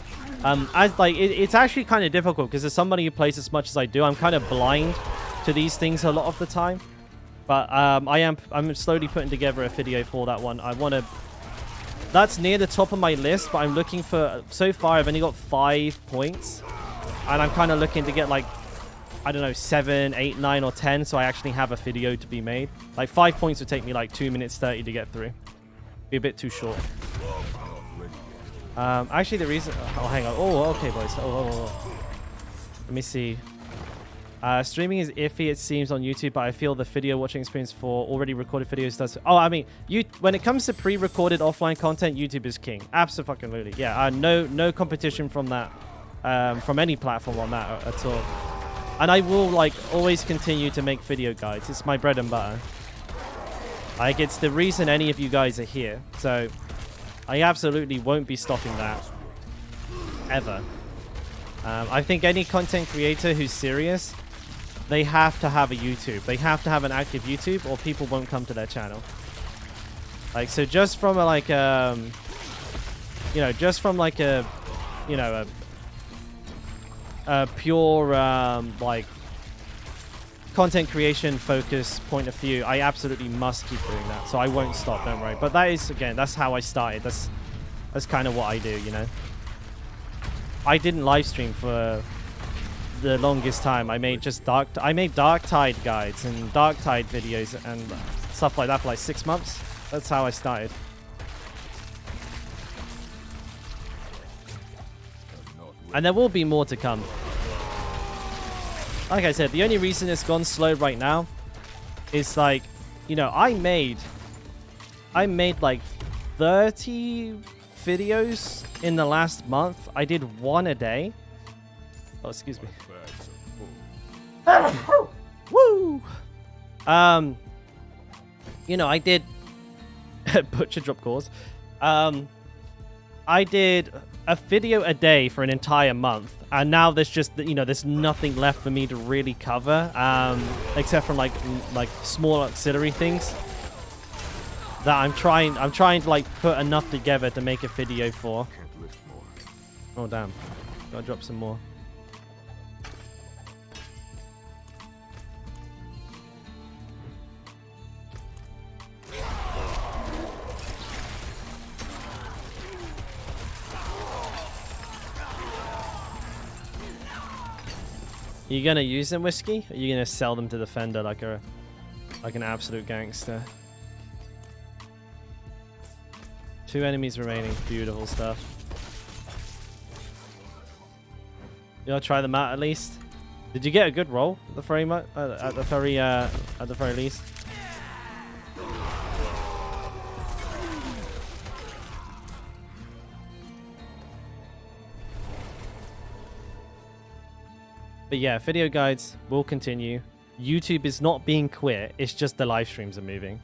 It's actually kind of difficult because as somebody who plays as much as I do, I'm kind of blind to these things a lot of the time. But I'm slowly putting together a video for that one. I want to. That's near the top of my list, but I'm looking for. So far, I've only got 5 points, and I'm kind of looking to get like, I don't know, 7, 8, 9, or 10, so I actually have a video to be made. Like 5 points would take me like 2 minutes 30 to get through. Be a bit too short. Actually, the reason... Oh, hang on. Oh, okay, boys. Oh. Let me see. Streaming is iffy, it seems, on YouTube, but I feel the video watching experience for already recorded videos does... Oh, I mean, when it comes to pre-recorded offline content, YouTube is king. Absolutely. Yeah, no competition from that. From any platform on that at all. And I will, like, always continue to make video guides. It's my bread and butter. Like, it's the reason any of you guys are here. So, I absolutely won't be stopping that. Ever. I think any content creator who's serious, they have to have a YouTube. They have to have an active YouTube, or people won't come to their channel. Like, so just from a, like, a pure like content creation focus point of view, I absolutely must keep doing that, so I won't stop, don't worry. But that is, again, that's how I started. That's kind of what I do, you know. I didn't live stream for the longest time. I made Dark Tide guides and Dark Tide videos and stuff like that for like 6 months. That's how I started. And there will be more to come. Like I said, the only reason it's gone slow right now is like, you know, I made like 30 videos in the last month. I did 1 a day. Oh, excuse me. Woo! You know, I did butcher drop calls. I did a video a day for an entire month, and now there's just, you know, there's nothing left for me to really cover, except from like small auxiliary things that I'm trying to like put enough together to make a video for. Can't lift more. Oh damn. Gotta drop some more. You gonna use them, Whiskey? Or are you gonna sell them to the Fender like an absolute gangster? 2 enemies remaining. Beautiful stuff. You wanna try them out at least? Did you get a good roll at the very least? But yeah, video guides will continue. YouTube is not being quit. It's just the live streams are moving.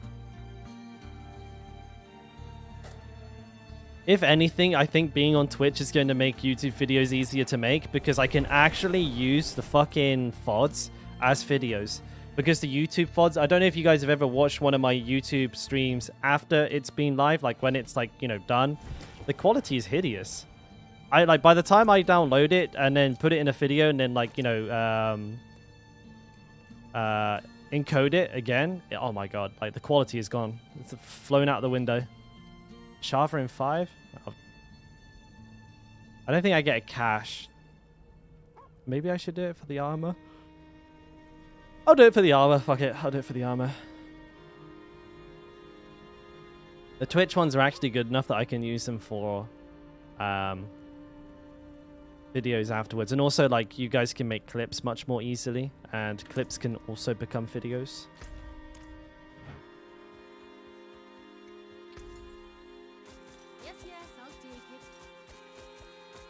If anything, I think being on Twitch is going to make YouTube videos easier to make because I can actually use the fucking VODs as videos. Because the YouTube VODs, I don't know if you guys have ever watched one of my YouTube streams after it's been live, like when it's like, you know, done. The quality is hideous. Like by the time I download it and then put it in a video and then like, you know, encode it again. Oh my god, like the quality is gone. It's flown out the window. Shava in 5? Oh. I don't think I get a cash. Maybe I should do it for the armor. I'll do it for the armor. Fuck it. I'll do it for the armor. The Twitch ones are actually good enough that I can use them for videos afterwards. And also, like, you guys can make clips much more easily. And clips can also become videos.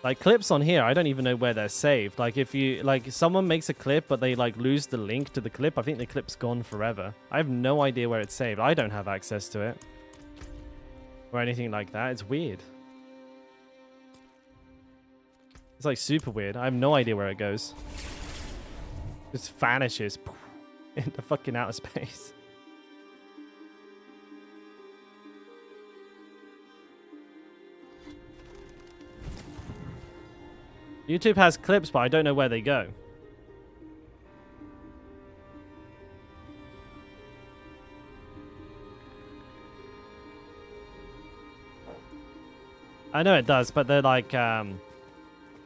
Like clips on here, I don't even know where they're saved. Like if you like someone makes a clip but they like lose the link to the clip, I think the clip's gone forever. I have no idea where it's saved. I don't have access to it. Or anything like that. It's weird. It's like super weird. I have no idea where it goes. It just vanishes into fucking outer space. YouTube has clips, but I don't know where they go. I know it does, but they're like,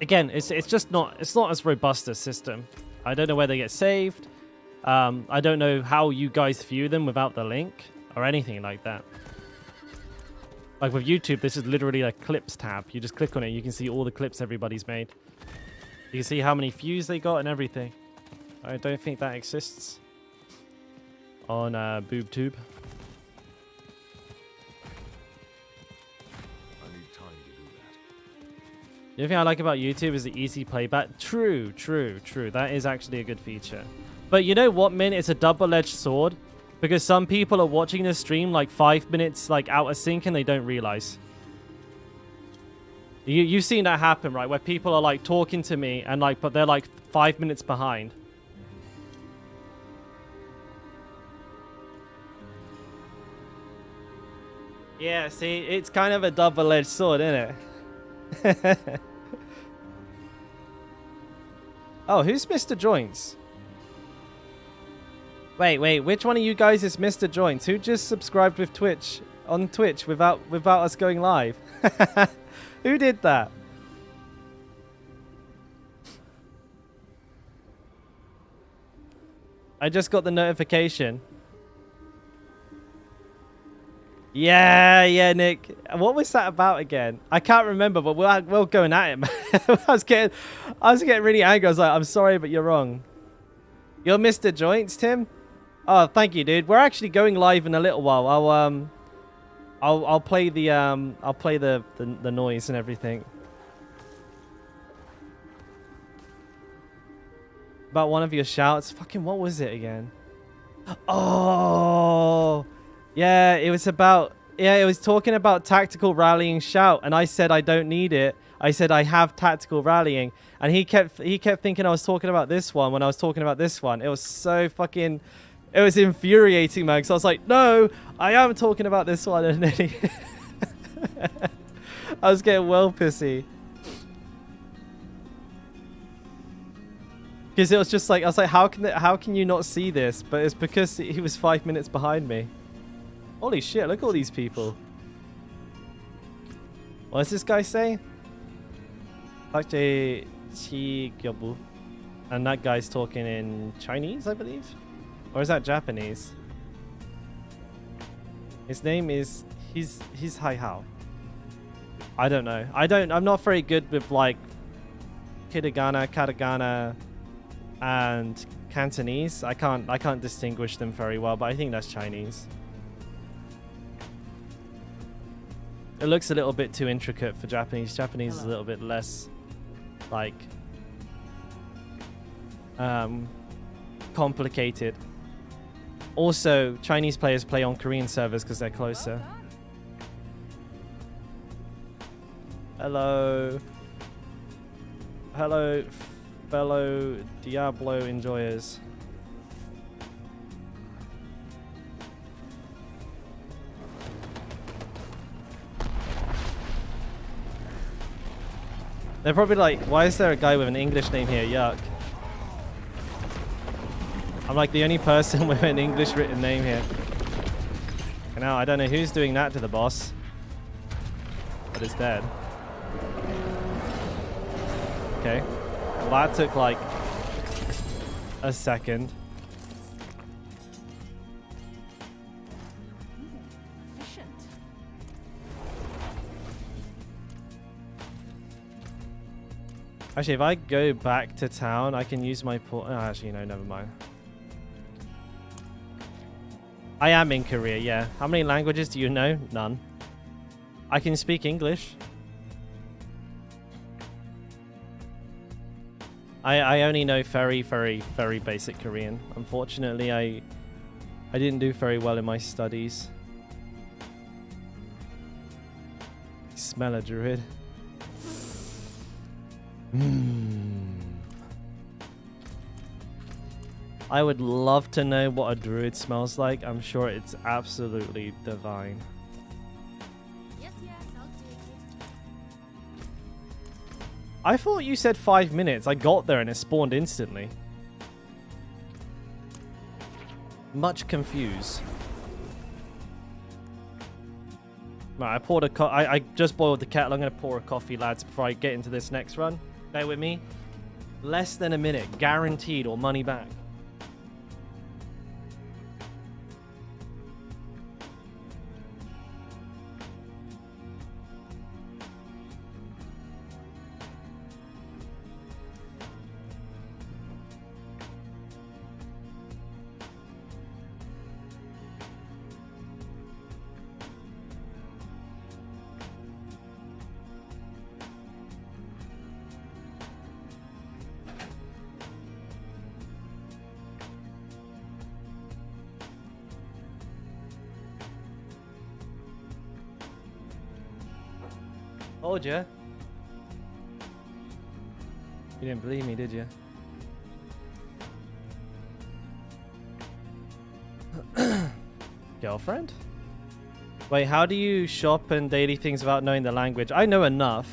again, it's just not, it's not as robust a system. I don't know where they get saved. I don't know how you guys view them without the link or anything like that. Like with YouTube, this is literally a clips tab. You just click on it, you can see all the clips everybody's made. You can see how many views they got and everything. I don't think that exists on BoobTube. I need time to do that. The only thing I like about YouTube is the easy playback. True. That is actually a good feature. But you know what, Min? It's a double-edged sword. Because some people are watching this stream like 5 minutes like out of sync and they don't realize. You've seen that happen, right? Where people are like talking to me and like, but they're like 5 minutes behind. Yeah, see, it's kind of a double-edged sword, isn't it? Oh, who's Mr. Joints? Wait, which one of you guys is Mr. Joints? Who just subscribed with Twitch on Twitch without us going live? Who did that? I just got the notification. Yeah, Nick. What was that about again? I can't remember, but we're going at it, man. I was getting really angry. I was like, I'm sorry, but you're wrong. You're Mr. Joints, Tim? Oh, thank you, dude. We're actually going live in a little while. I'll play the noise and everything. About one of your shouts. Fucking what was it again? Oh, yeah. It was about it was talking about tactical rallying shout, and I said I don't need it. I said I have tactical rallying, and he kept thinking I was talking about this one when I was talking about this one. It was so fucking It was infuriating, man. So I was like, no, I am talking about this one. And then I was getting well pissy. Because it was just like, I was like, how can you not see this? But it's because he was 5 minutes behind me. Holy shit, look at all these people. What does this guy say? And that guy's talking in Chinese, I believe? Or is that Japanese? His name is he's Hai Hao. I don't know. I'm not very good with like Hiragana, Katakana, and Cantonese. I can't distinguish them very well, but I think that's Chinese. It looks a little bit too intricate for Japanese. Japanese is a little bit less like complicated. Also, Chinese players play on Korean servers because they're closer. Hello. Hello, fellow Diablo enjoyers. They're probably like, why is there a guy with an English name here? Yuck. I'm like the only person with an English written name here. And now I don't know who's doing that to the boss. But it's dead. Okay. Well, that took like a second. Efficient. Actually, if I go back to town, I can use my port. Oh, actually, no, never mind. I am in Korea, yeah. How many languages do you know? None. I can speak English. I only know very, very, very basic Korean. Unfortunately, I didn't do very well in my studies. Smell a druid. I would love to know what a druid smells like. I'm sure it's absolutely divine. Yes, I'll take it. I thought you said 5 minutes. I got there and it spawned instantly. Much confused. Right, I poured a I just boiled the kettle. I'm going to pour a coffee, lads, before I get into this next run. Bear with me. Less than a minute. Guaranteed or money back. Told ya. You didn't believe me, did you? Girlfriend? Wait, how do you shop and daily things without knowing the language? I know enough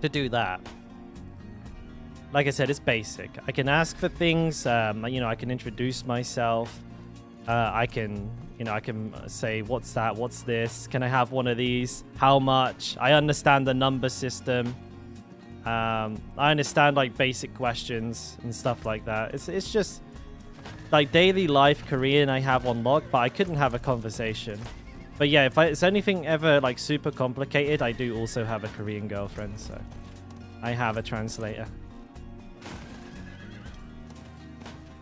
to do that. Like I said, it's basic. I can ask for things. You know, I can introduce myself. I can say, what's that? What's this? Can I have one of these? How much? I understand the number system. I understand like basic questions and stuff like that. It's just like daily life Korean I have on lock, but I couldn't have a conversation. But yeah, if it's anything ever like super complicated, I do also have a Korean girlfriend, so I have a translator.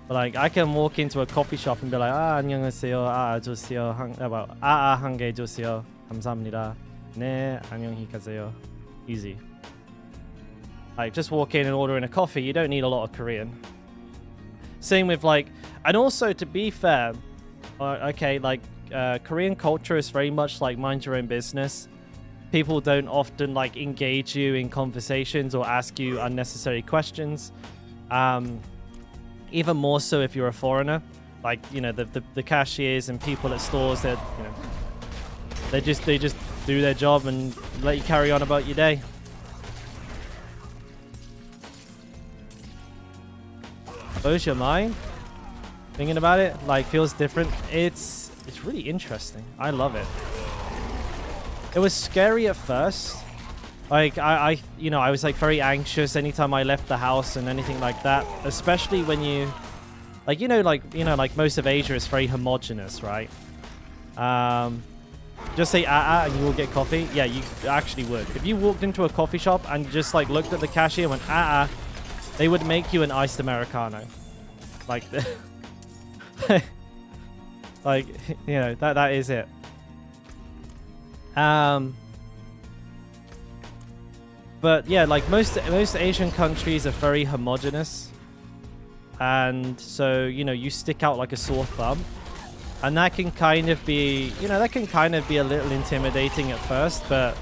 But like I can walk into a coffee shop and be like, 안녕하세요, 주세요, 한 개 주세요, 감사합니다, 네, 안녕히 가세요. Easy. Like just walk in and order in a coffee. You don't need a lot of Korean. Same with like, and also to be fair, okay, like Korean culture is very much like mind your own business. People don't often like engage you in conversations or ask you unnecessary questions. Even more so if you're a foreigner. Like, you know, the cashiers and people at stores that, you know, they just do their job and let you carry on about your day. Blows your mind thinking about it, like, feels different. It's really interesting. I love it. It was scary at first. Like, I you know, I was like very anxious anytime I left the house and anything like that, especially when you like, you know, like most of Asia is very homogenous, right? Just say and you will get coffee. Yeah, you actually would. If you walked into a coffee shop and just like looked at the cashier and went they would make you an iced Americano. Like, like, you know, that is it. But yeah, like most Asian countries are very homogenous. And so, you know, you stick out like a sore thumb. And that can kind of be, you know, that can kind of be a little intimidating at first. But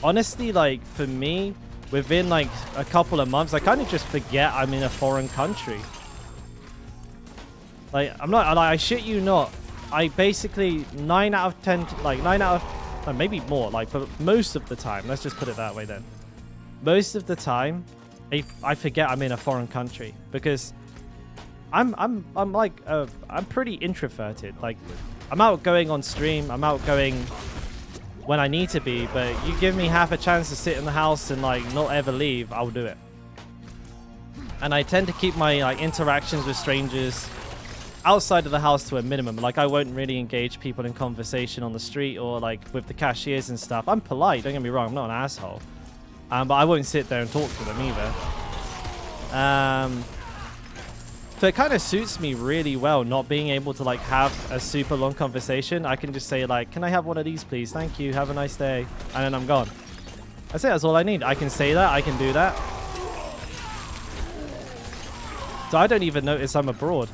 honestly, like, for me, within like a couple of months, I kind of just forget I'm in a foreign country. Like, I'm not, like, I shit you not. I basically 9 out of 10, like 9 out of, maybe more, like, but most of the time, let's just put it that way then. Most of the time, I forget I'm in a foreign country because I'm pretty introverted. Like, I'm outgoing on stream, I'm outgoing when I need to be, but you give me half a chance to sit in the house and like not ever leave, I'll do it. And I tend to keep my like interactions with strangers outside of the house to a minimum. Like, I won't really engage people in conversation on the street or like with the cashiers and stuff. I'm polite, don't get me wrong, I'm not an asshole. But I won't sit there and talk to them either. So it kind of suits me really well not being able to like have a super long conversation. I can just say like, can I have one of these please? Thank you, have a nice day. And then I'm gone. That's it, that's all I need. I can say that, I can do that. So I don't even notice I'm abroad.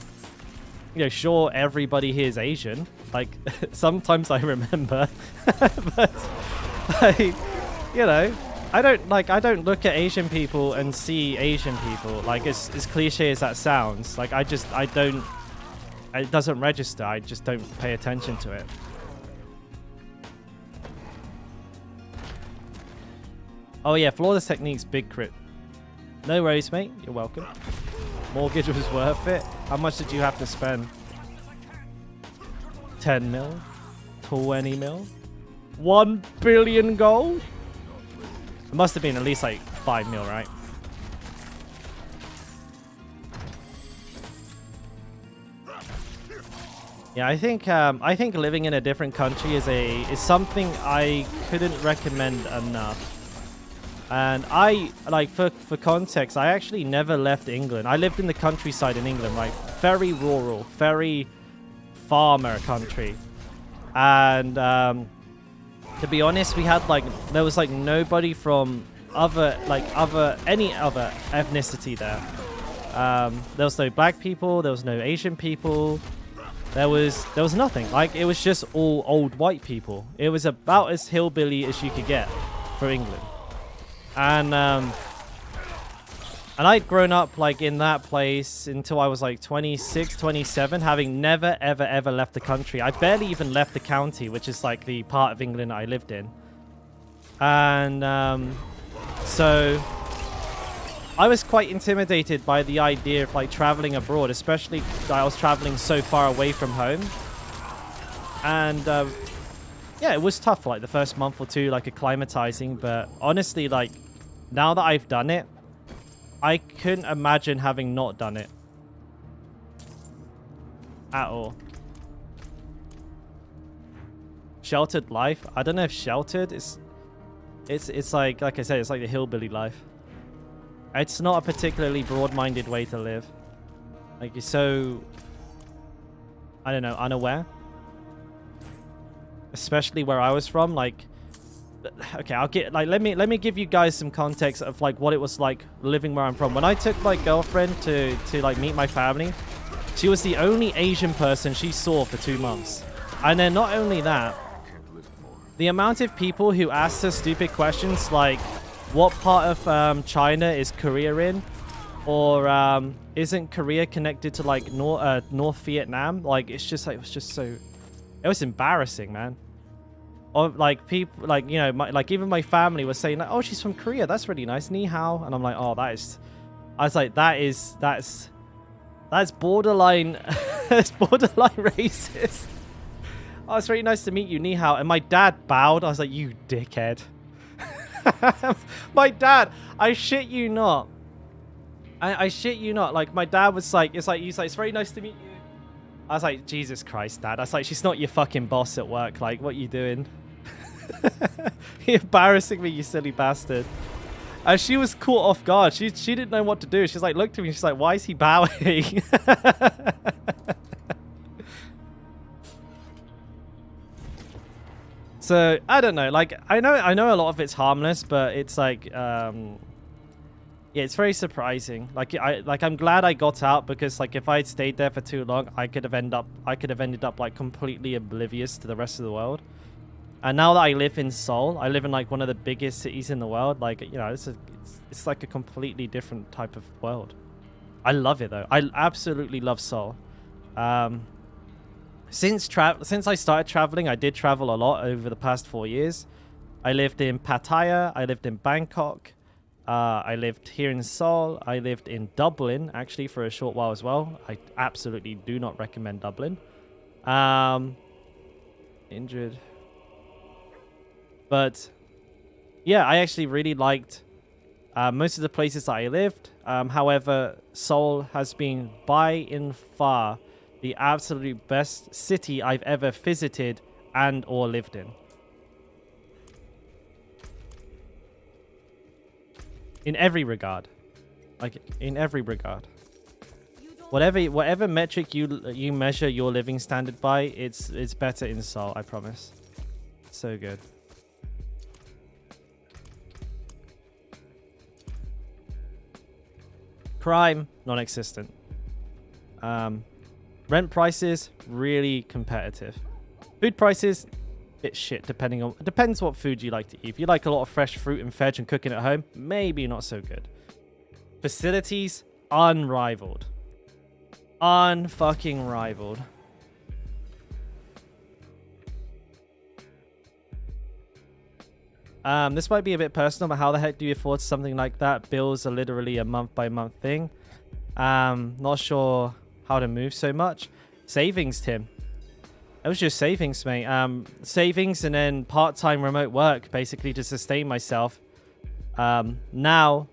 You know, sure, everybody here is Asian. Like, sometimes I remember. But, like, you know, I don't look at Asian people and see Asian people. Like, as cliche as that sounds, like, it doesn't register. I just don't pay attention to it. Oh yeah, flawless techniques, big crit. No worries, mate. You're welcome. Mortgage was worth it. How much did you have to spend? 10 mil? 20 mil? 1 billion gold? It must have been at least like 5 mil, right? Yeah, I think living in a different country is something I couldn't recommend enough. And I, like, for context, I actually never left England. I lived in the countryside in England, like, very rural, very farmer country. And to be honest, we had like, there was like nobody from any other ethnicity there. There was no black people, there was no Asian people, there was nothing. Like, it was just all old white people. It was about as hillbilly as you could get for England. And I'd grown up like in that place until I was like 26, 27, having never, ever, ever left the country. I barely even left the county, which is like the part of England I lived in. And so I was quite intimidated by the idea of like traveling abroad, especially I was traveling so far away from home. And yeah, it was tough for like the first month or two, like acclimatizing. But honestly, like, now that I've done it, I couldn't imagine having not done it at all. Sheltered life. I don't know if sheltered is. It's like I said, it's like the hillbilly life. It's not a particularly broad-minded way to live. Like, you're so, I don't know, unaware. Especially where I was from. Like, okay, I'll get like let me give you guys some context of like what it was like living where I'm from. When I took my girlfriend to like meet my family, she was the only Asian person she saw for 2 months. And then not only that, the amount of people who asked her stupid questions like, what part of China is Korea in? Or isn't Korea connected to like North Vietnam? Like it's just like it was embarrassing, man. Or like people like like even my family was saying like, oh, she's from Korea, that's really nice, ni hao, and I'm like, oh, that's borderline that's borderline racist. Oh, it's really nice to meet you, ni hao. And my dad bowed. I was like, you dickhead. My dad, I shit you not. I shit you not. Like my dad was like, he's like, it's very nice to meet you. I was like, Jesus Christ, Dad. I was like, she's not your fucking boss at work. Like, what you doing? You're embarrassing me, you silly bastard. And she was caught off guard. She didn't know what to do. She's like, looked at me. She's like, why is he bowing? So I don't know. Like I know a lot of it's harmless, but it's like yeah, it's very surprising. Like I'm glad I got out, because like if I'd stayed there for too long, I could have ended up like completely oblivious to the rest of the world. And now that I live in Seoul, I live in like one of the biggest cities in the world. Like it's like a completely different type of world. I love it though. I absolutely love Seoul. Since I started traveling, I did travel a lot over the past 4 years. I lived in Pattaya. I lived in Bangkok. I lived here in Seoul. I lived in Dublin, actually, for a short while as well. I absolutely do not recommend Dublin. Injured. But, yeah, I actually really liked most of the places that I lived. However, Seoul has been by and far the absolute best city I've ever visited and or lived in. In every regard. Like, in every regard. Whatever metric you measure your living standard by, it's better in Seoul, I promise. So good. Crime, non-existent. Rent prices, really competitive. Food prices, bit shit depends what food you like to eat. If you like a lot of fresh fruit and veg and cooking at home, maybe not so good. Facilities, unrivaled. Unfucking rivaled. This might be a bit personal, but how the heck do you afford something like that? Bills are literally a month-by-month thing. Not sure how to move so much. Savings, Tim. It was just savings, mate. Savings and then part-time remote work, basically, to sustain myself. Now,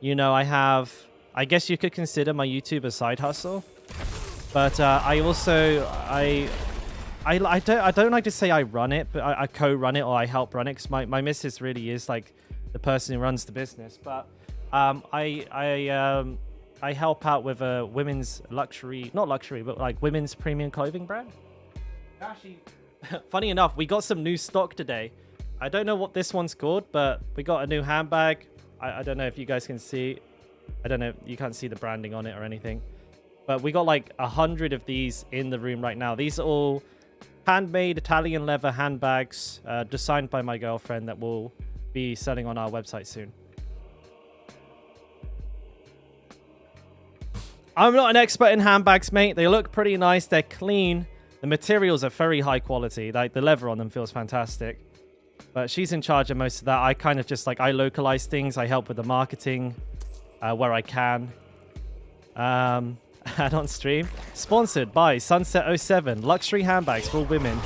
I guess you could consider my YouTube a side hustle. But I don't like to say I run it, but I co-run it or I help run it, because my missus really is like the person who runs the business. But I help out with a women's not luxury, but like women's premium clothing brand. Actually, funny enough, we got some new stock today. I don't know what this one's called, but we got a new handbag. I don't know if you guys can see. I don't know. You can't see the branding on it or anything. But we got like 100 of these in the room right now. These are all handmade Italian leather handbags designed by my girlfriend that will be selling on our website soon. I'm not an expert in handbags, mate. They look pretty nice. They're clean. The materials are very high quality. Like the leather on them feels fantastic. But she's in charge of most of that. I kind of just like, I localize things. I help with the marketing where I can. And on stream, sponsored by Sunset07, luxury handbags for women.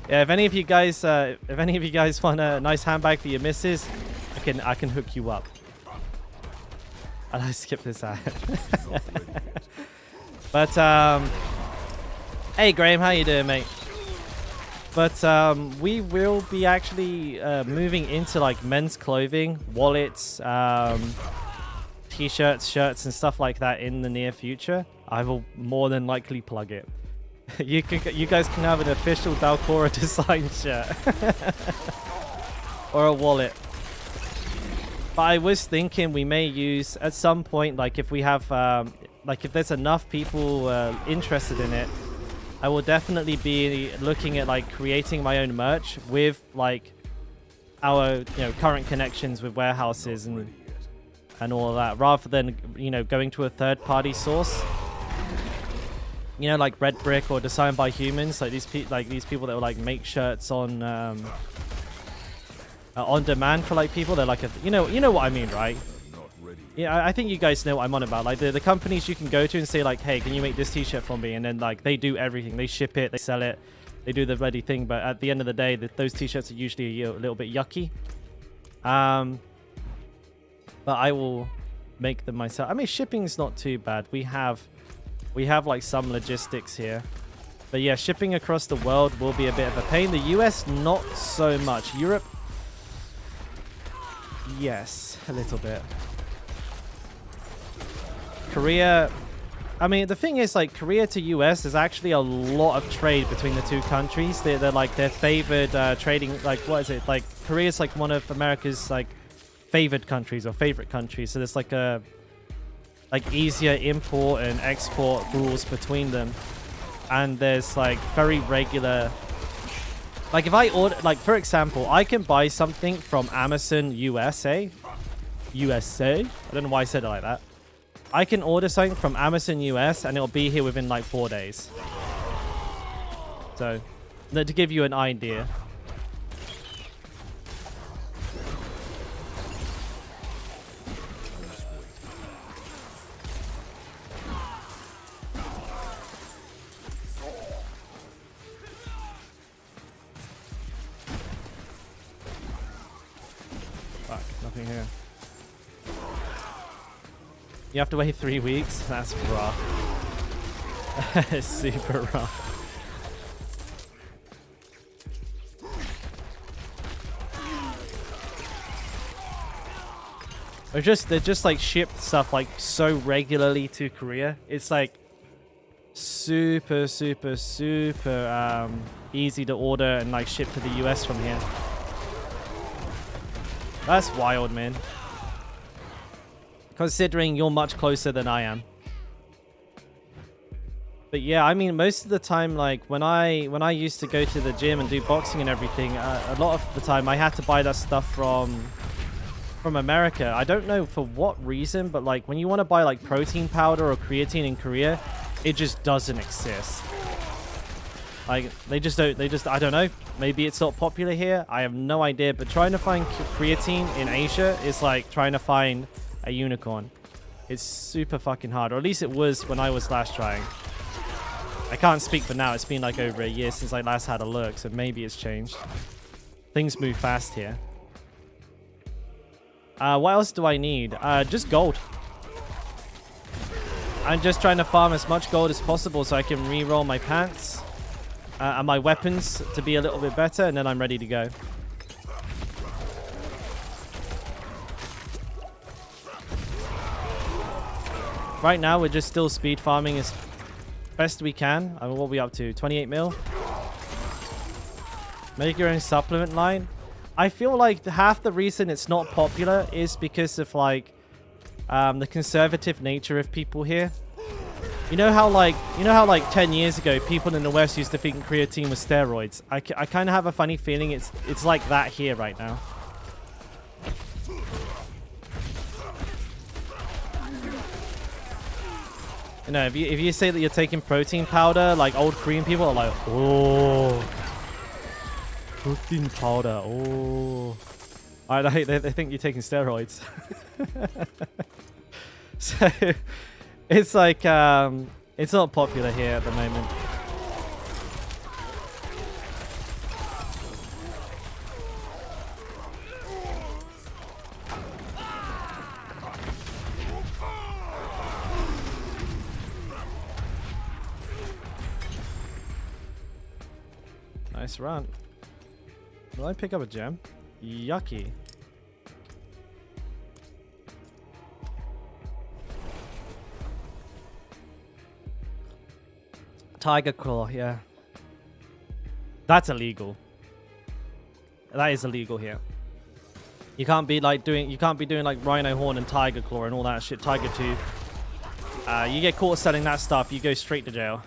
Yeah, if any of you guys want a nice handbag for your missus, I can hook you up. And I skip this ad. But hey Graham, how you doing, mate? But we will be actually moving into like men's clothing, wallets, t-shirts, shirts, and stuff like that in the near future. I will more than likely plug it. You guys can have an official Dalkora design shirt or a wallet. But I was thinking we may use at some point, like if we have, like if there's enough people interested in it, I will definitely be looking at like creating my own merch with like our current connections with warehouses and and all of that, rather than, you know, going to a third-party source. You know, like Red Brick or Designed by Humans, like these people that will like make shirts on demand for like people. They're like you know what I mean, right? Not ready. Yeah, I think you guys know what I'm on about. Like the companies you can go to and say like, hey, can you make this t-shirt for me? And then like they do everything. They ship it, they sell it, they do the ready thing. But at the end of the day, those t-shirts are usually a little bit yucky. But I will make them myself. I mean, shipping's not too bad. We have like some logistics here. But yeah, shipping across the world will be a bit of a pain. The US, not so much. Europe, yes, a little bit. Korea, I mean, the thing is, like, Korea to US, there's actually a lot of trade between the two countries. They're like, they're favored trading, like, what is it? Like, Korea's like one of America's, like, favored countries or favorite countries. So there's like a, like, easier import and export rules between them. And there's, like, very regular... Like, if I order... Like, for example, I can buy something from Amazon USA. I don't know why I said it like that. I can order something from Amazon US and it'll be here within, like, 4 days. So, to give you an idea. Fuck, nothing here. You have to wait 3 weeks? That's rough. It's super rough. They're just like shipped stuff like so regularly to Korea. It's like super easy to order and like ship to the US from here. That's wild, man. Considering you're much closer than I am. But yeah, I mean, most of the time, like when I used to go to the gym and do boxing and everything, a lot of the time I had to buy that stuff from America. I don't know for what reason, but like when you want to buy like protein powder or creatine in Korea, it just doesn't exist. Like they just I don't know. Maybe it's not popular here. I have no idea. But trying to find creatine in Asia is like trying to find a unicorn. It's super fucking hard, or at least it was when I was last trying. I can't speak for now. It's been like over a year since I last had a look, so maybe it's changed. Things move fast here. What else do I need? Just gold. I'm just trying to farm as much gold as possible so I can re-roll my pants and my weapons to be a little bit better, and then I'm ready to go. Right now, we're just still speed farming as best we can. I mean, what are we up to? 28 mil? Make your own supplement line. I feel like half the reason it's not popular is because of, like, the conservative nature of people here. You know how like 10 years ago, people in the West used to think creatine was steroids? I kind of have a funny feeling it's like that here right now. You know, if you say that you're taking protein powder, like old Korean people are like, oh, protein powder, oh. They think you're taking steroids. So, it's like, it's not popular here at the moment. Nice run. Will I pick up a gem? Yucky. Tiger claw, yeah. That's illegal. That is illegal here. You can't be like doing like rhino horn and tiger claw and all that shit, tiger tooth. You get caught selling that stuff, you go straight to jail.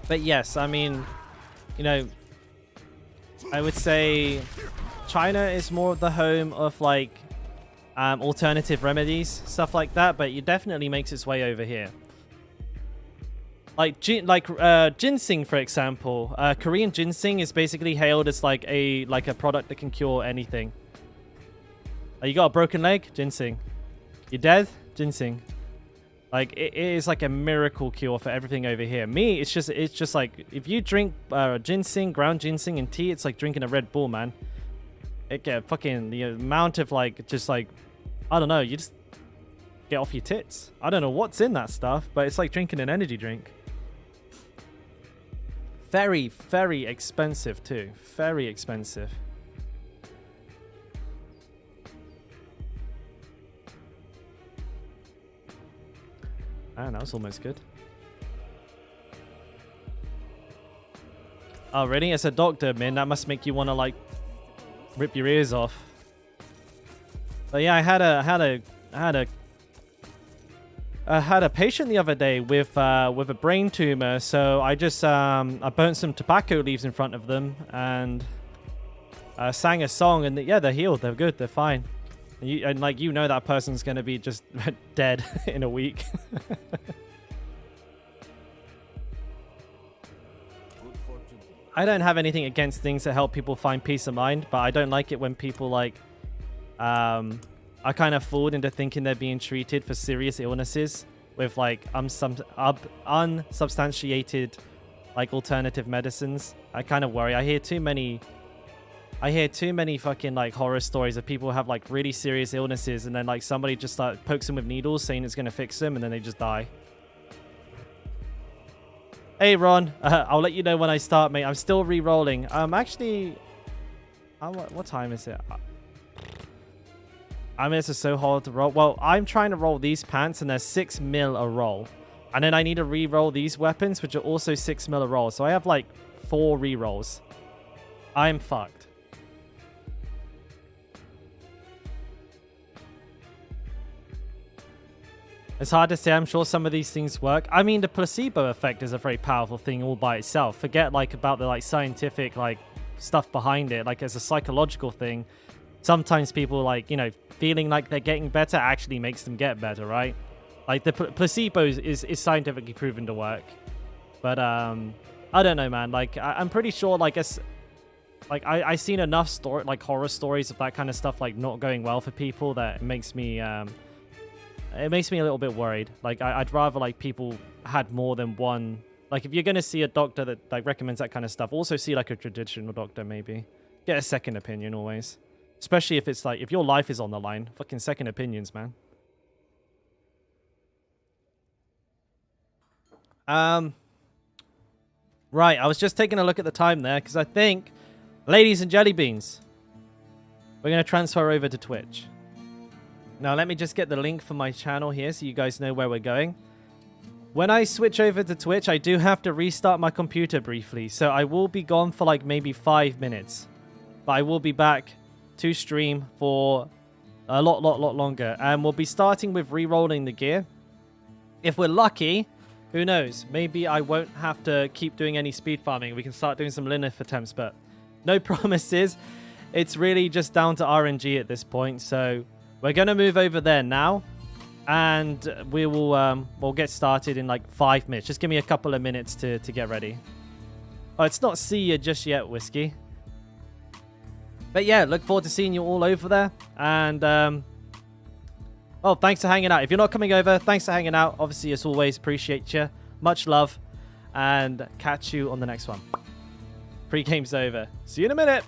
But yes, I mean, you know, I would say China is more of the home of like alternative remedies, stuff like that, but it definitely makes its way over here. Like ginseng, for example. Korean ginseng is basically hailed as like a product that can cure anything. You got a broken leg? Ginseng. You're dead? Ginseng. Like it is like a miracle cure for everything over here. Me, it's just like if you drink ginseng, ground ginseng and tea, it's like drinking a Red Bull, man. It get fucking the amount of like just like I don't know, you just get off your tits. I don't know what's in that stuff, but it's like drinking an energy drink. Very, very expensive too. Very expensive. Man, that was almost good. Oh, really? As a doctor, man, that must make you want to like rip your ears off. But yeah, I had a patient the other day with a brain tumor, so I just I burnt some tobacco leaves in front of them and sang a song, and yeah, they're healed, they're good, they're fine. And like you know that person's gonna be just dead in a week. I don't have anything against things that help people find peace of mind, but I don't like it when people like are kind of fooled into thinking they're being treated for serious illnesses with like unsubstantiated like alternative medicines. I kind of worry. I hear too many fucking like horror stories of people who have like really serious illnesses and then like somebody just pokes them with needles saying it's going to fix them and then they just die. Hey Ron, I'll let you know when I start, mate. I'm still re-rolling. Actually, what time is it? I mean, this is so hard to roll. Well, I'm trying to roll these pants and they're 6 mil a roll. And then I need to re-roll these weapons, which are also 6 mil a roll. So I have like 4 re-rolls. I'm fucked. It's hard to say. I'm sure some of these things work. I mean, the placebo effect is a very powerful thing all by itself. Forget like about the like scientific like stuff behind it. Like as a psychological thing, sometimes people like, you know, feeling like they're getting better actually makes them get better, right? Like the placebo is scientifically proven to work. But I don't know, man. Like I'm pretty sure like I've seen enough horror stories of that kind of stuff like not going well for people that it makes me a little bit worried. Like I'd rather like people had more than one. Like if you're gonna see a doctor that like recommends that kind of stuff, also see like a traditional doctor maybe. Get a second opinion always. Especially if it's like if your life is on the line. Fucking second opinions, man. Right, I was just taking a look at the time there because I think, ladies and jelly beans, we're gonna transfer over to Twitch. Now, let me just get the link for my channel here so you guys know where we're going. When I switch over to Twitch, I do have to restart my computer briefly. So I will be gone for like maybe 5 minutes. But I will be back to stream for a lot longer. And we'll be starting with re-rolling the gear. If we're lucky, who knows? Maybe I won't have to keep doing any speed farming. We can start doing some Lillith attempts, but no promises. It's really just down to RNG at this point, so we're going to move over there now, and we will we'll get started in like 5 minutes. Just give me a couple of minutes to get ready. Oh, it's not see you just yet, Whiskey. But yeah, look forward to seeing you all over there. And, well, thanks for hanging out. If you're not coming over, thanks for hanging out. Obviously, as always, appreciate you. Much love, and catch you on the next one. Pre-game's over. See you in a minute.